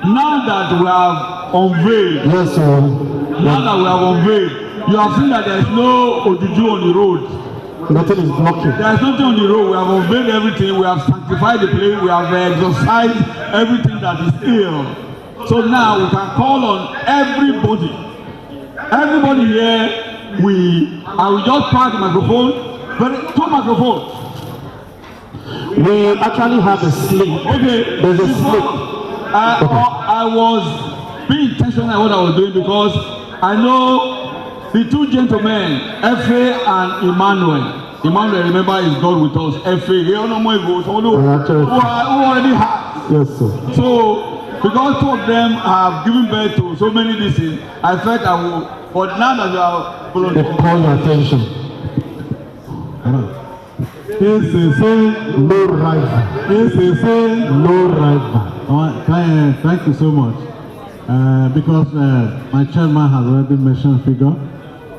now that we have unveiled. Yes, sir. Now that we have unveiled, you have seen that there is no Ojuju on the road. Nothing is blocking. There is nothing on the road. We have unveiled everything. We have sanctified the place. We have exorcised everything that is ill. So now we can call on everybody. Everybody here. I will just pass the microphone. Two microphones. We actually have a slip. Okay. There's a slip. I was being intentional in what I was doing because I know the two gentlemen, Efe and Emmanuel. Emmanuel, remember, is God with us. Efe, who already has. Yes, sir. So, because two of them have given birth to so many diseases, I felt I will. But now that you are call your attention. No rival. No rival. Thank you so much. Because my chairman has already mentioned figure,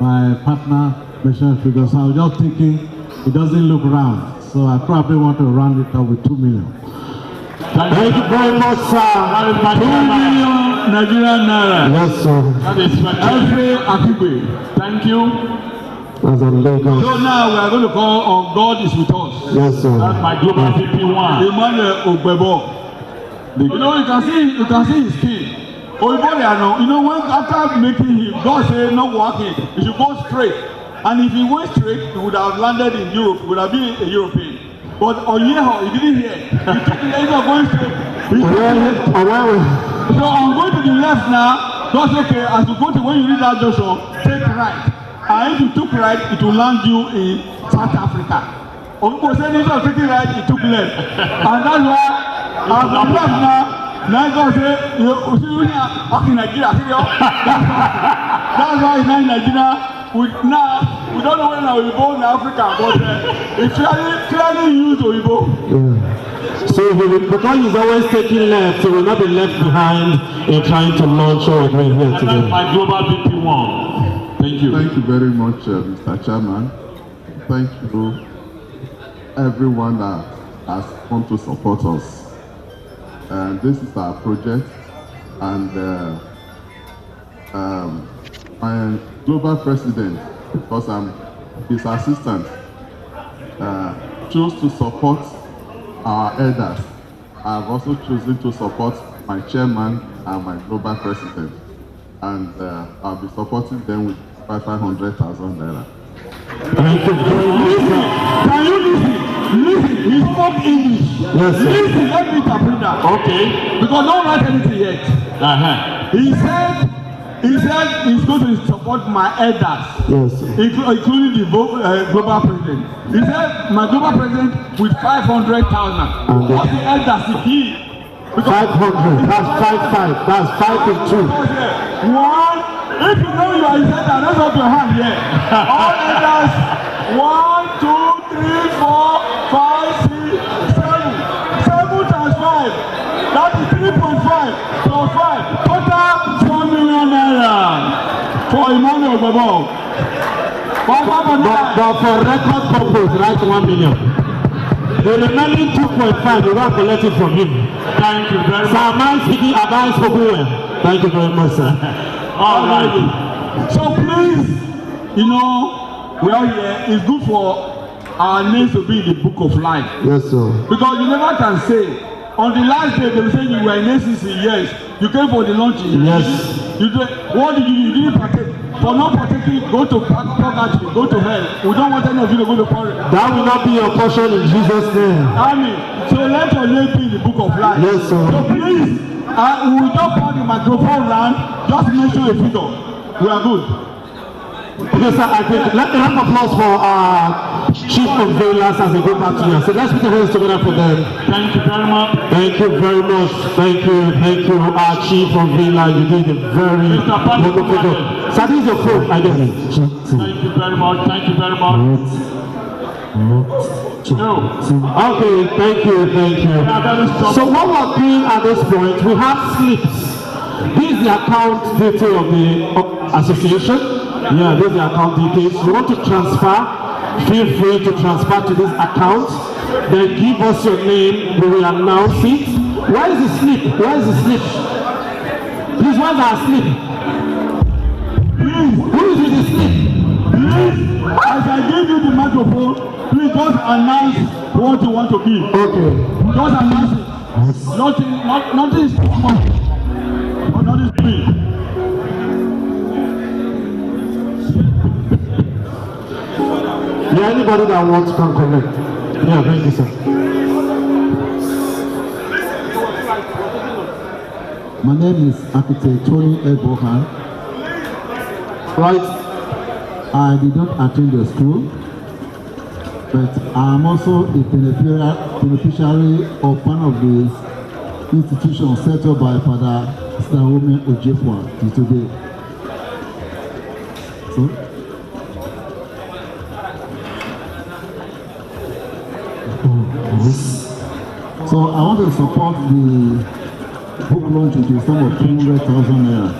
my partner mentioned figure, so I was just thinking it doesn't look round. So I probably want to round it up with 2 million. Thank you very much, sir. 2 million Nigerian naira. Yes, sir. That is Accioba. Thank you. That's on Lagos. So now we are going to call on God is with us. Yes, sir. That's my global VP1. Emmanuel Ogbebo. You know, you can see his skin. You know, when after making him, God said not walking, he should go straight. And if he went straight, he would have landed in Europe, he would have been a European. But Onyeho, he didn't hear. He took the end of going straight. So I'm going to the left now. God's okay, as you go to when you read that Joshua, take right. And if you took right, it will land you in South Africa. People said instead of taking right, he took left. And that's why, as I'm left now God say, you see, back in Nigeria, that's why he's not in Nigeria. We don't know when I will be born in Africa, but it's clearly used Oyibo. So because he's always taking left, he will not be left behind in trying to launch what we're doing here today. That's my global VP1. Thank you. Thank you very much, Mr. Chairman. Thank you, everyone that has come to support us. This is our project, and my global president, because I'm his assistant, chose to support our elders. I've also chosen to support my chairman and my global president, and I'll be supporting them with 500,000 naira. Thank you very much. Can you listen? Listen, he spoke English. Yes, sir. Listen, let me interpret that. Okay. Because don't write anything yet. He said he's going to support my elders. Yes, including the global president. He said my global president with 500,000. What's the elders he? 500. That's 5. That's 5 and 2. One. If you know you are his elder, raise up your hand here. All elders. 1, 2, 3, 4, 5, 6, 7. 7 times 5. That is 3.5 plus 5. Total 4 million naira for Emmanuel Ogbebo. But for record purpose, write 1 million. The remaining 2.5, you want to collect it from him. Thank you very much. Sir, am I speaking about Spokuwe? Thank you very much, sir. All right. So please, you know, we are here. It's good for our names to be in the book of life. Yes, sir. Because you never can say, on the last day, they will say you were in ACC, yes. You came for the launching. Yes. What did you do? You didn't partake. For not partaking, go to purgatory, go to hell. We don't want any of you to go to purgatory. That will not be your portion in Jesus' name. Amen. So let your name be in the book of life. Yes, sir. So please, we will just pour the microphone round, just mention a figure. We are good. Okay, sir, I think let me have applause for our chief unveilers as they go back to you. So let's put the hands together for them. Thank you very much. Thank you very much. Thank you, our chief unveiler. You did a very wonderful job. Sir, this is your phone. I don't know. Thank you very much. Thank you very much. Okay, thank you. So what we're doing at this point, we have slips. This is the account detail of the association. Yeah, this is the account details. You want to transfer, feel free to transfer to this account. Then give us your name, we will announce it. Where is the slip? Please, where's our slip? Please, who is with the slip? Please, as I give you the microphone, please just announce what you want to be. Okay. Just announce it. Nothing is small. But not is big. Yeah, anybody that wants can collect. Yeah, thank you, sir. My name is Architect Tony Ebohan. Right. I did not attend the school, but I am also a beneficiary of one of the institutions set up by Father Stahome Ojefwa today. So I want to support the book launch with a sum of 200,000 naira.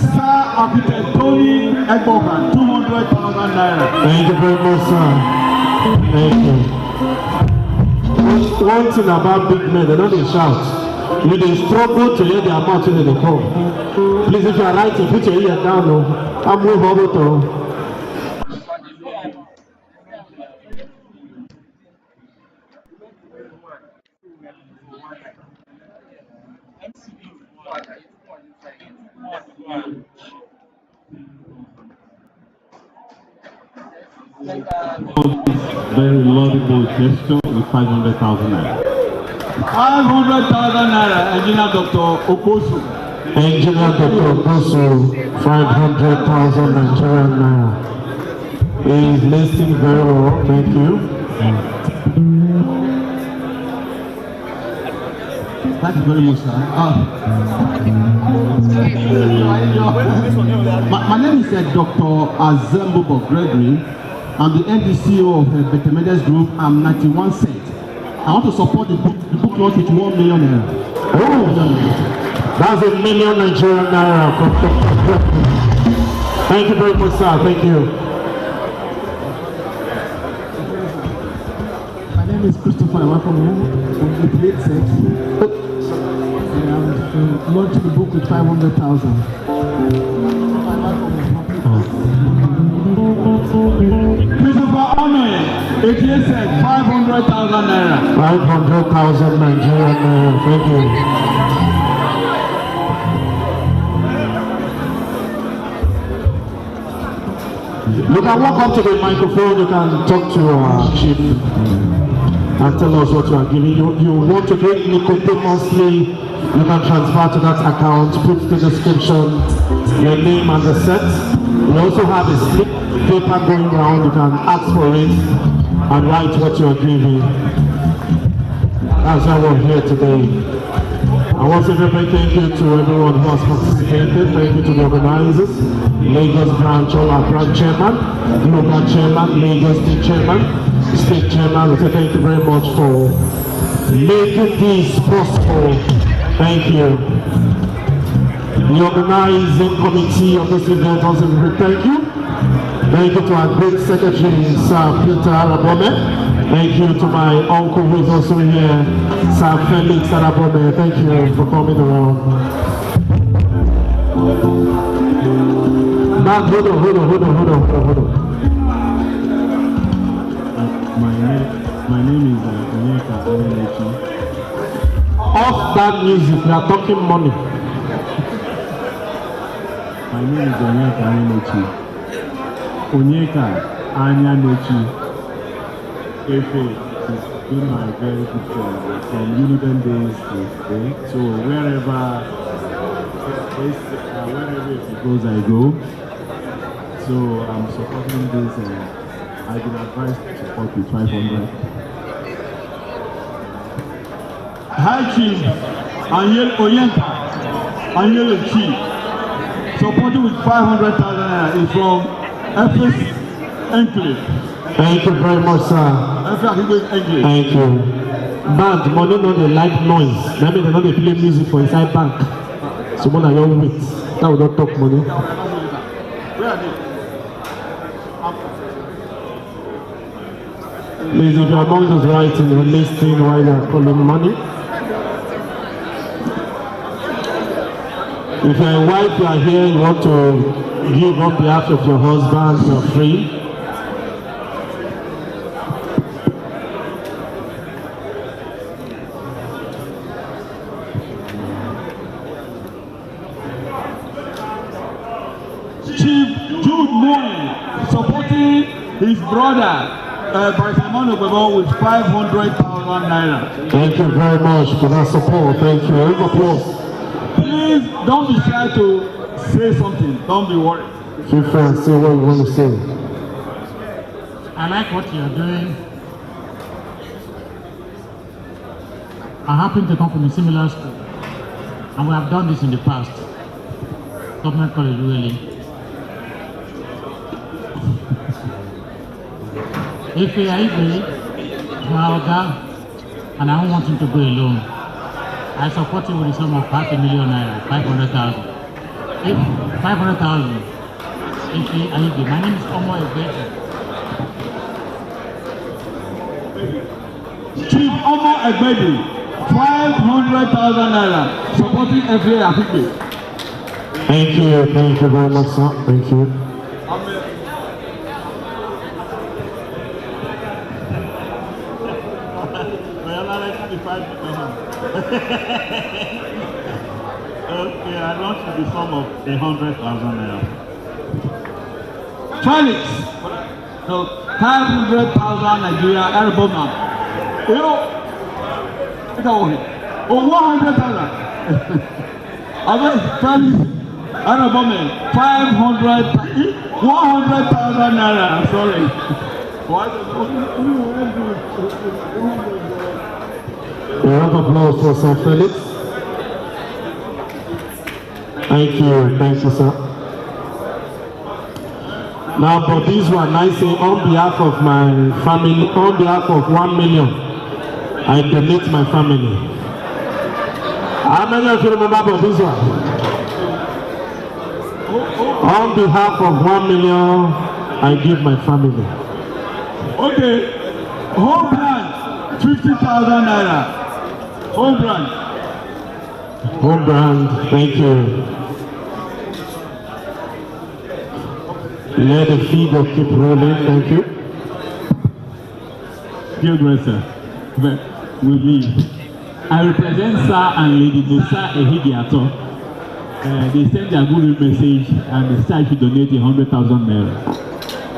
Sir Architect Tony Ebohan, 200,000 naira. Thank you very much, sir. Thank you. One thing about big men, they don't shout. You dey struggle to hear the amount wey dey come. Please, if you are writing, put your ear down. No, I'm moving over to. Very laudable gesture with 500,000 naira. 500,000 naira, Engineer Dr. Okosu. Engineer Dr. Okosu, 500,000 Nigerian naira. He is listening very well. Thank you. Thank you very much, sir. My name is Dr. Azembo Gregory. I'm the NDCO of Betemedes Group. I'm 91 cent. I want to support the book launch with 1 million naira. Oh, that's $1 million Nigerian naira. Thank you very much, sir. Thank you. My name is Christopher Awakomo with 8 cents. I'm launching the book with 500,000. Christopher Onoye, 88 cents, 500,000 naira. 500,000 Nigerian naira. Thank you. You can walk up to the microphone. You can talk to our chief and tell us what you are giving. You want to get Nicote monthly. You can transfer to that account. Put the description, your name and the set. We also have a slip paper going around. You can ask for it and write what you are giving. That's why we're here today. I want to say thank you to everyone who has participated. Thank you to the organizers, Lagos branch, all our branch chairman, global chairman, Lagos state chairman, state chairman. We say thank you very much for making this possible. Thank you. The organizing committee of this event also thank you. Thank you to our great secretary, Sir Peter Arabome. Thank you to my uncle who is also here, Sir Felix Arabome. Thank you for coming around. Now, hold on. My name is Onyeka Anyanechi. Off that music, we are talking money. My name is Onyeka Anyanechi. Onyeka Anyanechi. Efe has been my very good friend from Uniden days to today. So wherever it goes, I go. So I'm supporting this. I've been advised to support with 500. High Chief Anyel Oyenta, Anyel Chief, supported with 500,000 naira is from Efes Enclave. Thank you very much, sir. Thank you. Band, money no dey like noise. That means they no dey play music for inside bank. So when I don't wait, that will not talk money. Please, if you are among those writing or listening while they are calling money. If you are a wife, you are here, you want to give on behalf of your husband, you are free. Chief Jude Moon supporting his brother by Simon Ogbebo with 500,000 naira. Thank you very much for that support. Thank you. Round of applause. Please don't be shy to say something. Don't be worried. Feel free and say what you want to say. I like what you're doing. I happen to come from a similar school, and we have done this in the past. Government College, really. If you are my Oga, and I don't want him to go alone, I support him with a sum of 500,000 naira, 500,000. If 500,000, if you are my name is Omo Egbedi. Chief Omo Egbedi, 500,000 naira supporting FA Akike. Thank you very much, sir. Thank you. Okay, I launched the sum of 100,000 naira. Felix, so 500,000 Nigeria Airborne. You know, oh, 100,000. I mean, Felix, Airborne, 100,000 naira. I'm sorry. A round of applause for Sir Felix. Thank you, sir. Now, for this one, I say on behalf of my family, on behalf of 1 million, I donate my family. How many of you remember about this one? On behalf of 1 million, I give my family. Okay, home brand, 50,000 naira. Home brand. Home brand, thank you. Let the figure keep rolling, thank you. Good, sir. We leave. I represent Sir and Lady Musa Ehidiato. They sent their good message and they said to donate 100,000 naira.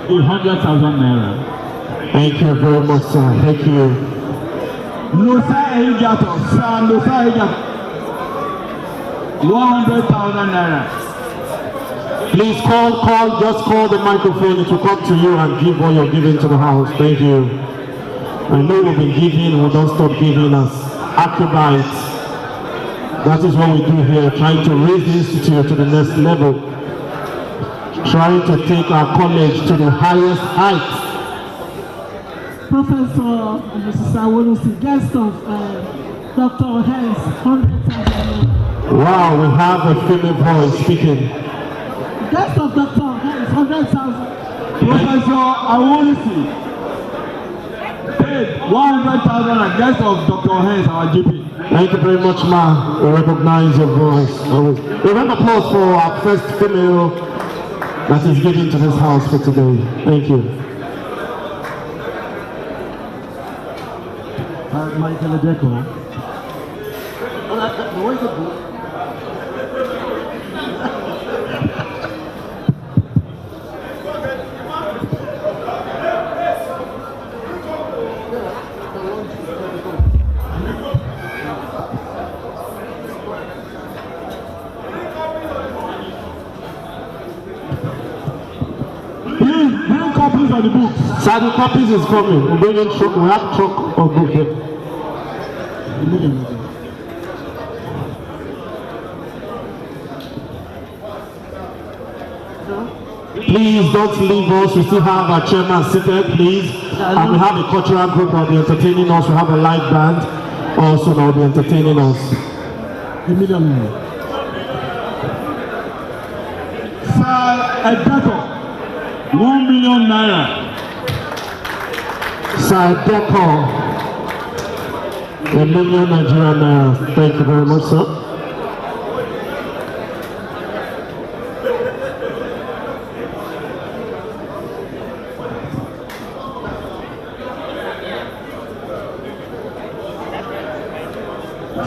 100,000 naira. Thank you very much, sir. Thank you. Musa Ehidiato, Sir Musa Ehidiato. 100,000 naira. Please just call the microphone. It will come to you and give what you're giving to the house. Thank you. I know we've been giving, we don't stop giving as Acciobites. That is what we do here, trying to raise the institute to the next level. Trying to take our college to the highest heights. Professor Mrs. Awolusi, guest of Dr. Hens, 100,000. Wow, we have a female voice speaking. Guest of Dr. Hens, 100,000. Professor Awolusi, paid 100,000 and guest of Dr. Hens, our GP. Thank you very much, ma. We recognize your voice. A round of applause for our first female that is given to this house for today. Thank you. Michael Adeko. Bring copies of the books. Sir, the copies is coming. We're bringing truck. We have truck of book here. Please don't leave us. We still have our chairman seated, please. And we have a cultural group that will be entertaining us. We have a live band also that will be entertaining us. Sir Edato, 1 million naira. Sir Deco, 1 million Nigerian naira. Thank you very much, sir.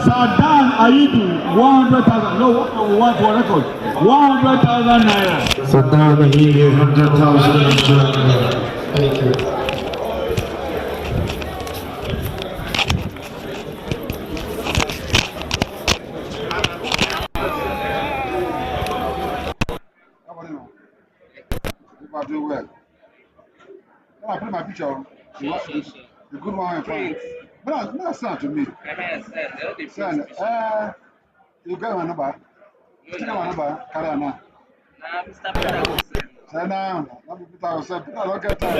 Sir Dan Ayidu, 100,000. No, we want for record. 100,000 naira. Sir Dan Ayidu, 100,000 Nigerian naira. Thank you. I do well. When I put my picture, the good one and fine. But no, send to me. Send. You got my number. You got my number. Carry on now. Send now. Let me put out. Send. Put out. Look at that.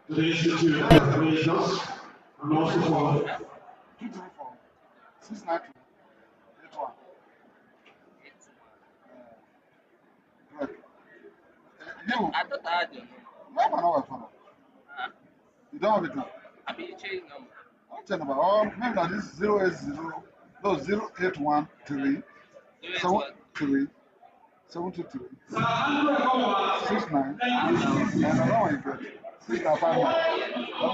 To the Institute of Communications and also for 234 692 81. You. I thought I had your number. You have another phone. You don't have it now. I mean, you changed number. I'll tell you about. Oh, maybe that is 080. No, 0813 73 723 69. And another one you get 6959.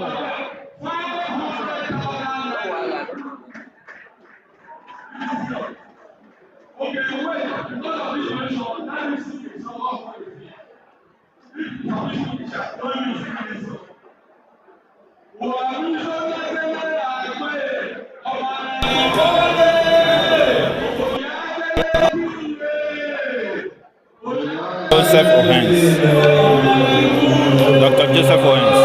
Joseph Owens. Dr. Joseph Owens.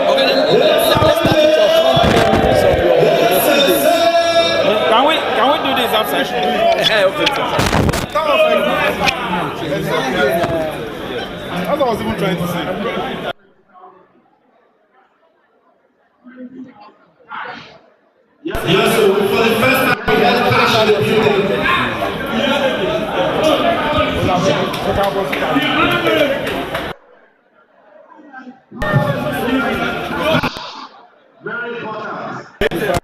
Okay, let's start it off. Can we do this outside? That's what I was even trying to say. Yes, so for the first time, we had cash in the building. Very important. Thank you.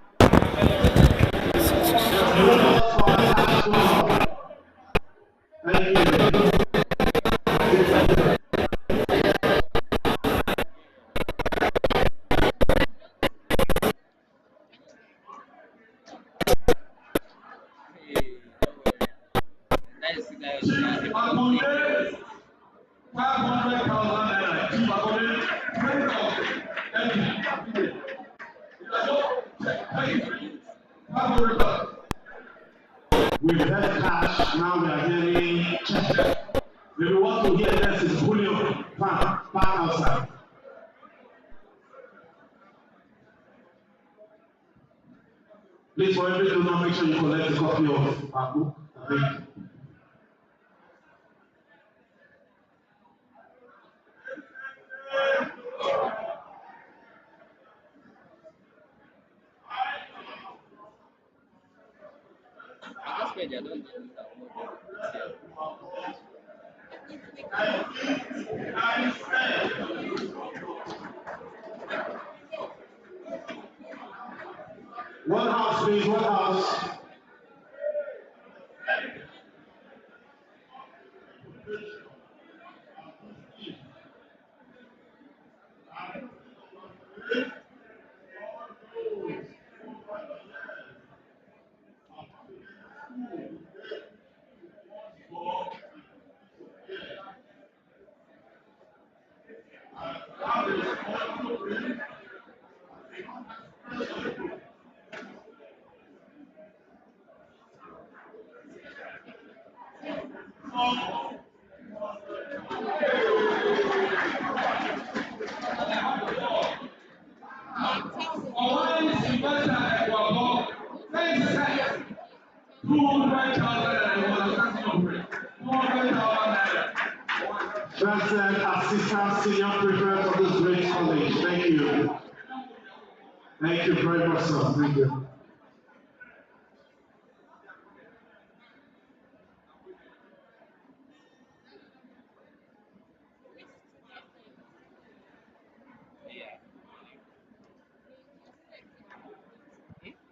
We've heard cash, now we are hearing check. If you want to hear this, is Julio, park outside. Please, for every donor, make sure you collect a copy of our book. Thank you. One house, please, one house. President, Assistant Senior Prefect of this great college. Thank you. Thank you very much, sir. Thank you.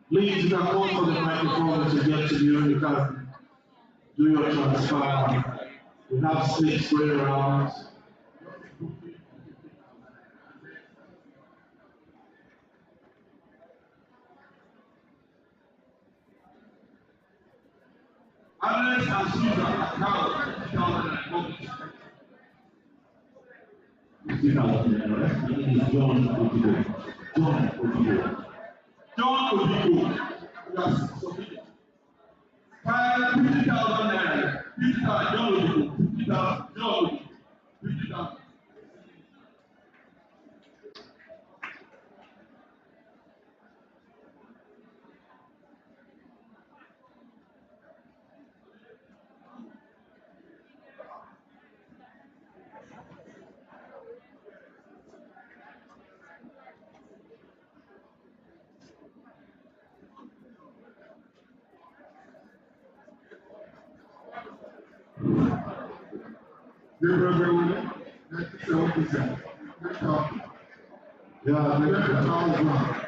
Please, you can call for the microphone to get to you. You can do your transfer. We have 6 way rounds. Alex and Susan are now John Obigo. John Obigo. Yes. 50,000 naira. 50,000 John Obigo. 50,000 John Obigo. 50,000. Yeah, 100,000 naira.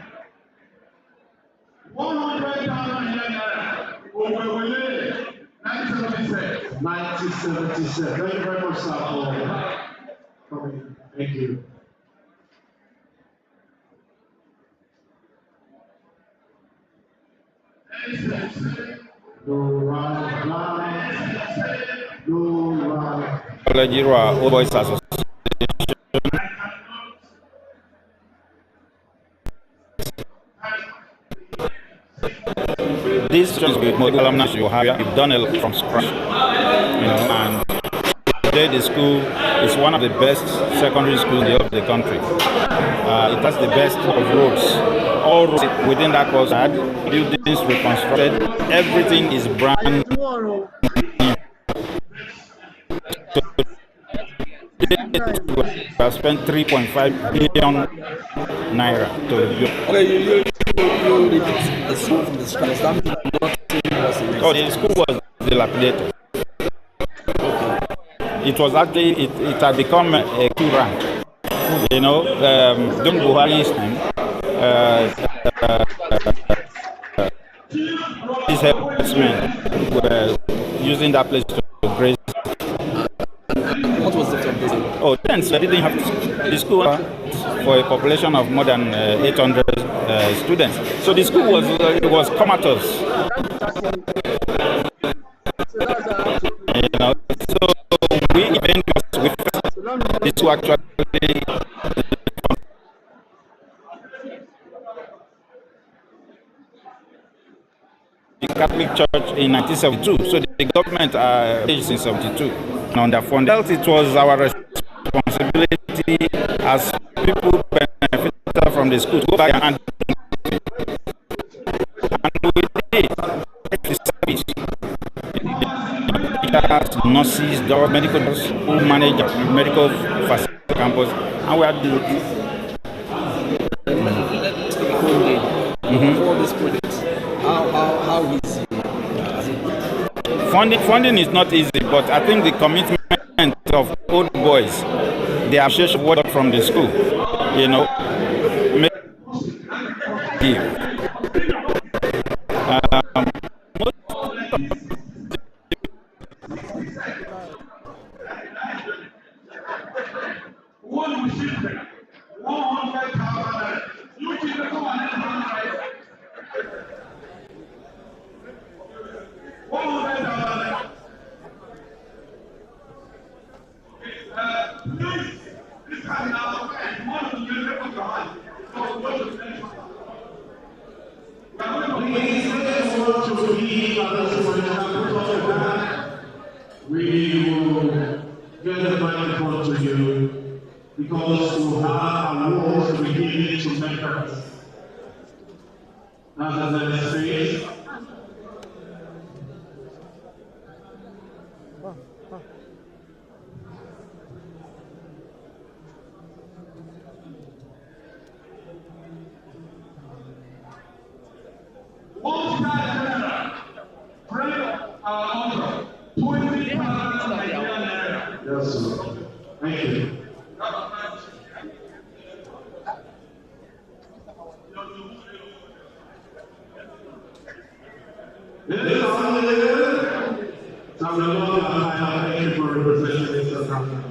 1976. 1976. Thank you very much, sir, for coming. Thank you. No right. Cultivating Old Boys Association. This is with model alumni you have. You've done a lot from scratch, and today the school is one of the best secondary schools of the country. It has the best of roads. All roads within that course had buildings reconstructed. Everything is brand new. We have spent 3.5 billion naira to review. Okay, you did the school from the scratch. That means the school was dilapidated. It was actually, it had become a key rank. During Buhari's time, these herdsmen were using that place to graze. What was the problem? Oh, then so I didn't have to. The school for a population of more than 800 students. So the school was comatose. So we eventually this to actually the Catholic Church in 1972. So the government changed in 72 and underfunded. It was our responsibility as people benefited from the school to go back and we did the service. Nurses, medical doctors who manage medical facility campus, and we are doing for this project. How easy? Funding is not easy, but I think the commitment of old boys, the appreciation word from the school, we will get the microphone to you because we have awards we give to members. That's the next phase. Yes, sir. Thank you. Thank you for representing this conference.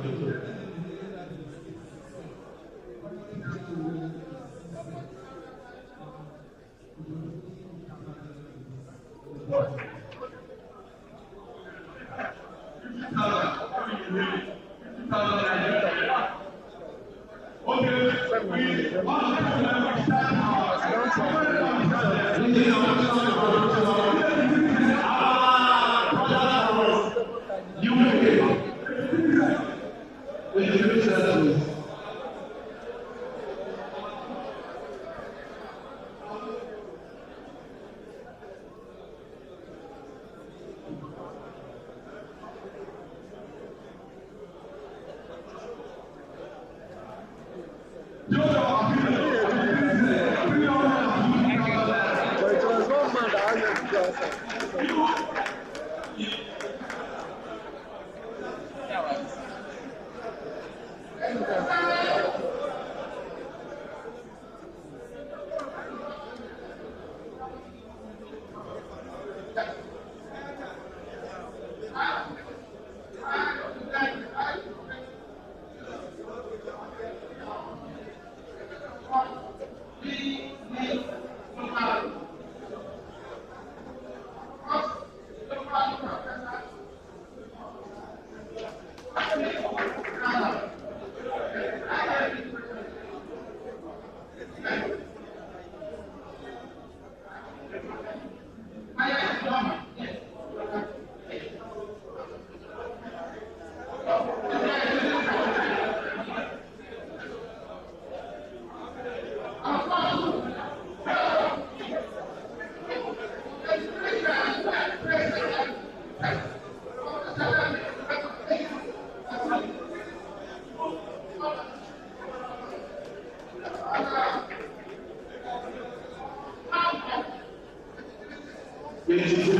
83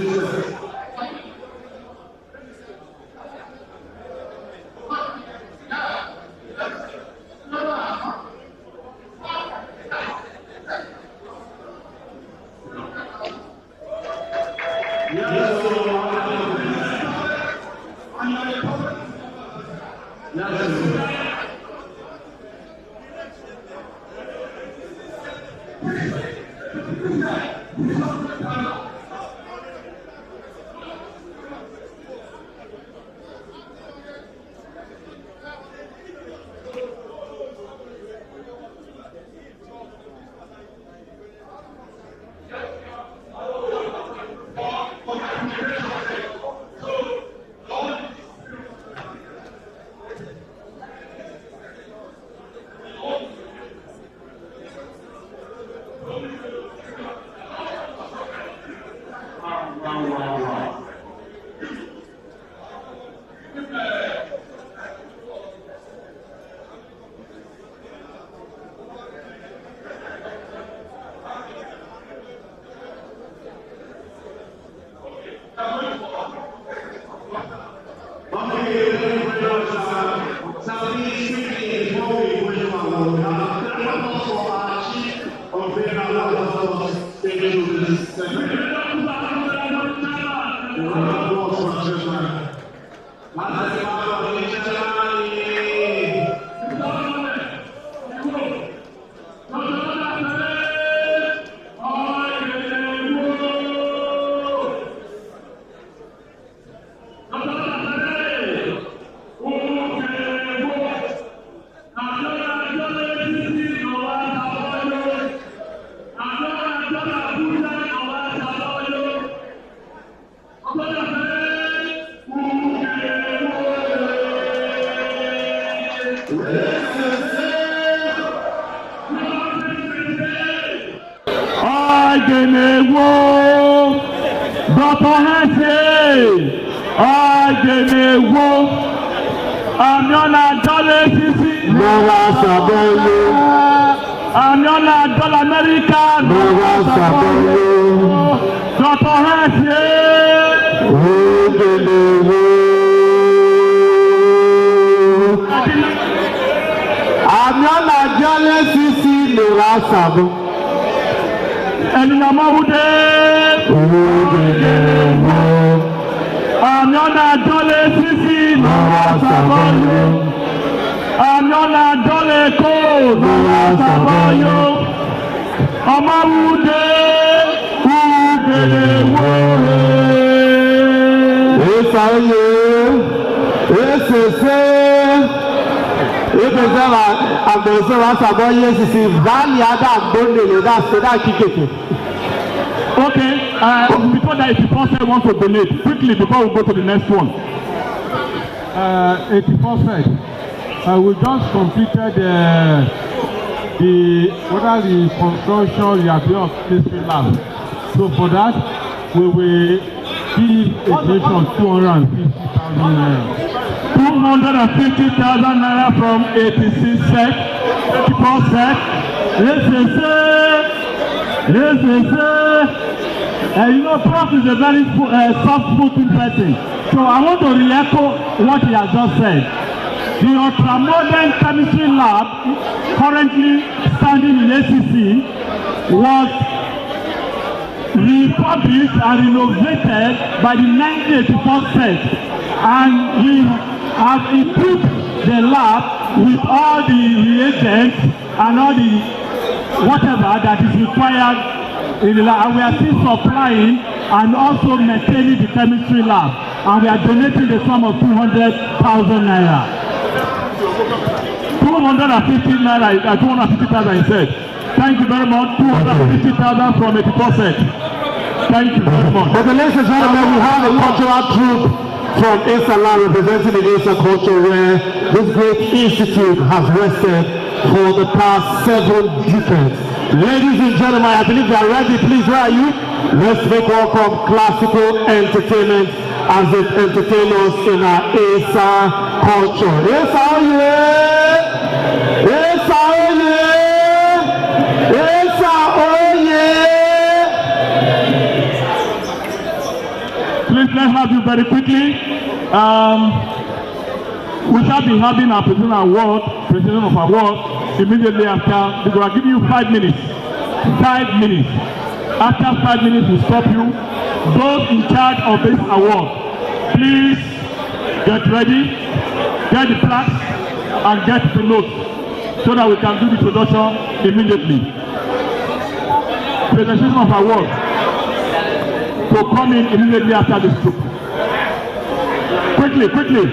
Okay, before that, if you person wants to donate, quickly before we go to the next one. 84 we just completed the construction review of history lab. So for that, we will give a donation of 250,000 naira. 250,000 naira from 86 set, 84 set. You know, Prof is a very soft-spoken person. So I want to re-echo what he has just said. The ultramodern chemistry lab currently standing in ACC was refurbished and renovated by the 1984 set, and we have equipped the lab with all the reagents and all the whatever that is required in the lab, and we are still supplying and also maintaining the chemistry lab, and we are donating the sum of 200,000 naira. 250,000 he said. Thank you very much. 250,000 from 84 set. Thank you very much. But ladies and gentlemen, we have a cultural troupe from Esaland representing the Esa culture, where this great institute has rested for the past 7 decades. Ladies and gentlemen, I believe they are ready. Please, where are you? Let's make welcome classical entertainment as they entertain us in our Esa culture. Esa, yeah! Esa, yeah! Esa, oh yeah! very quickly. We shall be having our presentation of award immediately after. We will give you 5 minutes. 5 minutes. After 5 minutes, we stop you. Those in charge of this award, please get ready, get the plaques, and get the notes so that we can do the introduction immediately. Presentation of award to come in immediately after this group. Quickly, quickly.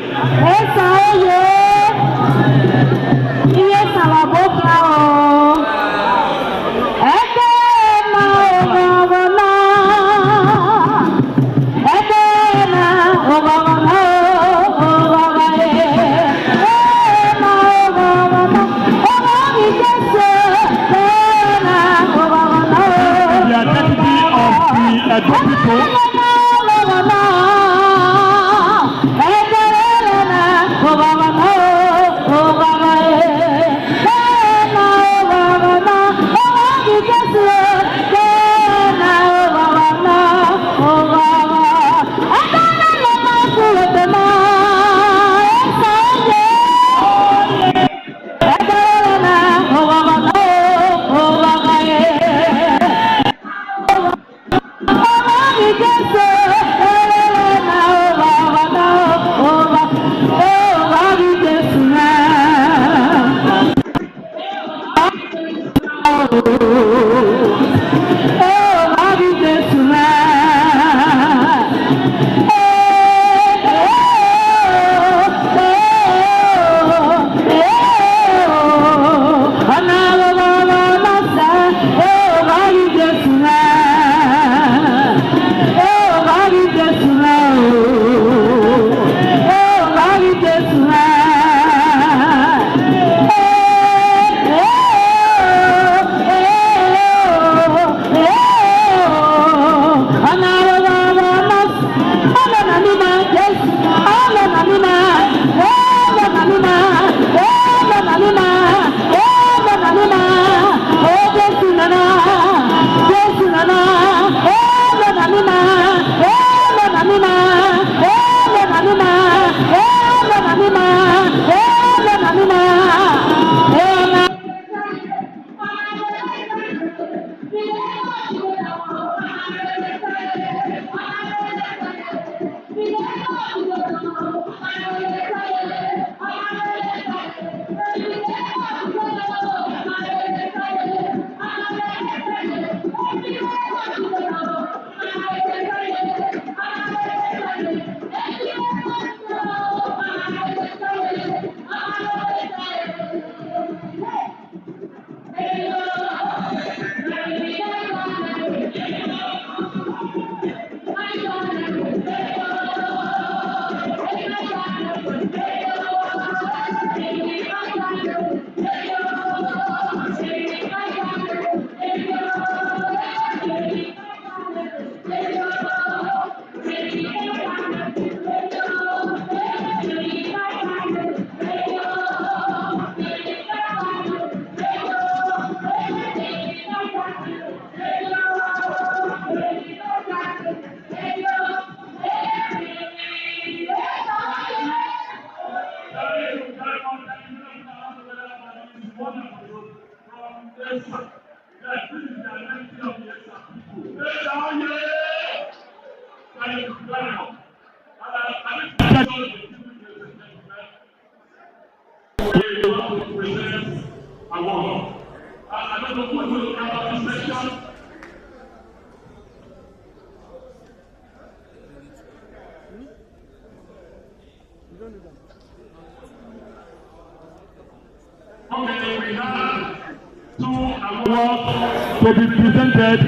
To be presented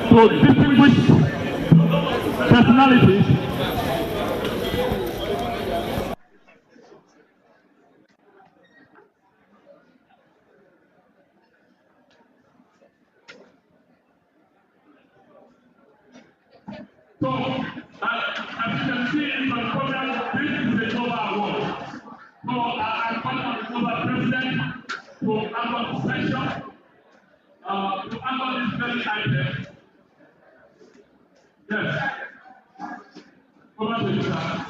to distinguished personalities. So, as you can see in my program, this is a Nova Award. So, I call on the Nova President to answer the session. To answer this very item. Yes. Over to you, sir.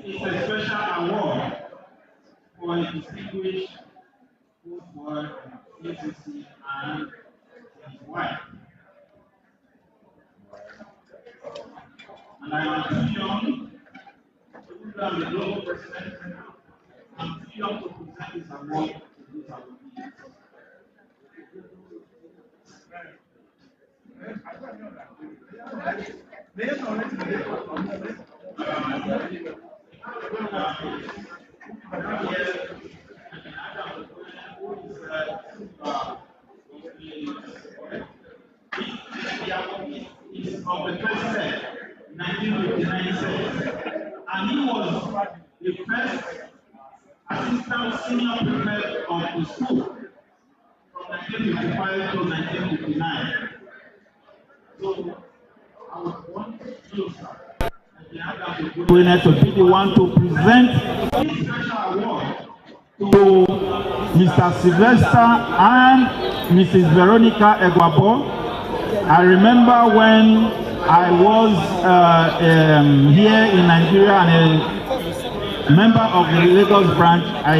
It's a special award for a distinguished good boy from ACC and his wife. And I am too young to am the global president. I'm too young to present this award to this award. Is of the first set, 1959 set, and he was the first assistant senior prefect of the school from 1955 to 1959. So I was one to be the one to present this special award to Mr. Sylvester and Mrs. Veronica Egwabo. I remember when I was here in Nigeria and a member of the Lagos branch, I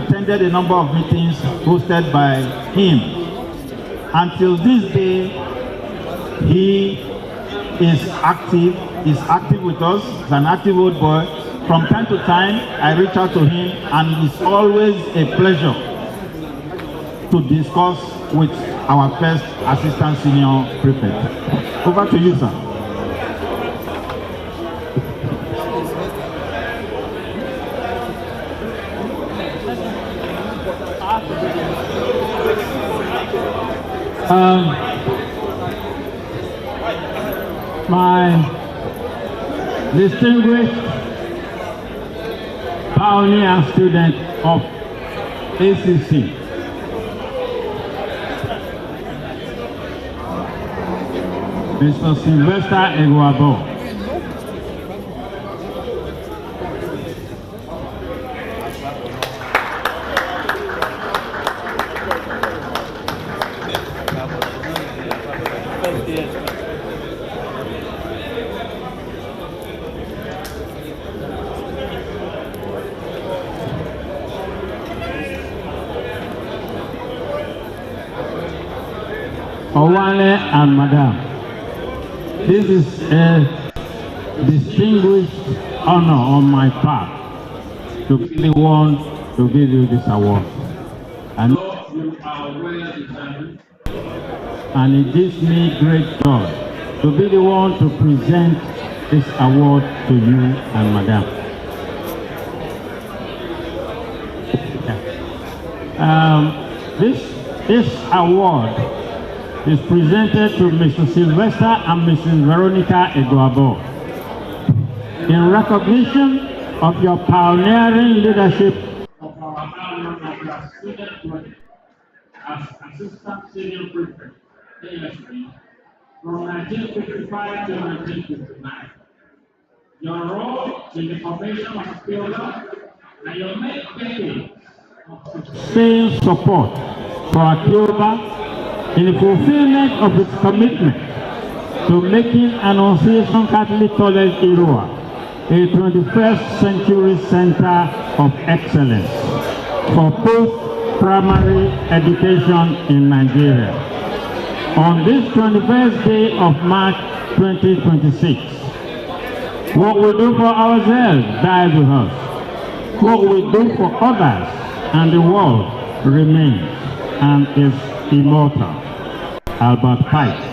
attended a number of meetings hosted by him. Until this day, he is active with us. He's an active old boy. From time to time, I reach out to him, and it's always a pleasure to discuss with our first assistant senior prefect. Over to you, sir. My distinguished pioneer student of ACC, Mr. Sylvester Egwabo. Owale and Madam, this is a distinguished honor on my part to be the one to give you this award. And it gives me great joy to be the one to present this award to you and Madam. This award is presented to Mr. Sylvester and Mrs. Veronica Egwabo in recognition of your pioneering leadership of our student project as assistant senior prefect ASP from 1955 to 1959. Your role in the formation of Accioba and your main decade of sustained support for Accioba in the fulfillment of its commitment to making Annunciation Catholic College Irua a 21st century center of excellence for post-primary education in Nigeria. On this 21st day of March 2026, What we do for ourselves dies with us. What we do for others and the world remains and is immortal. Albert Pike.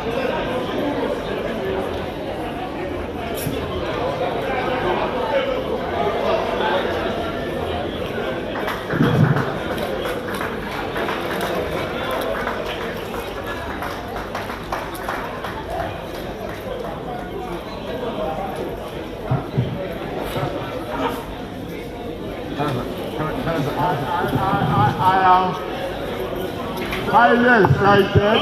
I am highly excited,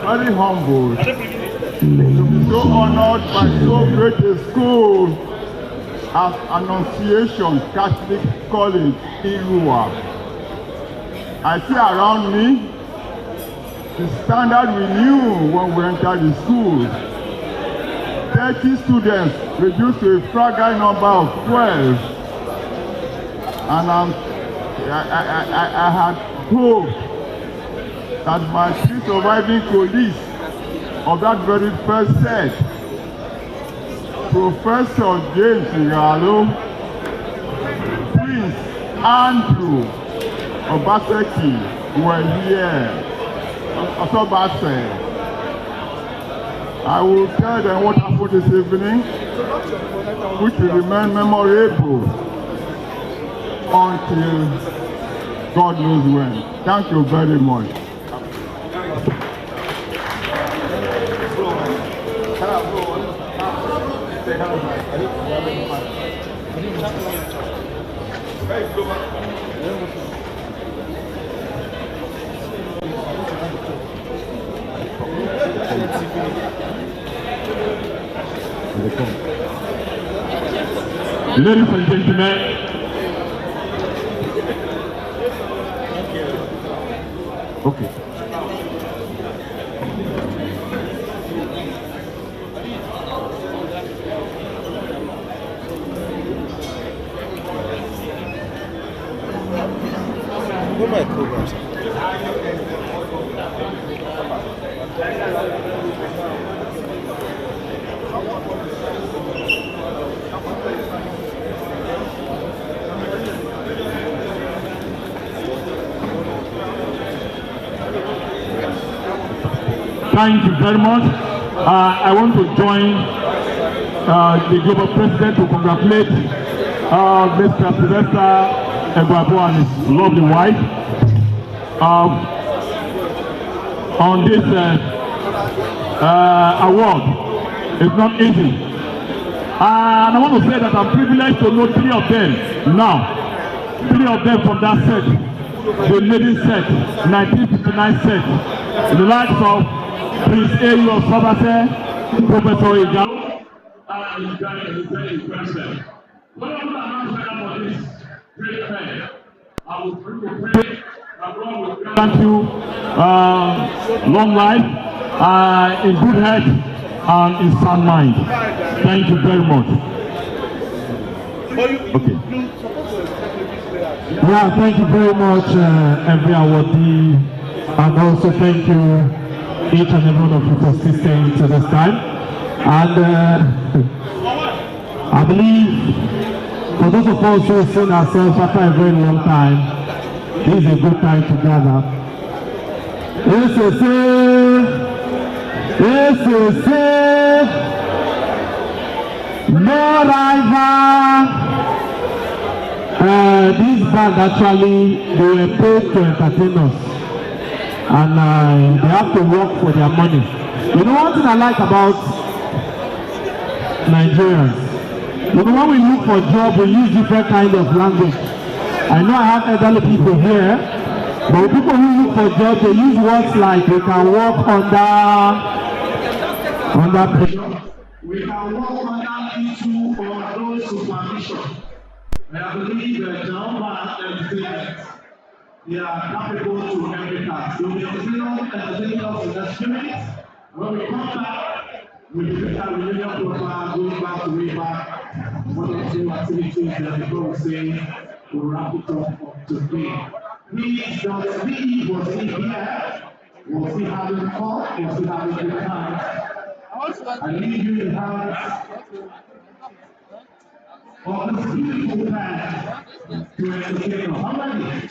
very humbled, to be so honored by so great a school as Annunciation Catholic College, Irua. I see around me the standard we knew when we entered the school. 30 students reduced to a fragile number of 12. And I had hoped that my three surviving colleagues of that very first set, Professor James Igalo, Prince Andrew Obaseki were here. Osobase. I will tell them what happened this evening, which will remain memorable until God knows when. Thank you very much. Ladies and gentlemen, okay. Where my programs? Thank you very much. I want to join the global president to congratulate Mr. Sylvester Egwabo and his lovely wife on this award. It's not easy. And I want to say that I'm privileged to know three of them now. Three of them from that set. The maiden set, 1959 set. The likes of Prince A.U. of Sabase, Professor Igalo, and the president. What I want to announce for this great man, I will pray that God will grant you long life, in good health, and in sound mind. Thank you very much. Okay. Yeah, thank you very much, every awardee, and also thank you each and every one of you for staying to this time. And I believe for those of us who have seen ourselves after a very long time, this is a good time to gather. This is no rival. This band actually, they were paid to entertain us. And they have to work for their money. You know one thing I like about Nigerians? You know when we look for a job, we use different kind of language. I know I have elderly people here, but people who look for jobs, they use words like we can work under we can work under issue or those supervision. And I believe that Jehovah entertainment. They are capable to every task. They will be entertaining us in the spirit. When we come back, we will look at reunion program, going back to way back, one or two activities that the God will say will wrap it up today. Please don't leave. Was he here? Was he having fun? Was he having good times? I leave you in hands of this beautiful plan to educate us. How many?